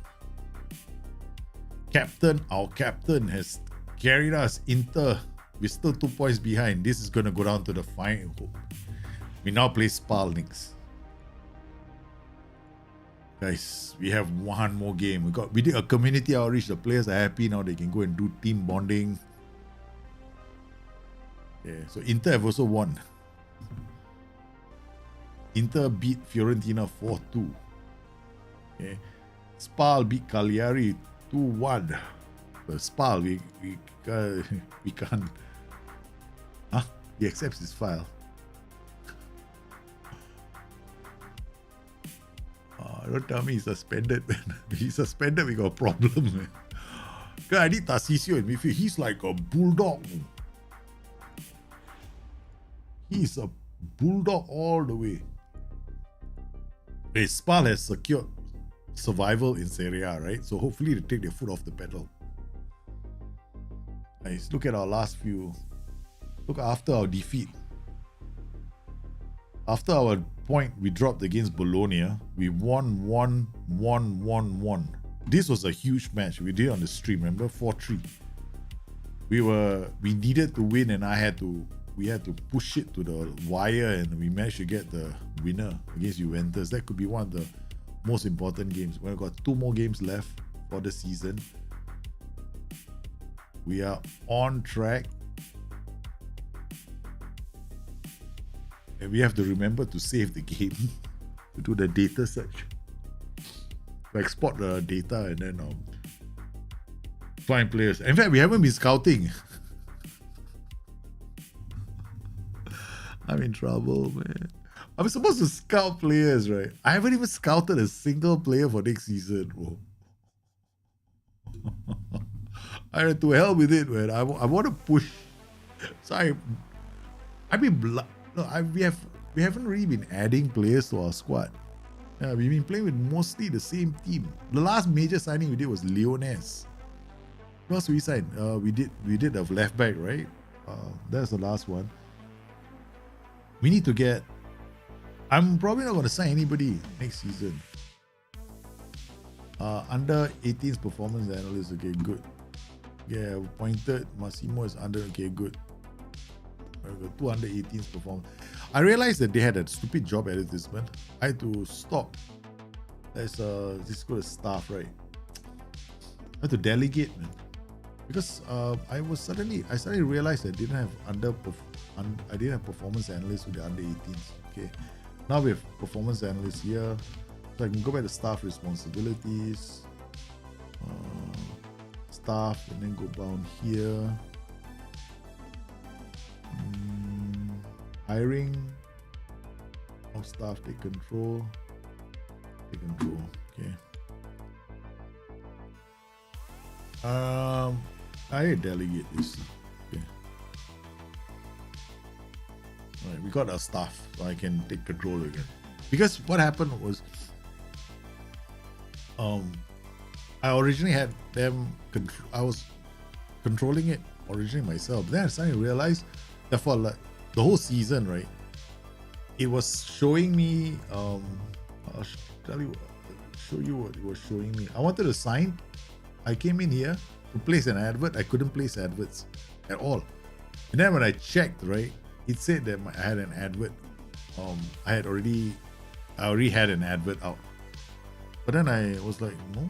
B: Captain, our captain has carried us. Inter, we're still 2 points behind. This is going to go down to the final. We now play Spal next. Guys, we have one more game. We did a community outreach. The players are happy now. They can go and do team bonding. Yeah, so Inter have also won. Inter beat Fiorentina 4-2. Okay. Spal beat Cagliari 2-1. But Spal, we can't. Huh? He accepts his file. Don't tell me he's suspended, man. He's suspended, we got a problem, man. I need Tarcisio in midfield. He's like a bulldog. He's a bulldog all the way. Hey, Spal has secured survival in Serie A, right? So hopefully they take their foot off the pedal. Nice. Look at our last few. Look after our defeat. After our point we dropped against Bologna, we won. This was a huge match. We did it on the stream, remember? 4-3. We needed to win, and we had to push it to the wire, and we managed to get the winner against Juventus. That could be one of the most important games. We've got 2 more games left for the season. We are on track. And we have to remember to save the game, to do the data search, to export the data and then find players. In fact, we haven't been scouting. I'm in trouble, man. I'm supposed to scout players, right? I haven't even scouted a single player for next season, bro. I had to hell with it, man. I want to push. So we haven't really been adding players to our squad. Yeah, we've been playing with mostly the same team. The last major signing we did was Leones. What else we signed? We did a left back, right? That's the last one. We need to get. I'm probably not going to sign anybody next season. Under 18's performance analyst. Okay, good. Yeah, pointed. Massimo is under. Okay, good. got 218s performance. I realized that they had a stupid job advertisement. I had to stop. This is called staff, right? I had to delegate, man, because I suddenly realized I didn't have performance analysts with the under 18s. Okay, now we have performance analysts here, so I can go back to staff responsibilities, staff, and then go down here. Hiring of staff, take control. Okay. I delegate this. Okay. Alright, we got our staff, so I can take control again. Because what happened was, I originally had them. I was controlling it originally myself. Then I suddenly realized that for like the whole season, right, it was showing me. I'll show you what it was showing me. I wanted to sign. I came in here to place an advert. I couldn't place adverts at all. And then when I checked, right, it said that I had an advert. I already had an advert out. But then I was like, no,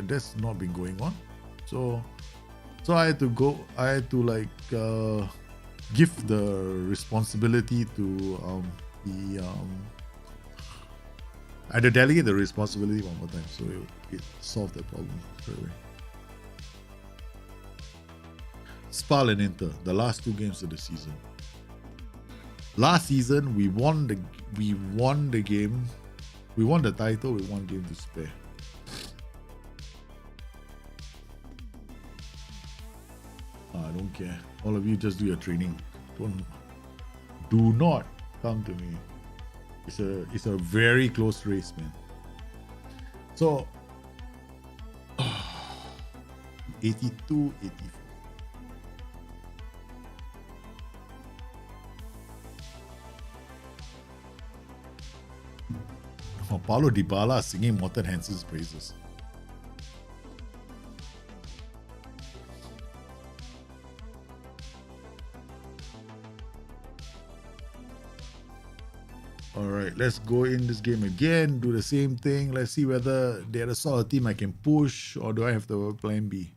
B: that's not been going on. So I had to go. I had to like give the responsibility to I had to delegate the responsibility one more time, so it solved the problem straight away. Spal and Inter, the last 2 games of the season. Last season we won the game, we won the title with 1 game to spare. I don't care. All of you just do your training. Do not come to me. It's a very close race, man. So 82, 84. Oh, Paulo Dybala singing Morten Hansen's praises. Alright, let's go in this game again, do the same thing. Let's see whether they're the sort of team I can push, or do I have to plan B?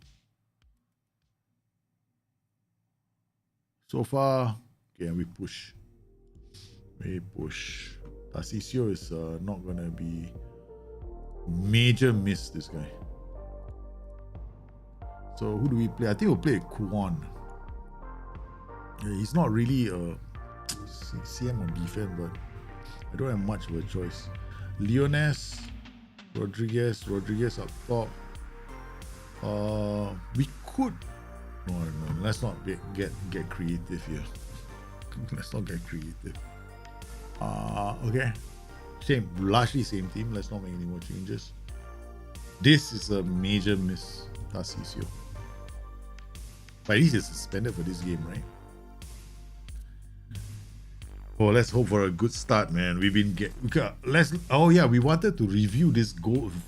B: So far, okay, we push. Tarcisio is not going to be major miss, this guy. So who do we play? I think we'll play Kwan. Yeah, he's not really a CM on defense, but I don't have much of a choice. Leones, Rodriguez up top. We could. No. Let's not get creative here. Let's not get creative. Okay. Largely same team. Let's not make any more changes. This is a major miss, Tarcisio. But at least it's suspended for this game, right? Oh, let's hope for a good start, man. We wanted to review this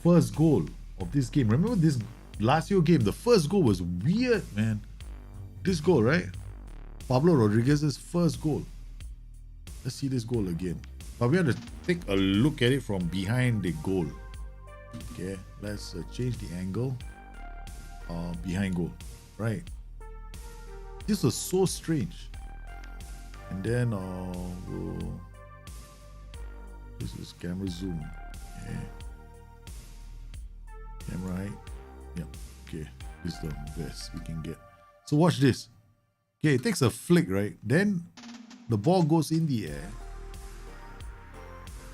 B: first goal of this game. Remember this Lazio game? The first goal was weird, man. This goal, right? Pablo Rodriguez's first goal. Let's see this goal again. But we have to take a look at it from behind the goal. Okay, let's change the angle. Behind goal, right? This was so strange. And then this is camera zoom. Okay. Camera height. Yeah. Okay. This is the best we can get. So watch this. Okay, it takes a flick, right? Then the ball goes in the air.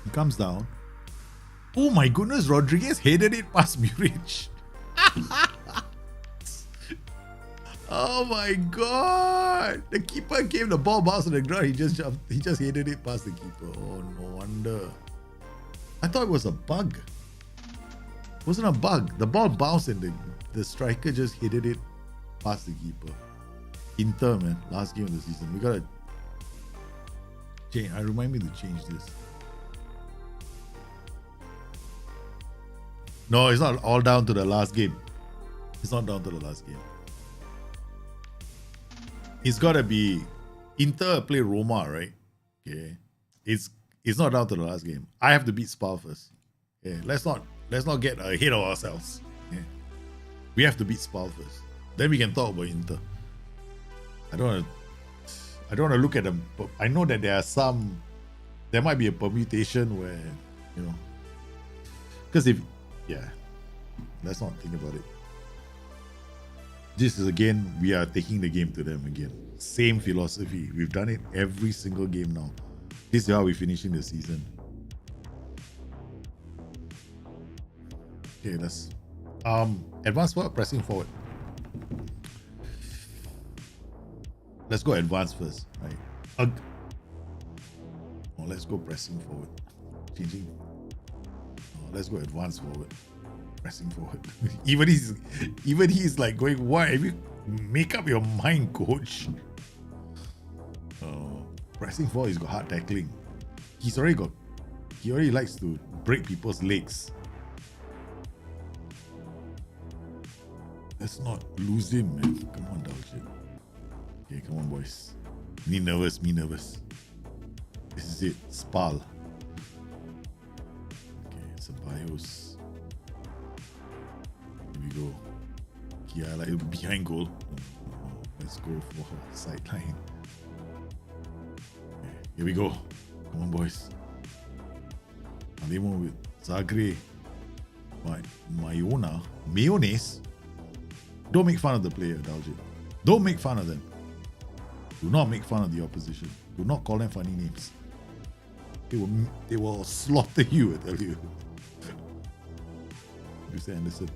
B: It comes down. Oh my goodness, Rodriguez headed it past Muric. Oh my god! The keeper came, the ball bounced on the ground, he just headed it past the keeper. Oh, no wonder. I thought it was a bug. It wasn't a bug. The ball bounced and the striker just headed it past the keeper. Inter, man, last game of the season. We gotta change. Remind me to change this. No, it's not all down to the last game. It's not down to the last game. It's gotta be Inter play Roma, right? Okay. It's not down to the last game. I have to beat Spal first. Okay. Let's not get ahead of ourselves. Okay. We have to beat Spal first. Then we can talk about Inter. I don't want to look at them, but I know that there might be a permutation where, because let's not think about it. This is again, we are taking the game to them again. Same philosophy. We've done it every single game now. This is how we're finishing the season. Okay, let's advance forward, pressing forward. Let's go advance first, right? Let's go pressing forward. Changing. Let's go advance forward. Pressing forward. even he's like going, why? Have you make up your mind, coach? Pressing forward, he's got hard tackling. He already likes to break people's legs. Let's not lose him, man. Come on, Dalshin. Okay, come on, boys. Me nervous. This is it. Spal. Okay, Ceballos. Here we go. Kia like behind goal. Let's go for sideline. Okay, here we go. Come on, boys. Palermo with Zagre. Mayonnaise. Don't make fun of the player, Daljit. Don't make fun of them. Do not make fun of the opposition. Do not call them funny names. They will slaughter you, I tell you. Mr. Anderson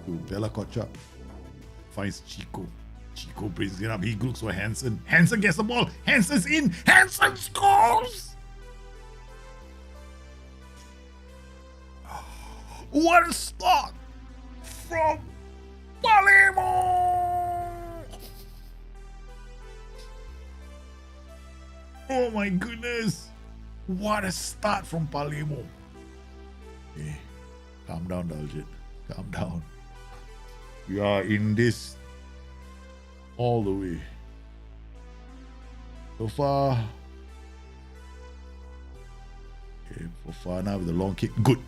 B: to Bella Kochap. Finds Chico. Chico brings it up. He looks for Hansen. Hansen gets the ball. Hansen's in. Hansen scores! What a start from Palermo! Oh my goodness. What a start from Palermo. Okay. Calm down, Daljit. Calm down. We are in this all the way. So far. Okay, Fofana with the long kick. Good.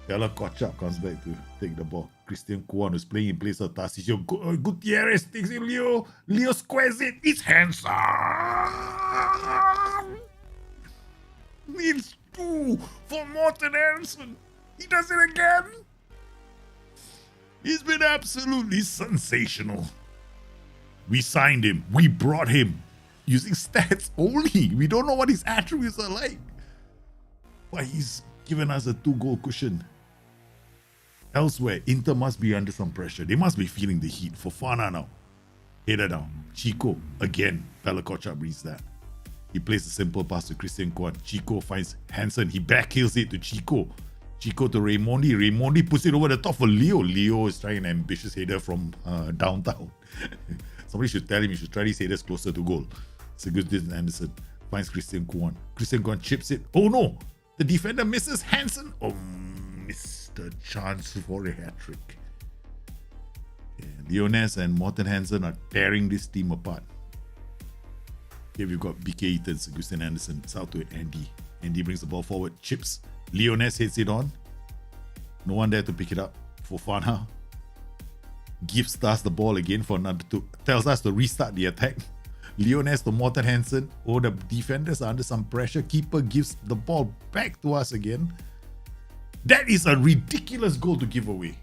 B: Bella Kochap comes back to take the ball. Christian Kuan is playing in place of Tarcisio. Gutierrez takes it. Leo squares it. It's handsome. It's 2 for Morten Hansen. He does it again. He's been absolutely sensational. We signed him. We brought him using stats only. We don't know what his attributes are like. But he's given us a 2-goal cushion. Elsewhere, Inter must be under some pressure. They must be feeling the heat. Fofana now. Header down. Chico again. Bella Kochap reads that. He plays a simple pass to Christian Kuan. Chico finds Hansen. He backhills it to Chico. Chico to Raimondi. Raimondi puts it over the top for Leo. Leo is trying an ambitious header from downtown. Somebody should tell him he should try these headers closer to goal. Sigurdsson Anderson finds Christian Kuan. Christian Kuan chips it. Oh no! The defender misses. Hansen. Oh, missed the chance for a hat-trick. Yeah, Leones and Morten Hansen are tearing this team apart. Here we've got BK Eaton, Sigurdsson Anderson. It's out to Andy. Andy brings the ball forward. Chips. Leones hits it on. No one there to pick it up. Fofana gives us the ball again for another 2. Tells us to restart the attack. Leones to Morten Hansen. Oh, the defenders are under some pressure. Keeper gives the ball back to us again. That is a ridiculous goal to give away.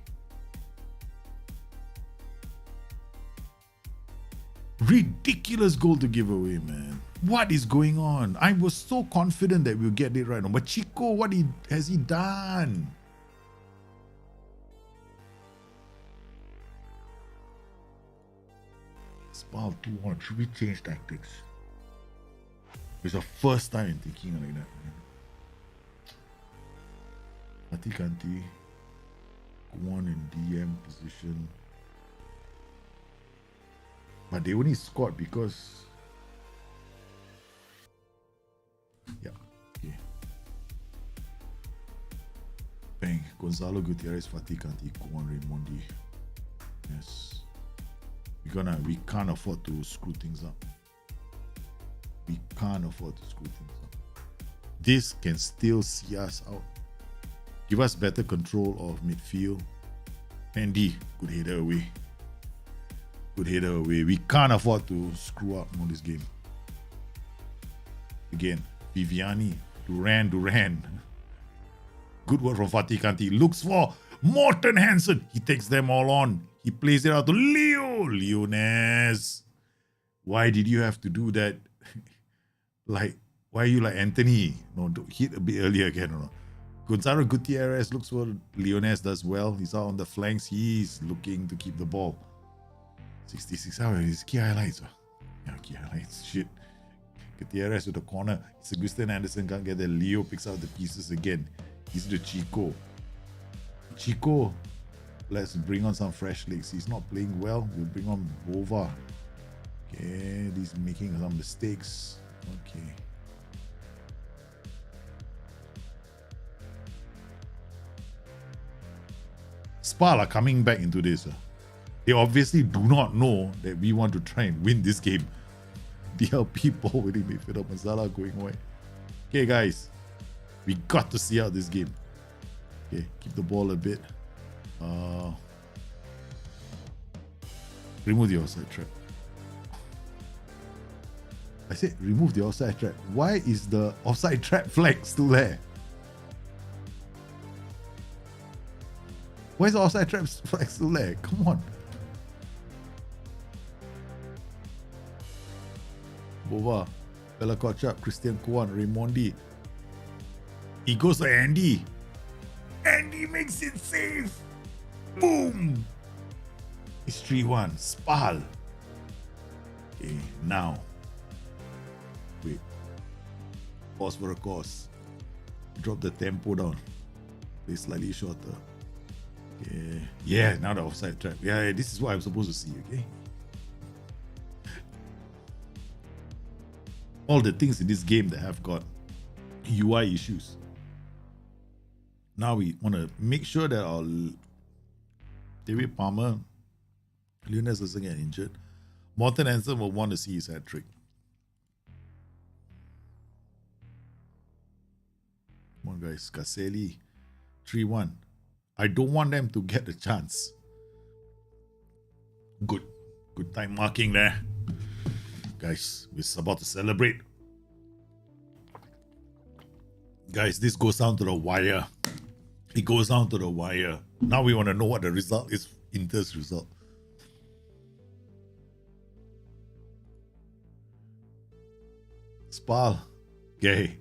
B: Ridiculous goal to give away, man. What is going on? I was so confident that we'll get it right now. But Chico, what has he done? Spal 2-1. Should we change tactics? It's the first time in thinking like that, man. Kanti, Kuan in DM position. But they only scored because... Yeah, okay. Bang. Gonzalo Gutierrez, Fatih Kanti, Kuan Raimondi. Yes. We can't afford to screw things up. can't afford to screw things up. This can still see us out. Give us better control of midfield. Andy, good header away. Good header away. We can't afford to screw up on this game. Again, Viviani, Duran. Good work from Fatih Kanti. Looks for Morten Hansen. He takes them all on. He plays it out to Leo. Leones. Why did you have to do that? Why are you like Anthony? No, hit a bit earlier again. No. Gonzalo Gutierrez looks for Leones, does well. He's out on the flanks. He's looking to keep the ball. 66 hours. His key highlights. Yeah, key highlights. Shit. Gutierrez to the corner. It's Augustin Anderson can't get there. Leo picks out the pieces again. He's the Chico. Let's bring on some fresh legs. He's not playing well. We'll bring on Bova. Okay, he's making some mistakes. Okay. Spal are coming back into this. They obviously do not know that we want to try and win this game. DLP ball with midfielder Mazala going away. Okay, guys. We got to see out this game. Okay, keep the ball a bit. Remove the offside trap. I said remove the offside trap. Why is the offside trap flag still there? Why is the offside trap flag still there? Come on. Bova, Bella Kochap, Christian Kwan, Raimondi. He goes to Andy. Andy makes it safe. Boom. It's 3-1. Spal. Okay, now. Wait. Pause for a course. Drop the tempo down. Play slightly shorter. Okay. Yeah, now the offside trap. Yeah, this is what I'm supposed to see, okay? All the things in this game that have got UI issues. Now we want to make sure that our David Palmer, Leones doesn't get injured. Morten Hansen will want to see his hat trick. Come on, guys. Caselli, 3-1. I don't want them to get a chance. Good time marking there. Guys, we're about to celebrate. Guys, this goes down to the wire. It goes down to the wire. Now we want to know what the result is. Inter's result. Spal. Okay.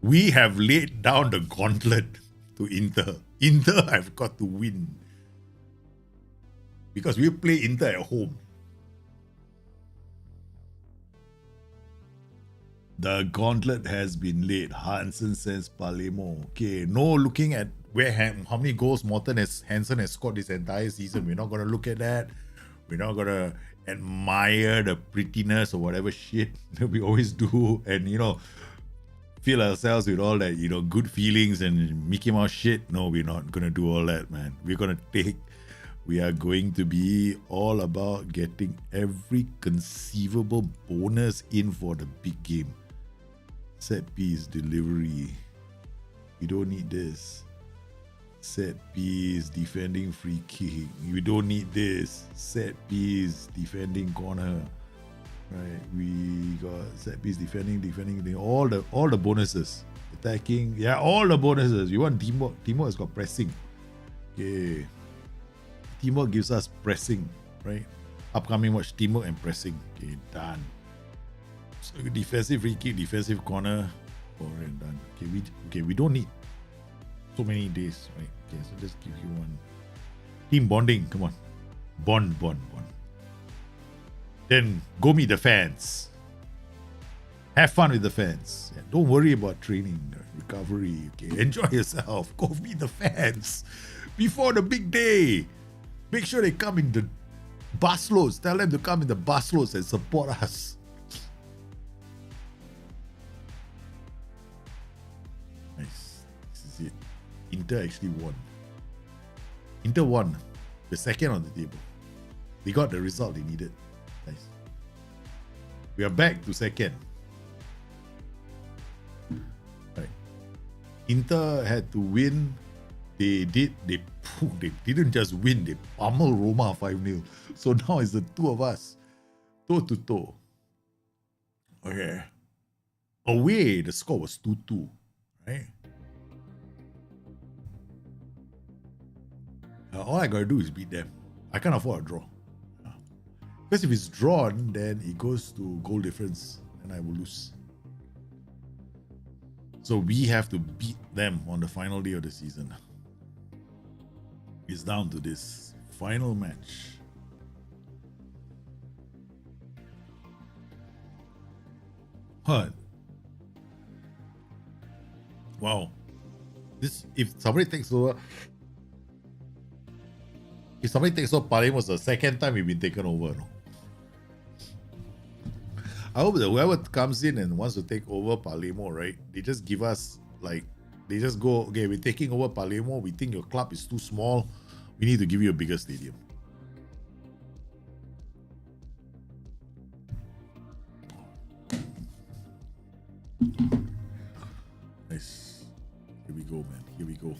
B: We have laid down the gauntlet to Inter. Inter have got to win. Because we play Inter at home. The gauntlet has been laid. Hansen says Palermo. Okay, no looking at how many goals Hansen has scored this entire season. We're not going to look at that. We're not going to admire the prettiness or whatever shit that we always do. And, fill ourselves with all that, good feelings and Mickey Mouse shit. No, we're not going to do all that, man. We are going to be all about getting every conceivable bonus in for the big game. Set piece delivery. We don't need this. Set piece defending free kick. We don't need this. Set piece defending corner. Right, we got set piece defending, all the bonuses. Attacking, yeah, all the bonuses. You want teamwork. Teamwork has got pressing. Okay. Teamwork gives us pressing, right? Upcoming watch teamwork and pressing. Okay, done. So defensive free kick, defensive corner. Alright, done. Okay, we don't need so many days, right? Okay, so just give you one. Team bonding, come on. Bond. Then go meet the fans. Have fun with the fans. Yeah, don't worry about training, recovery. Okay, enjoy yourself. Go meet the fans before the big day. Make sure they come in the busloads. Tell them to come in the busloads and support us. Nice. This is it. Inter actually won. Inter won. The second on the table. They got the result they needed. Nice. We are back to second. Inter had to win. They didn't just win, they pummeled Roma 5-0. So now it's the two of us, toe to toe. Okay. Away, the score was 2-2, right? All I gotta do is beat them. I can't afford a draw. Because if it's drawn, then it goes to goal difference and I will lose. So we have to beat them on the final day of the season. It's down to this final match. What? Wow. This, if somebody takes over Palermo, was the second time we've been taken over. No? I hope that whoever comes in and wants to take over Palermo, right? They just give us like, they just go, okay, we're taking over Palermo. We think your club is too small. We need to give you a bigger stadium. Nice. Here we go, man. Here we go.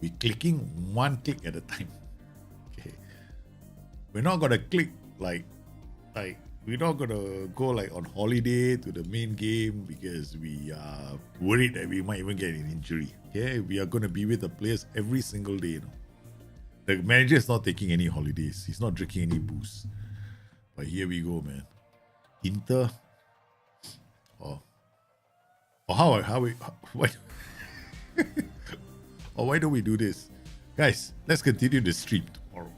B: We're clicking one click at a time. Okay. We're not gonna click like we're not gonna go like on holiday to the main game because we are worried that we might even get an injury. Okay, we are gonna be with the players every single day. You know, the manager is not taking any holidays. He's not drinking any booze. But here we go, man. Inter. Why don't we do this, guys? Let's continue the stream tomorrow.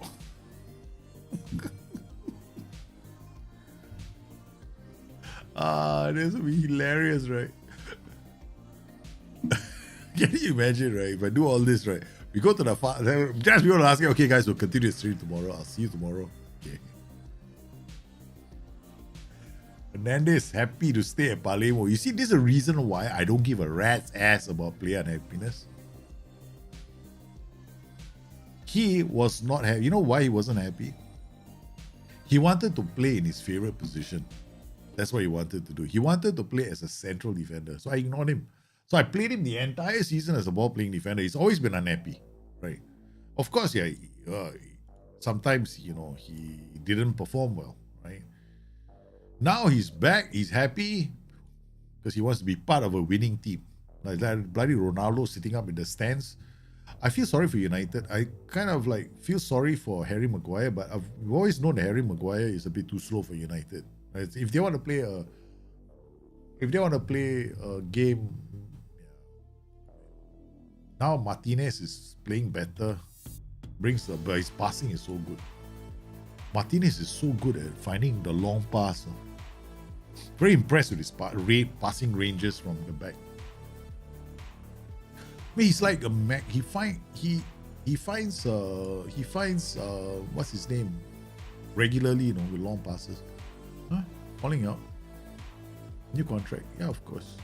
B: This will be hilarious, right? Can you imagine, right? If I do all this, right? We go to the just be able to ask, okay, guys, we'll continue the stream tomorrow. I'll see you tomorrow. Okay. Fernandez happy to stay at Palermo. You see, this is the reason why I don't give a rat's ass about player unhappiness. He was not happy. You know why he wasn't happy? He wanted to play in his favorite position. That's what he wanted to do. He wanted to play as a central defender. So I ignored him. So I played him the entire season as a ball-playing defender. He's always been unhappy, right? Of course, yeah. Sometimes, you know, he didn't perform well, right? Now he's back. He's happy because he wants to be part of a winning team. Like that bloody Ronaldo sitting up in the stands. I feel sorry for United. I kind of like feel sorry for Harry Maguire, but I've always known that Harry Maguire is a bit too slow for United. Right? If they want to play a game, now Martinez is playing better. But his passing is so good. Martinez is so good at finding the long pass. Very impressed with his passing ranges from the back. I mean, he's like a Mac. He finds what's his name regularly, you know, with long passes. Huh? Falling out. New contract. Yeah, of course.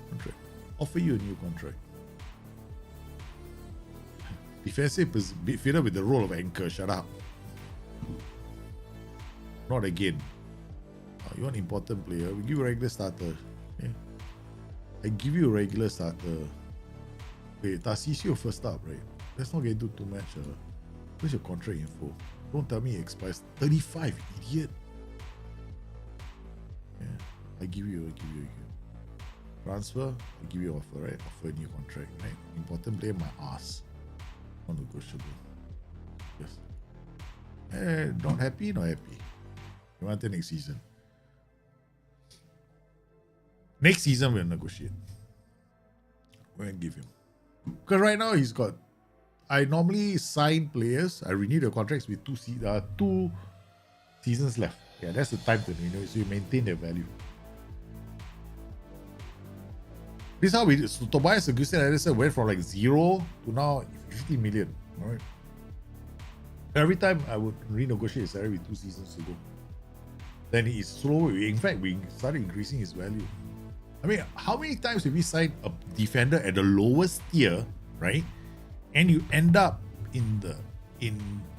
B: Contract. Offer you a new contract. Defensive midfielder with the role of anchor. Shut up. Not again. You want important player? We give you a regular starter. Yeah. I give you a regular starter. Wait, Tarcisio first up, right? Let's not get into too much. Where's your contract info? Don't tell me it expires 35, idiot. Yeah, I give you. Transfer, I give you offer, right? Offer a new contract, right? Important player, my ass. Non-negotiable. Yes. Not happy, not happy. You want the next season. Next season we'll negotiate. We're gonna give him. Because right now he's got, I normally sign players, I renew the contracts with 2 seasons left. Yeah, that's the time to renew, so you maintain their value. This is how we did. So Tobias Augustin Anderson went from like 0 to now 50 million. All right. Every time I would renegotiate his salary with 2 seasons ago. Then he is slow. In fact, we started increasing his value. I mean, how many times have we signed a defender at the lowest tier, right? And you end up in the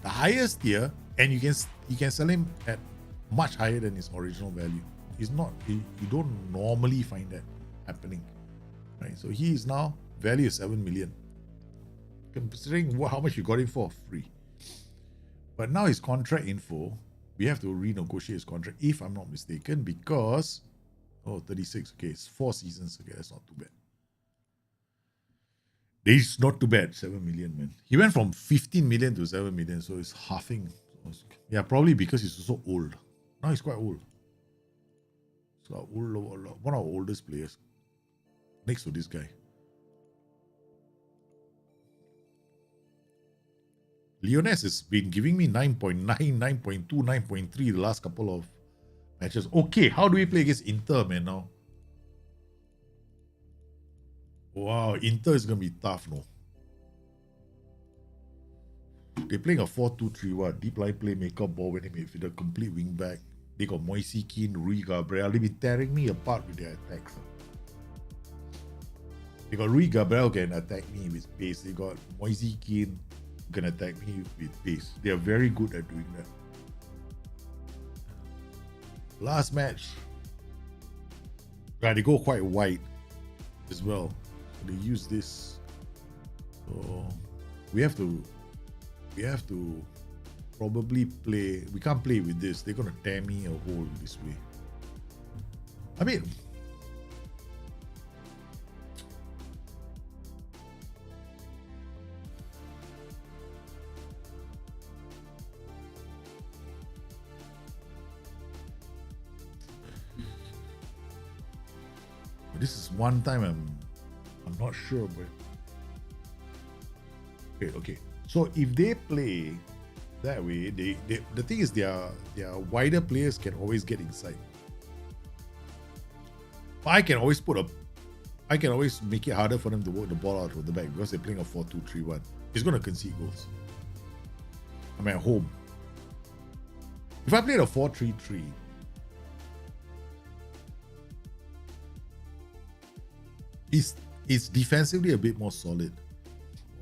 B: highest tier, and you can sell him at much higher than his original value. It's not, you don't normally find that happening. Right, so he is now value of 7 million. Considering how much you got him for, free. But now his contract info, we have to renegotiate his contract, if I'm not mistaken, because 36. Okay, it's 4 seasons. Okay, that's not too bad. It's not too bad. 7 million, man. He went from 15 million to 7 million, so it's halving. Yeah, probably because he's so old. Now he's quite old. So one of our oldest players. Next to this guy. Leones has been giving me 9.9, 9.2, 9.3 the last couple of matches. Okay, how do we play against Inter, man, now? Wow, Inter is going to be tough, no? They're playing a 4-2-3-1. Deep line playmaker, ball winning midfielder, complete wing back. They got Moise Kean, Rui Gabriel. They've been tearing me apart with their attacks. They got Rui Gabriel can attack me with pace. They got Moise Kean can attack me with pace. They are very good at doing that. Last match, they go quite wide as well. They use this, so we have to probably play. We can't play with this. They're gonna tear me a hole this way. I mean, this is one time I'm not sure, but okay. So if they play that way, the thing is their wider players can always get inside. I can always make it harder for them to work the ball out from the back because they're playing a 4-2-3-1. It's gonna concede goals. I'm at home. If I played a 4-3-3, it's defensively a bit more solid.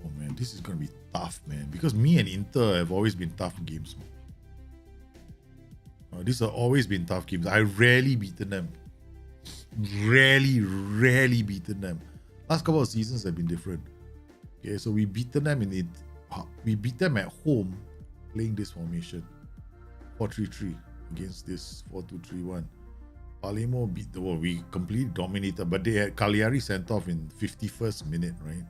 B: Oh man, this is gonna be tough, man. Because me and Inter have always been tough games. These have always been tough games. I rarely beaten them. Rarely beaten them. Last couple of seasons have been different. Okay, so we beaten them we beat them at home playing this formation. 4-3-3 against this 4-2-3-1. Palermo beat the world. We completely dominated, but they had Cagliari sent off in 51st minute, right?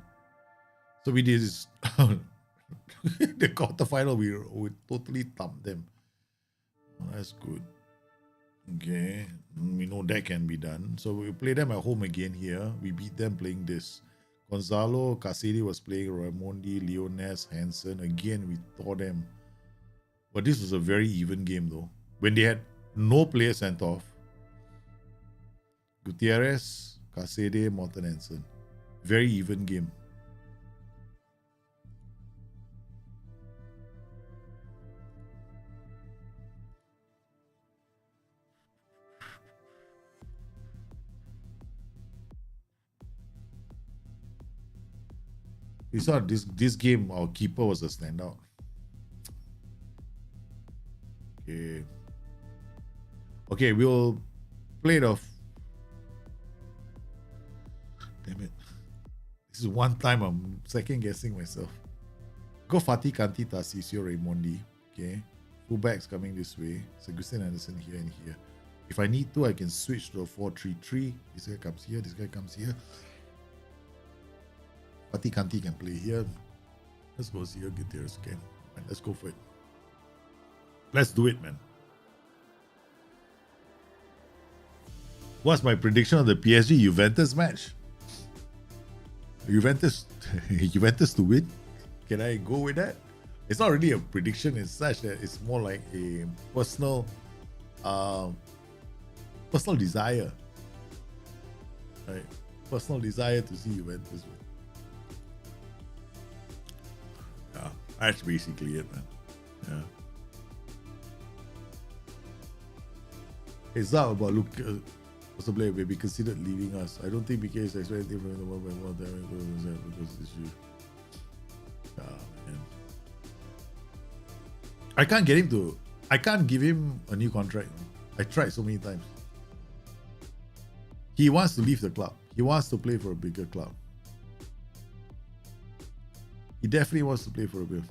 B: So we did this. The quarterfinal, we totally thumped them. Oh, that's good. Okay, we know that can be done. So we play them at home again here. We beat them playing this. Gonzalo Casidi was playing Raimondi, Leones, Hansen. Again, we tore them. But this was a very even game though. When they had no player sent off, Gutierrez, Casede, Morten Hansen. Very even game. We saw this game, our keeper was a standout. Okay, we'll play it off. Damn it. This is one time I'm second guessing myself. Go Fatih Kanti, Tarcisio, Raimondi. Okay. Fullbacks coming this way. Augustin Anderson here and here. If I need to, I can switch to a 4-3-3. This guy comes here, this guy comes here. Fatih Kanti can play here. Let's go see Gutierrez. Okay. Right, let's go for it. Let's do it, man. What's my prediction of the PSG Juventus match? Juventus to win? Can I go with that? It's not really a prediction as such. That it's more like a personal desire. Right? Personal desire to see Juventus win. Yeah, that's basically it, man. Yeah. It's not about possibly may be considered leaving us. I don't think BK is expecting from the moment more than because this issue. Man. I can't give him a new contract. I tried so many times. He wants to leave the club. He wants to play for a bigger club. He definitely wants to play for a bigger.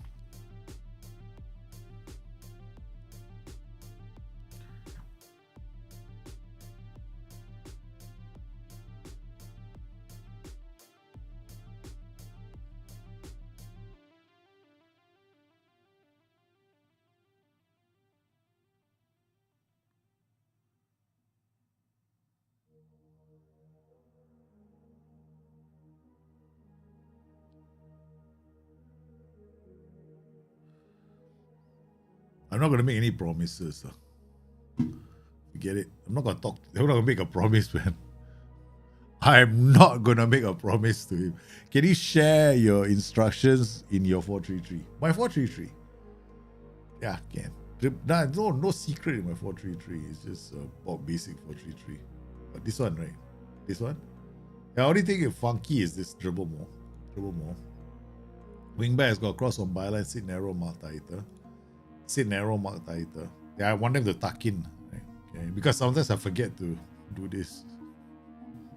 B: I'm not going to make any promises. Forget it. I'm not going to make a promise, man. I'm not going to make a promise to him. Can you share your instructions in your 433? My 433? Yeah, can. No secret in my 433. It's just about basic 433. But this one, right? This one? The only thing is funky is this dribble more. Wingback has got cross on byline, sit narrow, mark tighter. Sit narrow, mark tighter. Yeah, I want them to tuck in, right? Okay, because sometimes I forget to do this.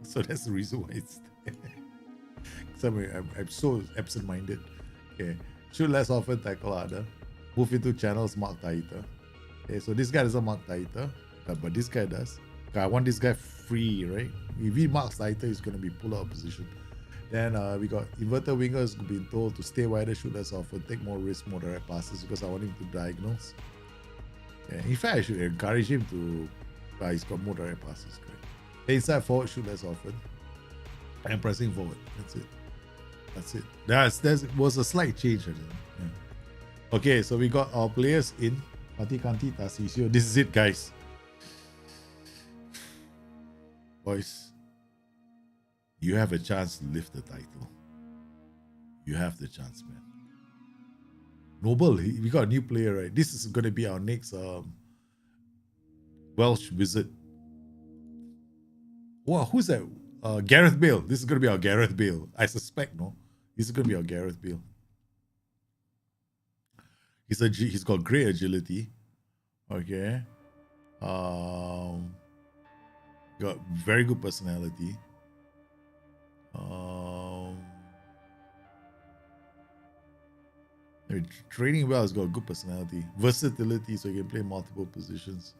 B: So that's the reason why it's there. So I'm so absent-minded. Okay, shoot less often, tackle harder. Move into channels, mark tighter. Okay, so this guy doesn't mark tighter, but this guy does. Okay, I want this guy free, right? If he marks tighter, he's going to be pull out position. Then we got inverted wingers being told to stay wider, shoot less often, take more risks, more direct passes because I want him to diagnose. Yeah, in fact, I should encourage him to. He's got more direct passes. Great. Inside forward, shoot less often, and pressing forward. That's it. That was a slight change. I think. Yeah. Okay, so we got our players in. Kanti, Tasisio. This is it, guys. Boys. You have a chance to lift the title. You have the chance, man. Noble, we got a new player, right? This is going to be our next Welsh wizard. Wow, who's that? Gareth Bale. This is going to be our Gareth Bale. I suspect, no? This is going to be our Gareth Bale. He's got great agility. Okay. Got very good personality. Training well, has got a good personality, versatility, so he can play multiple positions,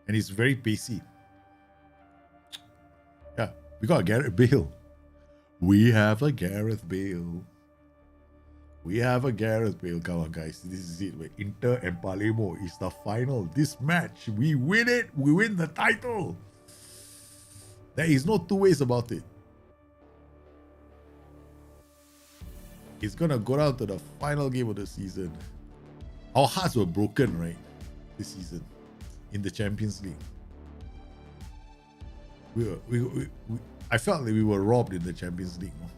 B: and he's very pacey. Yeah, we got a Gareth Bale. We have a Gareth Bale. Come on, guys, this is it. Inter and Palermo is the final. This match, we win it. We win the title. There is no two ways about it. It's gonna go down to the final game of the season. Our hearts were broken, right? This season in the Champions League. I felt like we were robbed in the Champions League. No?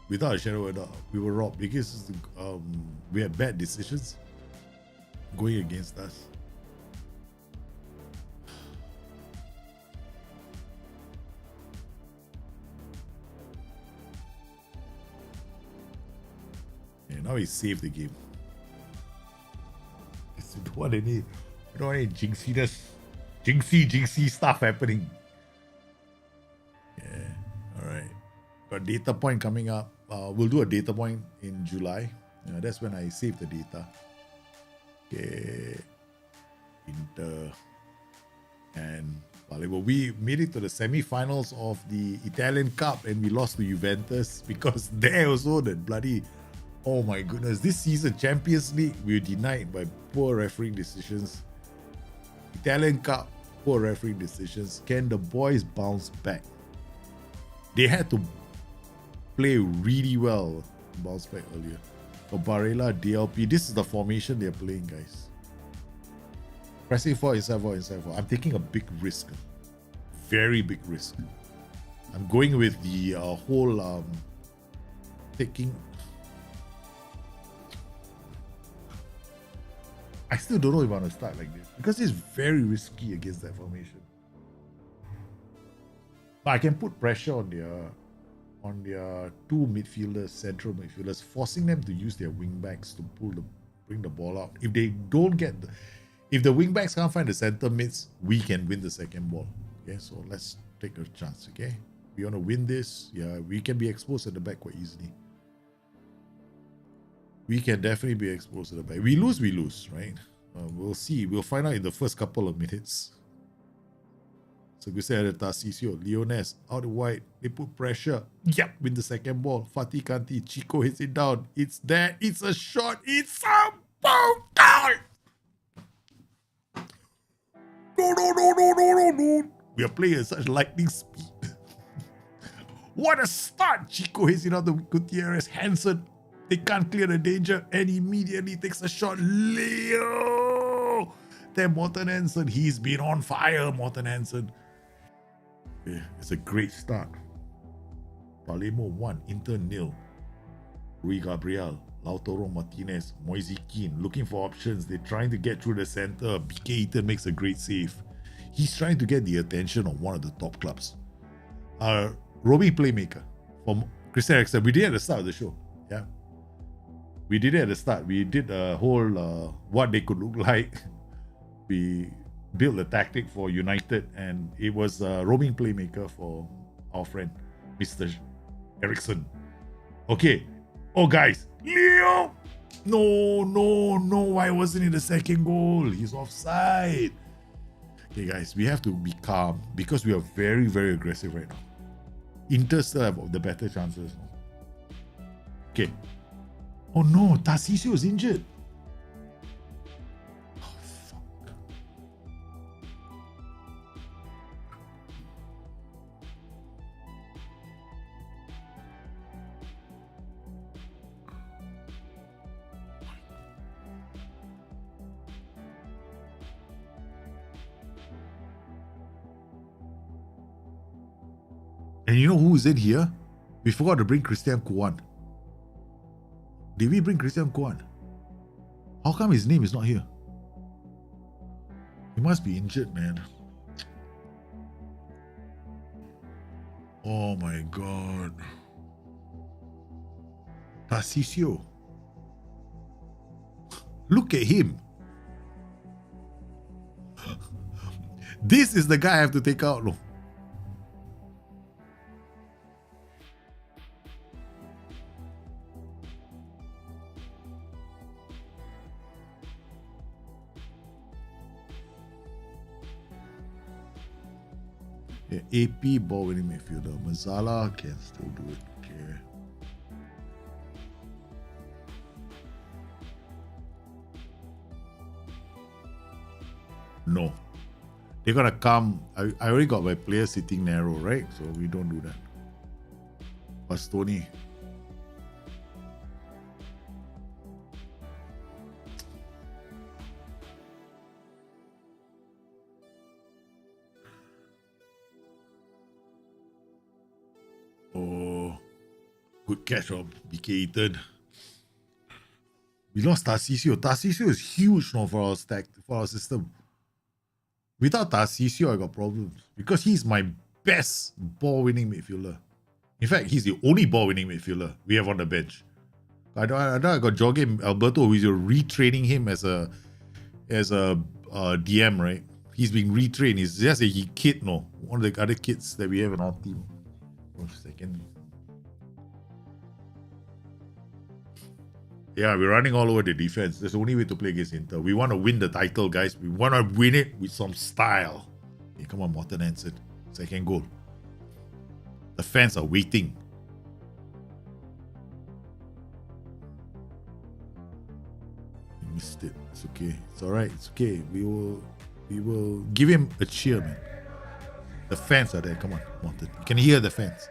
B: Without a shadow of a doubt, we were robbed because we had bad decisions going against us. Now he saved the game. We don't want any jinxy stuff happening. Yeah, alright. Got data point coming up. We'll do a data point in July. That's when I save the data. Okay. Inter and Palermo. We made it to the semi-finals of the Italian Cup and we lost to Juventus because there also the bloody. Oh my goodness, this season, Champions League, we were denied by poor refereeing decisions. Italian Cup, poor refereeing decisions. Can the boys bounce back? They had to play really well to bounce back earlier. But Barella, DLP, this is the formation they're playing, guys. Pressing forward, inside forward. I'm taking a big risk. Very big risk. I'm going with the whole taking... I still don't know if I want to start like this because it's very risky against that formation. But I can put pressure on their two midfielders, central midfielders, forcing them to use their wing backs to bring the ball out. If they don't if the wing backs can't find the center mids, we can win the second ball. Okay, so let's take a chance. Okay, We want to win this. Yeah, we can be exposed at the back quite easily. We can definitely be exposed at the back. We lose, right? We'll see. We'll find out in the first couple of minutes. So we say Tarcisio, Leones, out wide. They put pressure. Yep, win the second ball. Fatih Kanti, Chico hits it down. It's there. It's a shot. It's a boom goal. No. We are playing at such lightning speed. What a start. Chico hits it out the Gutierrez. Hansen, they can't clear the danger and immediately takes a shot. Leo. Then Morten Hansen, he's been on fire, Morten Hansen. Yeah, it's a great start. Palermo 1, Inter 0. Rui Gabriel, Lautaro Martinez, Moise Kean looking for options. They're trying to get through the center. BK Eaton makes a great save. He's trying to get the attention of one of the top clubs. Robbie playmaker from Christian Eriksen. We did it at the start of the show. Yeah. We did it at the start. We did a whole what they could look like. We built a tactic for United, and it was a roaming playmaker for our friend, Mr. Ericsson. Okay. Oh, guys. Leo! No. Why wasn't it the second goal? He's offside. Okay, guys. We have to be calm because we are very, very aggressive right now. Inter still have the better chances. Okay. Oh, no. Tarcisio is injured. And you know who is in here? We forgot to bring Christian Kouan. Did we bring Christian Kouan? How come his name is not here? He must be injured, man. Oh my God. Tarcisio. Look at him. This is the guy I have to take out. No. Yeah, AP ball winning midfielder. Mazzala can still do it. Okay. No. They're gonna come. I already got my player sitting narrow, right? So we don't do that. Bastoni. Oh, good catch from BK Eaton. We lost Tarcisio. Tarcisio is huge now for our system. Without Tarcisio, I got problems because he's my best ball-winning midfielder. In fact, he's the only ball-winning midfielder we have on the bench. I got Jorge Alberto, who's retraining him as a DM, right? He's being retrained. He's just a kid, no, one of the other kids that we have in our team. For a second. Yeah, we're running all over the defense. That's the only way to play against Inter. We want to win the title, guys. We want to win it with some style. Okay, come on, Morten Hansen. Second goal. The fans are waiting. We missed it. It's okay. It's all right. It's okay. We will give him a cheer, man. The fans are there. Come on, Morten. You can hear the fans.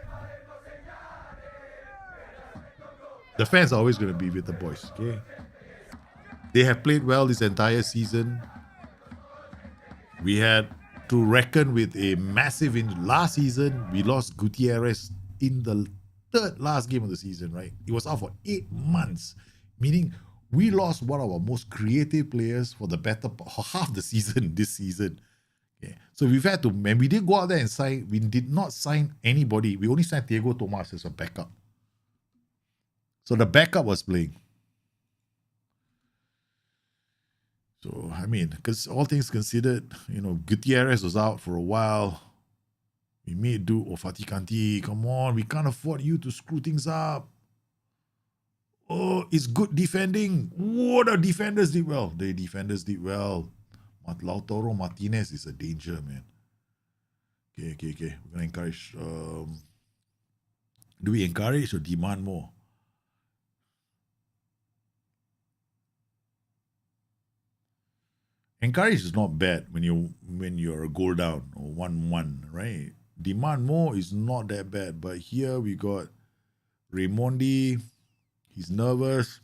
B: The fans are always going to be with the boys, okay? They have played well this entire season. We had to reckon with a massive injury. Last season, we lost Gutierrez in the third last game of the season, right? He was out for 8 months, meaning we lost one of our most creative players for the better half the season this season. Okay. So we've had to, and we didn't go out there and sign, we did not sign anybody. We only signed Thiago Tomas as a backup. So the backup was playing. So, I mean, because all things considered, Gutierrez was out for a while. We made do. Oh, Fatih Kanti, come on. We can't afford you to screw things up. Oh, it's good defending. Oh, the defenders did well. The defenders did well. Lautaro Martinez is a danger, man. Okay. We're going to encourage. Do we encourage or demand more? Encourage is not bad when you're a goal down or 1-1, right? Demand more is not that bad. But here we got Raimondi. He's nervous.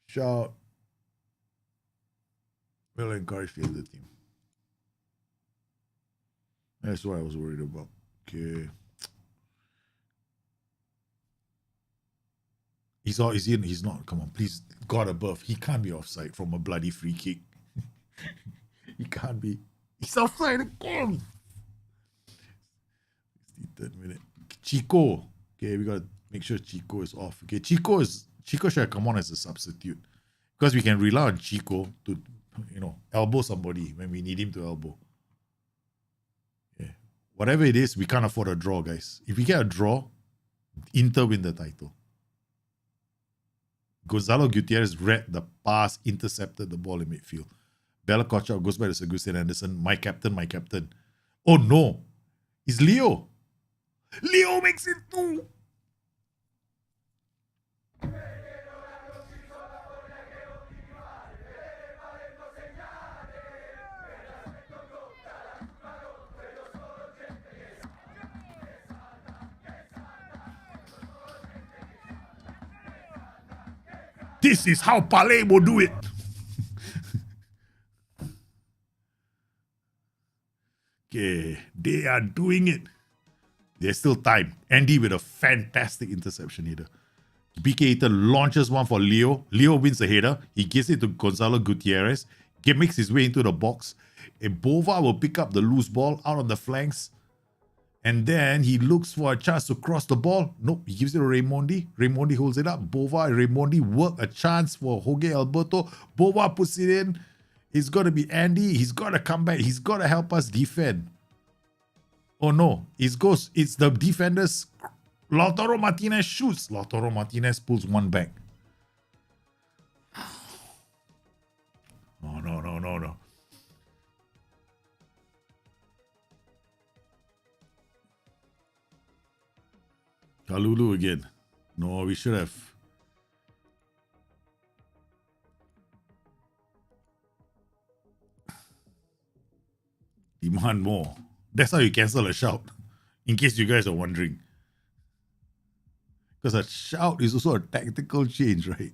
B: Shout. We'll encourage the other team. That's what I was worried about. Okay. He's not. Come on, please. God above. He can't be offside from a bloody free kick. He can't be. He's offside again. 63rd minute. Chico. Okay, we gotta make sure Chico is off. Okay, Chico should have come on as a substitute. Because we can rely on Chico to, elbow somebody when we need him to elbow. Yeah. Whatever it is, we can't afford a draw, guys. If we get a draw, Inter win the title. Gonzalo Gutierrez read the pass, intercepted the ball in midfield. Bella Kocha goes back to Augustin Anderson. My captain. Oh no. It's Leo. Leo makes it 2. This is how Palermo do it. Okay, they are doing it. There's still time. Andy with a fantastic interception header. BK Eaton launches one for Leo. Leo wins the header. He gives it to Gonzalo Gutierrez. He makes his way into the box. And Bova will pick up the loose ball out on the flanks. And then he looks for a chance to cross the ball. Nope, he gives it to Raimondi. Raimondi holds it up. Bova and Raimondi work a chance for Jorge Alberto. Bova puts it in. It's got to be Andy. He's got to come back. He's got to help us defend. Oh no, it's the defenders. Lautaro Martinez shoots. Lautaro Martinez pulls one back. Oh, no. Kalulu again. No, we should have. Demand more. That's how you cancel a shout. In case you guys are wondering. Because a shout is also a tactical change, right?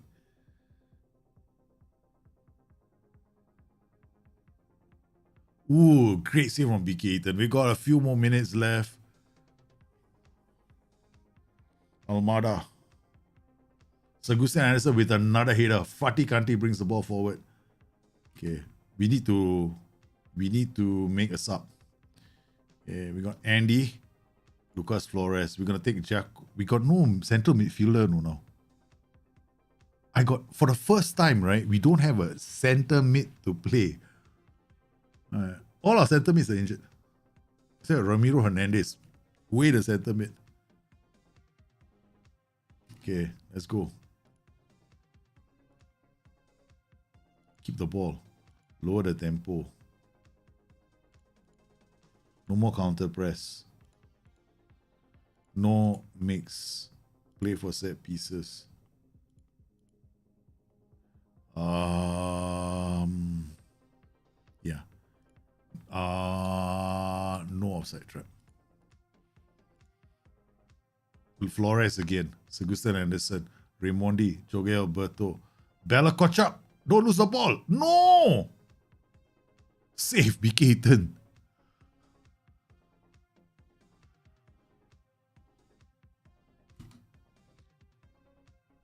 B: Ooh, great save from BK Eaton. We got a few more minutes left. Almada. Sagustin Anderson with another header. Fatih Kanti brings the ball forward. Okay. We need to make a sub. Okay, we got Andy. Lucas Flores. We're gonna take Jack. We got no central midfielder now. For the first time, right? We don't have a center mid to play. All our center mids are injured. Except Ramiro Hernandez. Way the center mid. Okay, let's go. Keep the ball. Lower the tempo. No more counter press. No mix. Play for set pieces. Yeah. No offside trap. Flores again. Sagustin Anderson. Raimondi. Jorge Alberto. Bella Kochap. Don't lose the ball. No! Save BK Eaton.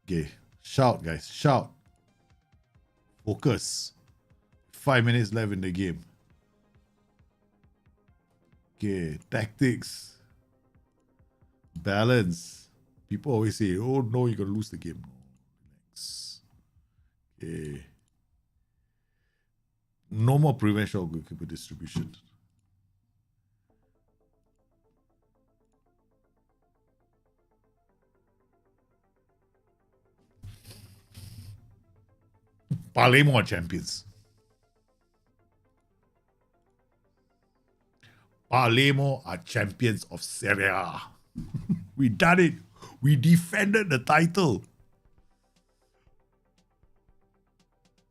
B: Okay. Shout, guys. Shout. Focus. 5 minutes left in the game. Okay. Tactics. Balance. People always say, oh no, you're going to lose the game. Relax. Okay. No more prevent shot goalkeeper distribution. Palermo are champions. Palermo are champions of Serie A. We done it. We defended the title.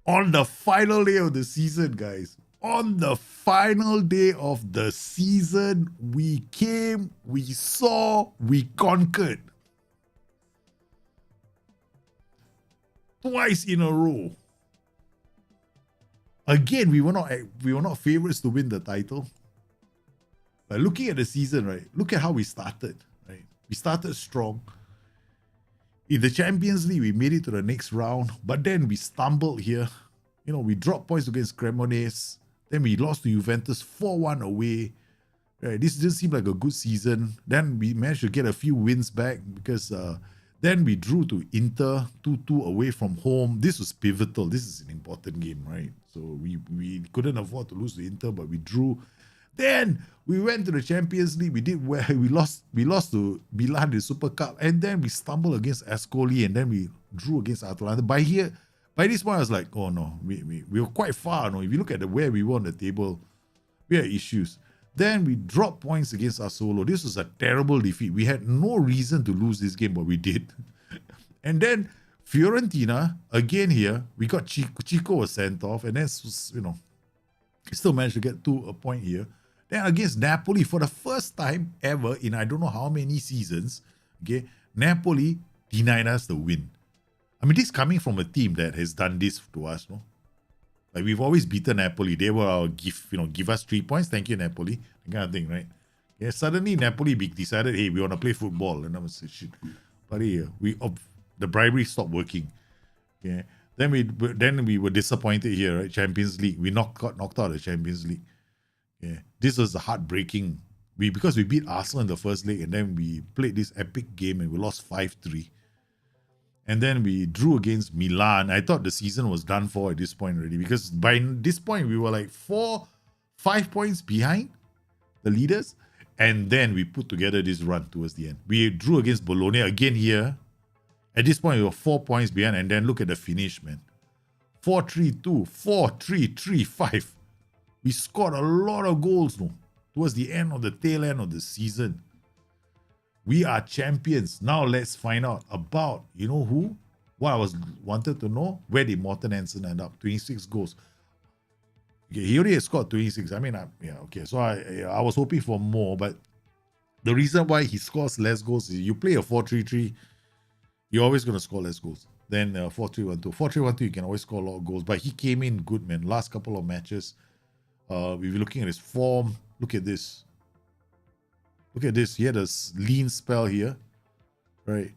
B: On the final day of the season, guys. On the final day of the season, we came, we saw, we conquered. Twice in a row. Again, we were not favorites to win the title. But looking at the season, right? Look at how we started, right? We started strong. In the Champions League, we made it to the next round, but then we stumbled here. You know, we dropped points against Cremonese. Then we lost to Juventus 4-1 away. Right? This didn't seem like a good season. Then we managed to get a few wins back because then we drew to Inter 2-2 away from home. This was pivotal. This is an important game, right? So we couldn't afford to lose to Inter, but we drew. Then we went to the Champions League. We did well. We lost to Milan in the Super Cup, and then we stumbled against Ascoli, and then we drew against Atalanta. By this point, I was like, oh no, we were quite far. No, if you look at where we were on the table, we had issues. Then we dropped points against Sassuolo. This was a terrible defeat. We had no reason to lose this game, but we did. And then Fiorentina again here. We got Chico was sent off, and then we still managed to get to a point here. Then against Napoli, for the first time ever in I don't know how many seasons, okay, Napoli denied us the win. I mean, this coming from a team that has done this to us, no? Like, we've always beaten Napoli. They were our give us 3 points, thank you, Napoli. That kind of thing, right? Yeah, suddenly Napoli decided, hey, we want to play football. And I was like, shit. But the bribery stopped working. Yeah. Then we were disappointed here, right? Champions League. We got knocked out of the Champions League. Yeah. This was heartbreaking. Because we beat Arsenal in the first leg, and then we played this epic game and we lost 5-3. And then we drew against Milan. I thought the season was done for at this point already, because by this point we were like 5 points behind the leaders. And then we put together this run towards the end. We drew against Bologna again here. At this point, we were 4 points behind. And then look at the finish, man. 4-3-2, 4-3-3-5. We scored a lot of goals, no, towards the tail end of the season. We are champions. Now let's find out about, you know who? What I wanted to know, where did Morten Hansen end up? 26 goals. Okay, he already scored 26. I mean, okay. So I was hoping for more, but the reason why he scores less goals is you play a 4-3-3, you're always going to score less goals. Then 4-3-1-2. 4-3-1-2, you can always score a lot of goals, but he came in good, man. Last couple of matches, we were looking at his form. Look at this. Look at this. He had a lean spell here. Right.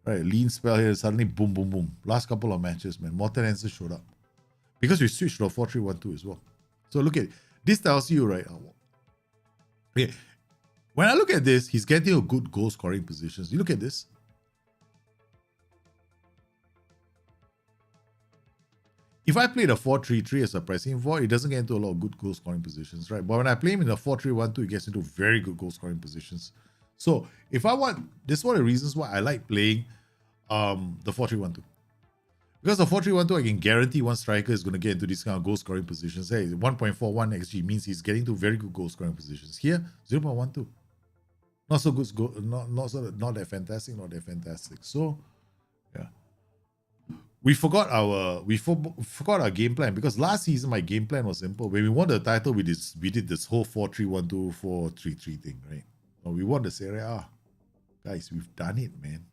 B: Lean spell here. Suddenly, boom, boom, boom. Last couple of matches, man. Morten Hansen showed up. Because we switched to a 4-3-1-2 as well. So look at it. This tells you, right? Okay. When I look at this, he's getting a good goal scoring positions. You look at this. If I played a 4-3-3 as a pressing 4, it doesn't get into a lot of good goal scoring positions, right? But when I play him in a 4-3-1-2, it gets into very good goal scoring positions. So if I want, this is one of the reasons why I like playing the 4-3-1-2. Because the 4-3-1-2, I can guarantee one striker is going to get into these kind of goal scoring positions. Hey, 1.41 XG means he's getting to very good goal scoring positions. Here, 0.12. Not so good, not that fantastic. So, yeah. We forgot our game plan, because last season my game plan was simple. When we won the title, we did this whole 4-3-1-2, 4-3-3 thing, right? We won the Serie A. Guys, we've done it, man.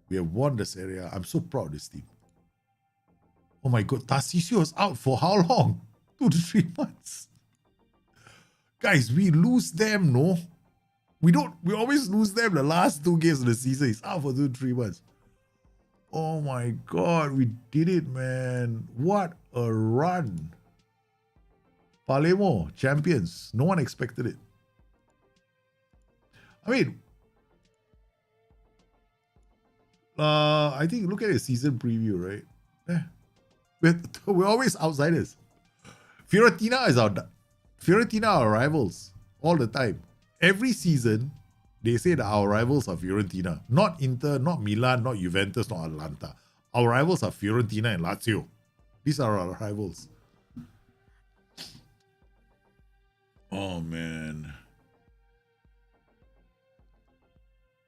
B: We have won the Serie A. I'm so proud of this team. Oh my God, Tarcisio was out for how long? 2 to 3 months. Guys, we lose them, no? We always lose them the last 2 games of the season. He's out for 2 to 3 months. Oh my God, we did it, man. What a run. Palermo, champions. No one expected it. I mean, I think look at the season preview, right? We're always outsiders. Fiorentina are rivals all the time. Every season, they say that our rivals are Fiorentina. Not Inter, not Milan, not Juventus, not Atalanta. Our rivals are Fiorentina and Lazio. These are our rivals. Oh man.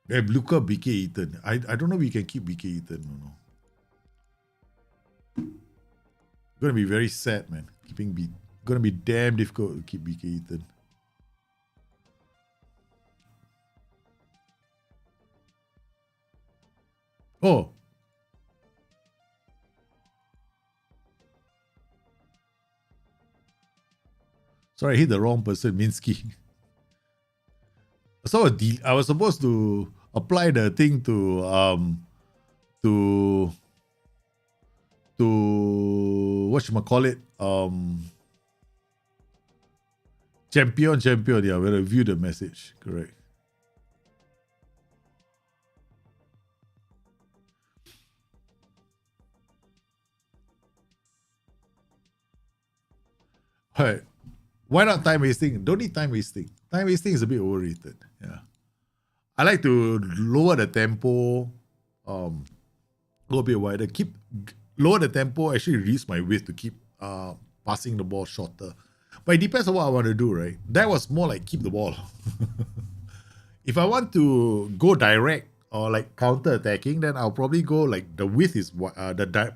B: Hey, Luca, BK Ethan. I don't know if we can keep BK Ethan or no. Gonna be very sad, man. Gonna be damn difficult to keep BK Ethan. Oh. Sorry, I hit the wrong person, Minsky. So I was supposed to apply the thing to whatchamacallit, champion, yeah, when I view the message, correct. Alright. Why not time wasting? Don't need time wasting. Time wasting is a bit overrated. Yeah. I like to lower the tempo, go a bit wider, lower the tempo, actually reduce my width to keep passing the ball shorter. But it depends on what I want to do, right? That was more like keep the ball. If I want to go direct or like counter attacking, then I'll probably go like the width is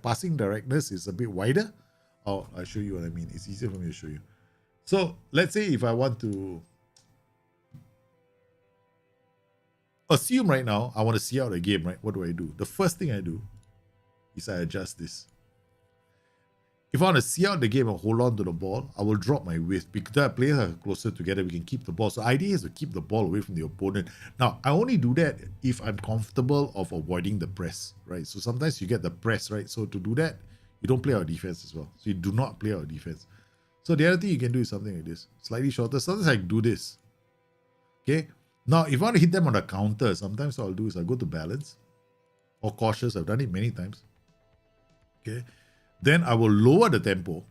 B: passing directness is a bit wider. Oh, I'll show you what I mean. It's easier for me to show you. So let's say if I want to assume right now I want to see out a game, right? What do I do? The first thing I do is I adjust this. If I want to see out the game and hold on to the ball, I will drop my width because the players are closer together. We can keep the ball. So the idea is to keep the ball away from the opponent. Now, I only do that if I'm comfortable of avoiding the press, right? So sometimes you get the press, right? So to do that, you don't play our defense as well. So you do not play our defense. So the other thing you can do is something like this. Slightly shorter. Sometimes I do this. Okay. Now, if I want to hit them on a counter, sometimes what I'll do is I'll go to balance or cautious. I've done it many times. Okay. Then I will lower the tempo.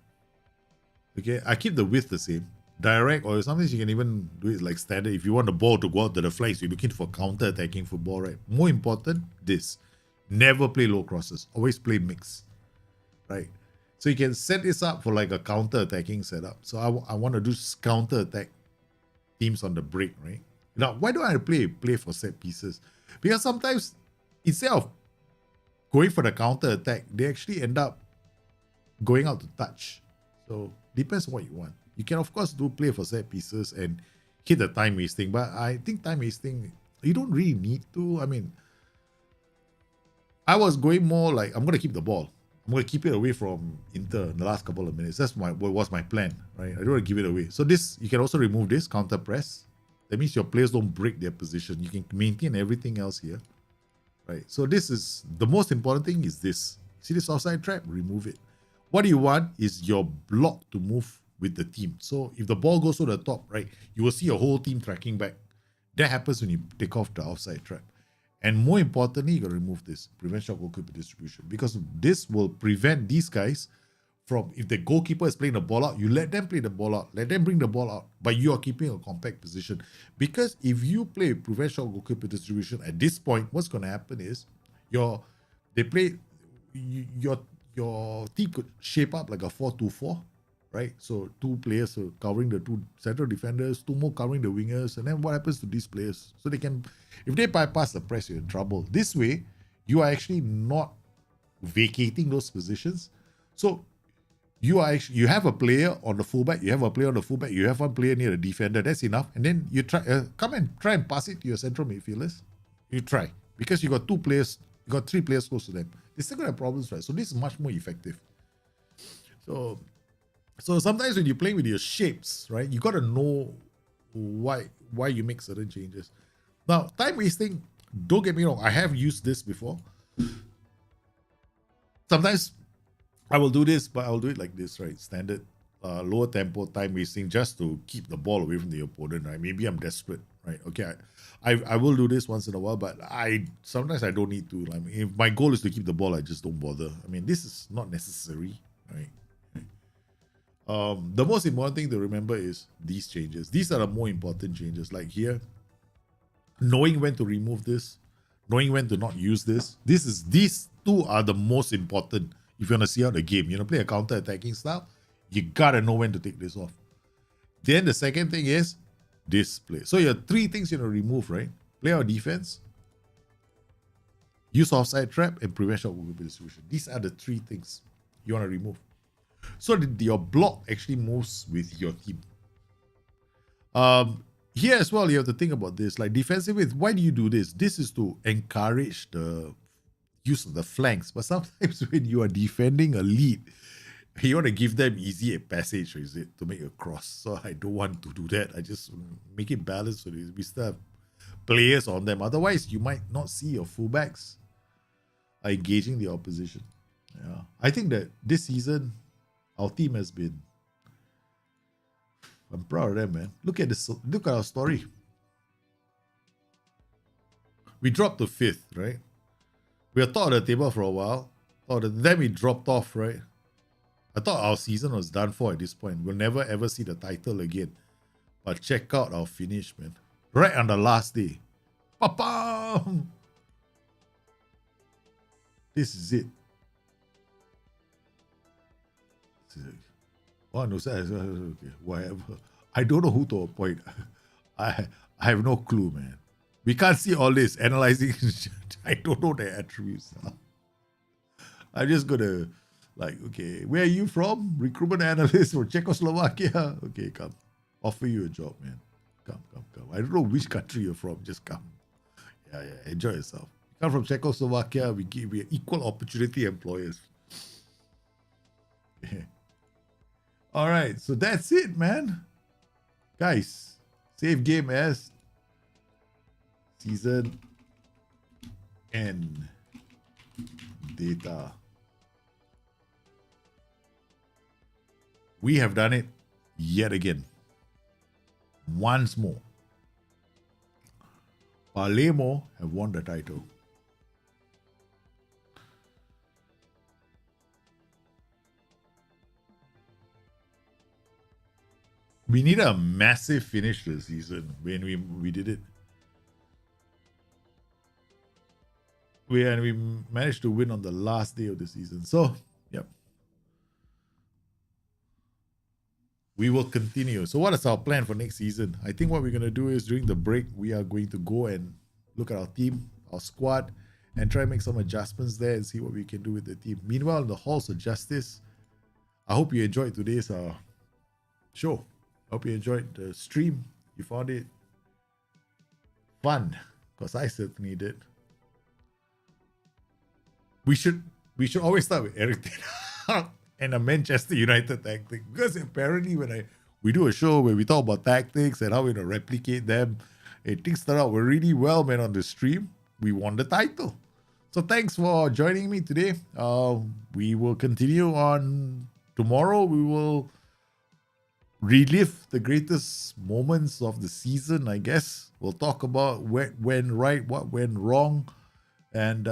B: Okay. I keep the width the same. Direct, or sometimes you can even do it like standard. If you want the ball to go out to the flanks, you're looking for counter-attacking football, right? More important, this. Never play low crosses. Always play mix. Right? So you can set this up for like a counter-attacking setup. So I want to do counter-attack teams on the break, right? Now, why do I play for set pieces? Because sometimes instead of going for the counter-attack, they actually end up going out to touch. So depends on what you want. You can of course do play for set pieces and hit the time wasting, but I think time wasting you don't really need to. I mean, I was going more like I'm gonna keep the ball. I'm gonna keep it away from Inter in the last couple of minutes. That's what was my plan, right? I don't want to give it away. So this you can also remove this counter press. That means your players don't break their position. You can maintain everything else here, right? So this is the most important thing is this. See this offside trap? Remove it. What you want is your block to move with the team. So if the ball goes to the top, right, you will see your whole team tracking back. That happens when you take off the offside trap. And more importantly, you got to remove this. Prevent shot goalkeeper distribution. Because this will prevent these guys from, if the goalkeeper is playing the ball out, you let them play the ball out. Let them bring the ball out. But you are keeping a compact position. Because if you play prevent shot goalkeeper distribution at this point, what's going to happen is your team could shape up like a 4-2-4, right? So two players covering the two central defenders, two more covering the wingers, and then what happens to these players? So they can, if they bypass the press, you're in trouble. This way, you are actually not vacating those positions. So you have a player on the fullback, you have a player on the fullback, you have one player near the defender. That's enough. And then you try try and pass it to your central midfielders. You try because you got 2 players. You got 3 players close to them. They're still gonna have problems, right? So this is much more effective. So sometimes when you're playing with your shapes, right, you gotta know why you make certain changes. Now, time wasting, don't get me wrong, I have used this before. Sometimes I will do this, but I'll do it like this, right? Standard, lower tempo, time wasting, just to keep the ball away from the opponent, right? Maybe I'm desperate, right? Okay, I will do this once in a while, but sometimes I don't need to. I mean, if my goal is to keep the ball, I just don't bother. I mean, this is not necessary, right? The most important thing to remember is these changes. These are the more important changes. Like here, knowing when to remove this, knowing when to not use this. These two are the most important if you want to see out the game. You know, play a counter-attacking style, you gotta know when to take this off. Then the second thing is display. So you have three things you know remove, right? Play out defense, use offside trap, and prevent shot movement distribution. These are the three things you want to remove. So that your block actually moves with your team. Here as well, you have to think about this. Like defensively, why do you do this? This is to encourage the use of the flanks. But sometimes when you are defending a lead, you want to give them easy passage, is it, to make a cross. So I don't want to do that. I just make it balanced so we still have players on them. Otherwise, you might not see your fullbacks engaging the opposition. Yeah, I think that this season, our team has been. I'm proud of them, man. Look at this. Look at our story. We dropped to 5th, right? We were top of the table for a while. Then we dropped off, right? I thought our season was done for at this point. We'll never ever see the title again. But check out our finish, man. Right on the last day. Pa-pam! This is it. Oh, no, sir. Okay, whatever. I don't know who to appoint. I have no clue, man. We can't see all this. Analyzing. I don't know the attributes. I'm just going to, like, okay, where are you from? Recruitment analyst for Czechoslovakia? Okay, come. Offer you a job, man. Come. I don't know which country you're from. Just come. Yeah. Enjoy yourself. Come from Czechoslovakia. We equal opportunity employers. Yeah. All right, so that's it, man. Guys, save game as season end data. We have done it yet again. Once more. Palermo have won the title. We need a massive finish this season when we did it. We managed to win on the last day of the season. So, yep. We will continue. So what is our plan for next season? I think what we're going to do is during the break, we are going to go and look at our team, our squad, and try and make some adjustments there and see what we can do with the team. Meanwhile, in the Halls of Justice, I hope you enjoyed today's show. Hope you enjoyed the stream. You found it fun, because I certainly did. We should always start with Eric Ten Hag and a Manchester United tactic, because apparently when we do a show where we talk about tactics and how we're gonna replicate them, things turned out really well, man. On the stream, we won the title. So thanks for joining me today. We will continue on tomorrow. We will relive the greatest moments of the season, I guess. We'll talk about what went right, what went wrong, and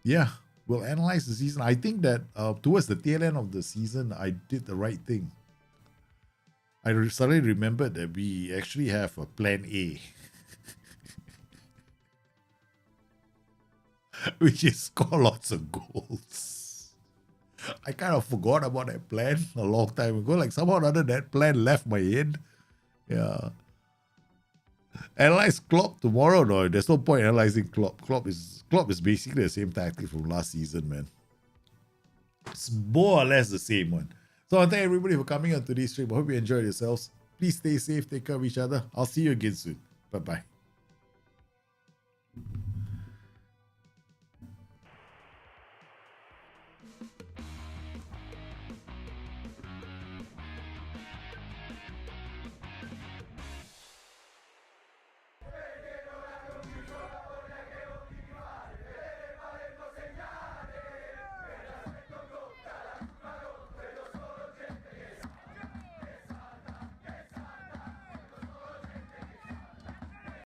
B: yeah, we'll analyze the season. I think that towards the tail end of the season, I did the right thing. I suddenly remembered that we actually have a plan A, which is score lots of goals. I kind of forgot about that plan a long time ago. Like somehow or other, that plan left my head. Yeah. Analyze Klopp tomorrow. No, there's no point analyzing Klopp. Klopp is basically the same tactic from last season, man. It's more or less the same one. So I thank everybody for coming on today's stream. I hope you enjoyed yourselves. Please stay safe, take care of each other. I'll see you again soon. Bye-bye.